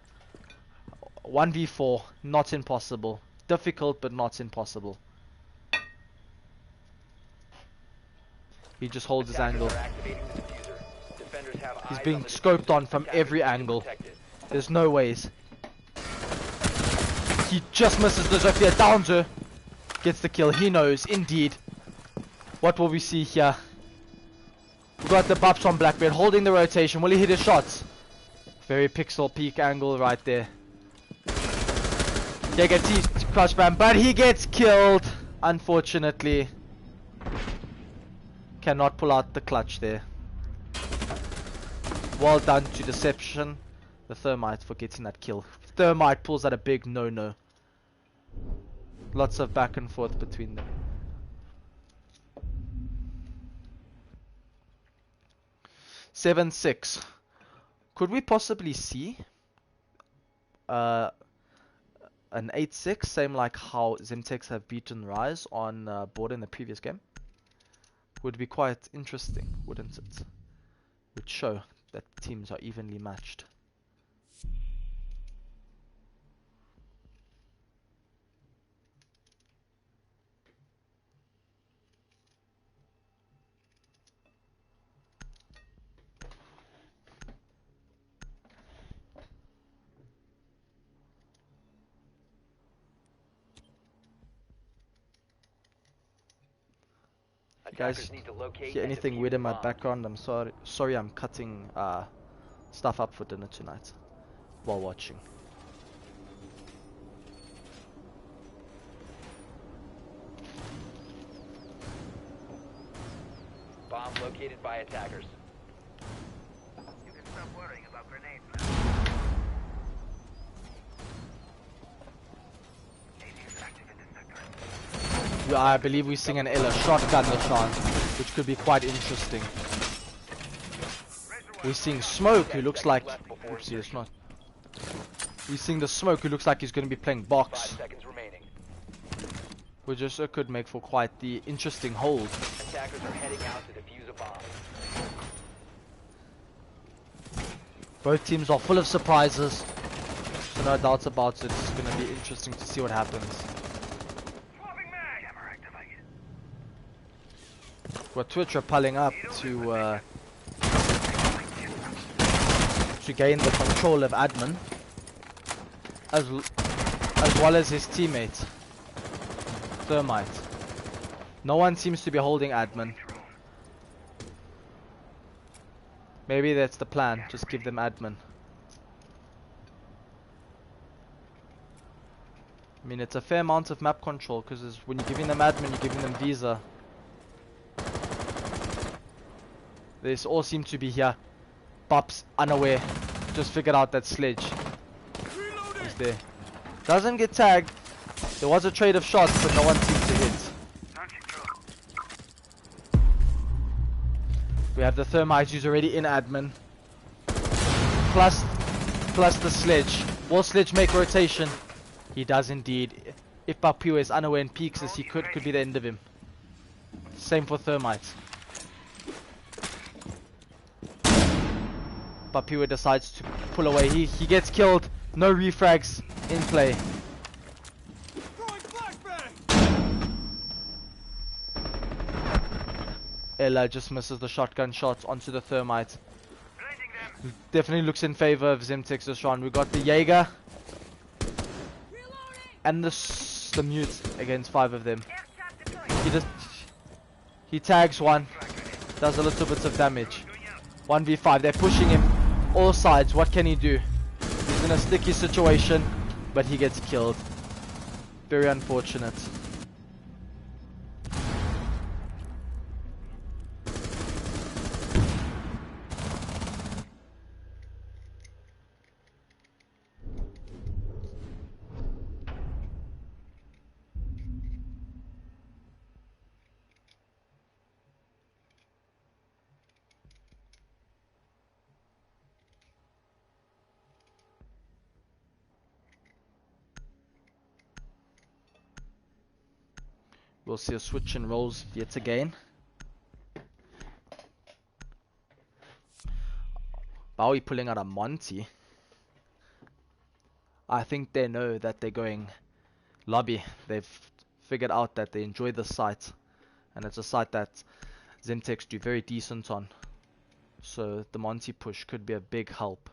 1v4. Not impossible. Difficult but not impossible. He just holds his angle. He's being scoped on from every angle. There's no ways. He just misses the Zofia, downs her. Gets the kill. He knows, indeed. What will we see here? We got the Bups on Blackbeard holding the rotation. Will he hit his shots? Very pixel peak angle right there. Jaeger T crush bam, but he gets killed. Unfortunately. Cannot pull out the clutch there. Well done to Deception. The Thermite for getting that kill. Thermite pulls out a big no-no. Lots of back and forth between them. Seven, 6. Could we possibly see an 8-6, same like how Zemtex have beaten Rise on board in the previous game? Would be quite interesting, wouldn't it? Would show that teams are evenly matched. Guys, hear anything weird in my background? I'm sorry I'm cutting stuff up for dinner tonight while watching. Bomb located by attackers. You can stop worrying about grenades now. AD active in this sector. I believe we're seeing an Ella shotgun Lashan, which could be quite interesting. We're seeing Smoke, who looks like... Oopsie, it's not. We're seeing the Smoke, who looks like he's going to be playing box. 5 seconds remaining. Which also could make for quite the interesting hold. Attackers are heading out to defuse a bomb. Both teams are full of surprises, so no doubts about it. It's going to be interesting to see what happens. Well, Twitch are piling up to gain the control of admin, as well as his teammate Thermite. No one seems to be holding admin. Maybe that's the plan. Just give them admin. I mean, it's a fair amount of map control, because when you're giving them admin, you're giving them visa. They all seem to be here. Bups, unaware. Just figured out that Sledge is there. Doesn't get tagged. There was a trade of shots, but no one seems to hit. We have the Thermite who's already in admin. Plus the Sledge. Will Sledge make rotation? He does indeed. If Papiwa is unaware and peeks as he could be the end of him. Same for Thermite. Papiwa decides to pull away. He gets killed. No refrags in play. Ella just misses the shotgun shots onto the Thermite. Definitely looks in favor of Zemtex this round. We got the Jaeger and the mute against 5 of them. He tags one. Does a little bit of damage. 1v5. They're pushing him all sides. What can he do? He's in a sticky situation, but he gets killed. Very unfortunate. We'll see a switch in roles yet again. Bowie pulling out a Monty. I think they know that they're going lobby. They've figured out that they enjoy the site. And it's a site that Zemtex do very decent on. So the Monty push could be a big help.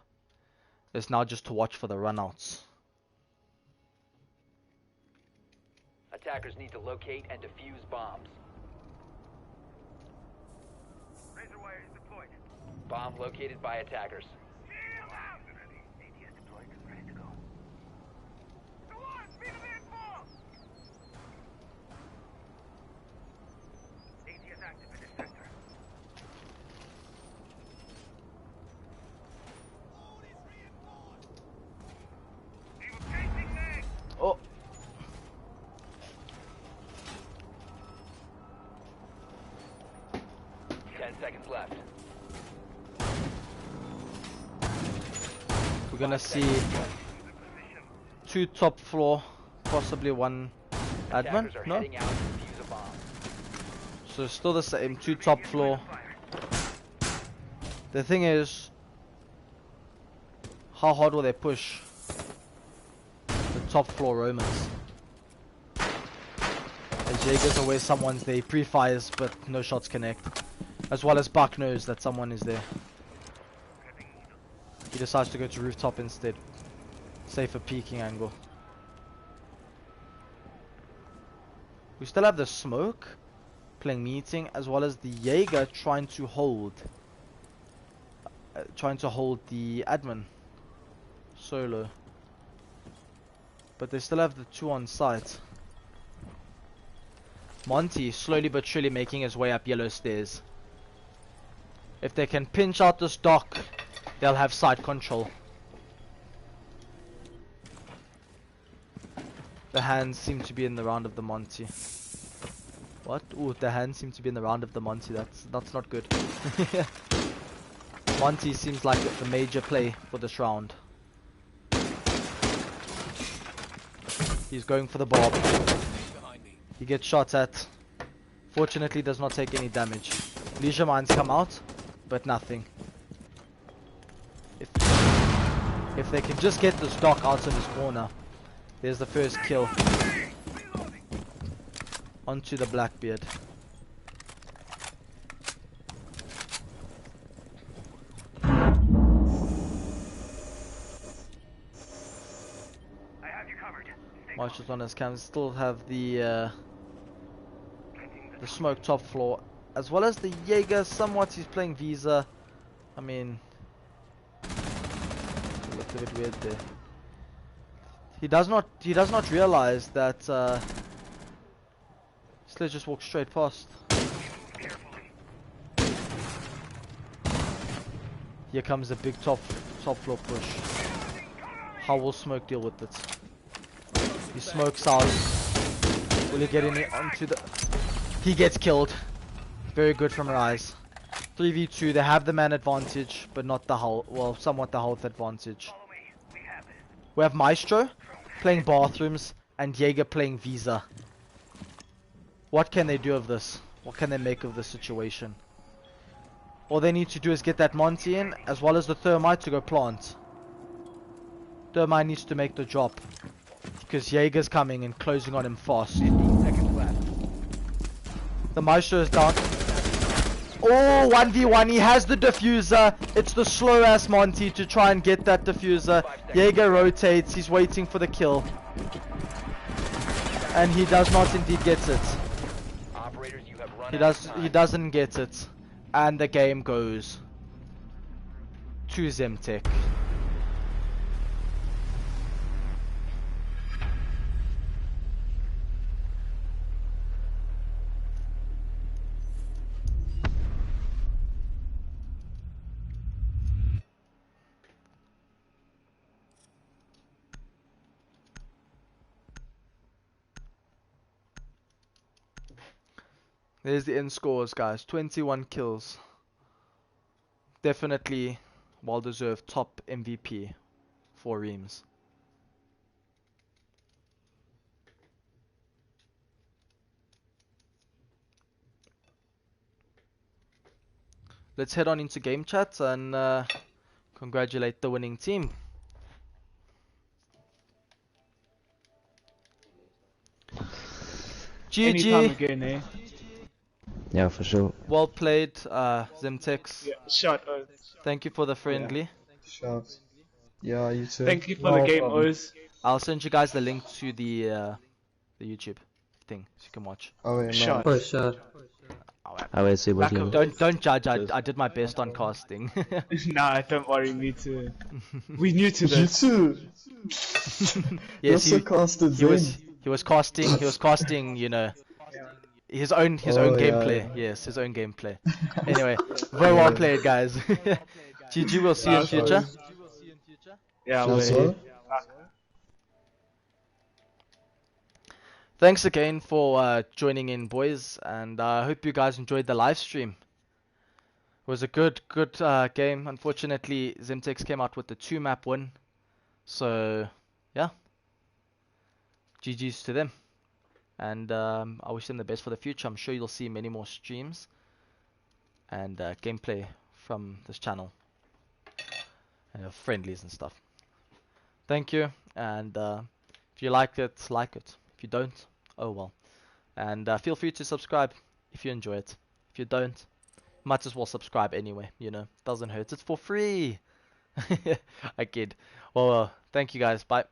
It's now just to watch for the runouts. Attackers need to locate and defuse bombs. Razor wire is deployed. Bomb located by attackers. Shield out! Ready. ATS deployed. Ready to go. Go on! Speed of the ball! ATS active in this sector. Evil chasing me! Oh, 10 seconds left. we're gonna see 2 top floor, possibly 1 admin. Attackers are No? heading out to defuse a bomb. So still the same, 2 top floor. The thing is, how hard will they push the top floor Romans? As Jaeger's always someone's there, he pre-fires but no shots connect. As well as Buck knows that someone is there. He decides to go to rooftop instead. Safer peeking angle. We still have the smoke playing meeting, as well as the Jaeger trying to hold the admin solo. But they still have the 2 on site. Monty slowly but surely making his way up yellow stairs. If they can pinch out this dock, they'll have side control. The hands seem to be in the round of the Monty. What? Ooh, the hands seem to be in the round of the Monty. That's not good. Monty seems like the major play for this round. He's going for the bob. He gets shot at. Fortunately does not take any damage. Leisure mines come out, but nothing. If they can just get this dock out of his corner. There's the first kill. Onto the Blackbeard. I have you covered. Stay Marshall's on his cam. Still have the smoke top floor, as well as the Jaeger. Somewhat he's playing Visa. I mean, it looked a bit weird there. He does not realize that Sledge just walks straight past. Here comes the big top floor push. How will Smoke deal with it? He smokes out. Will he get in onto the... He gets killed. Very good from Rise. 3v2, they have the man advantage, but not the health, well, somewhat the health advantage. We have Maestro playing bathrooms and Jaeger playing Visa. What can they do of this? What can they make of this situation? All they need to do is get that Monty in, as well as the Thermite to go plant. Thermite needs to make the drop, because Jaeger's coming and closing on him fast. 15 seconds left. The Maestro is down. Oh, 1v1, he has the diffuser. It's the slow ass Monty to try and get that diffuser. Jaeger rotates, he's waiting for the kill. And he does not indeed get it. Operators, you have run He doesn't get it, and the game goes to Zemtex. There's the end scores, guys. 21 kills. Definitely well-deserved top MVP for Reams. Let's head on into game chat and congratulate the winning team. Anytime GG. again, eh? Yeah, for sure. Well played, Zemtex. Yeah, shut up. Thank you for the friendly. Shout. Yeah, you too. Thank you for the game, Oz. I'll send you guys the link to the YouTube thing so you can watch. Oh, yeah, Shut. man. For sure. I will see what Lacko. Don't judge. I did my best on casting. Nah, don't worry, me too. We new to You this. too. You're Yes, sarcastic, he was casting. You know, his own gameplay. Yeah. Yes, his own gameplay. Anyway, very well played, guys. GG. We'll see you in future. Yeah, That's wait. all. Thanks again for joining in, boys, and I hope you guys enjoyed the live stream. It was a good game. Unfortunately, Zemtex came out with the 2-map win, so yeah, GG's to them, and I wish them the best for the future. I'm sure you'll see many more streams and gameplay from this channel and friendlies and stuff. Thank you, and if you like it, like it. If you don't, oh well. And feel free to subscribe if you enjoy it. If you don't, might as well subscribe anyway, you know. Doesn't hurt. It's for free. I kid. Well, thank you guys. Bye.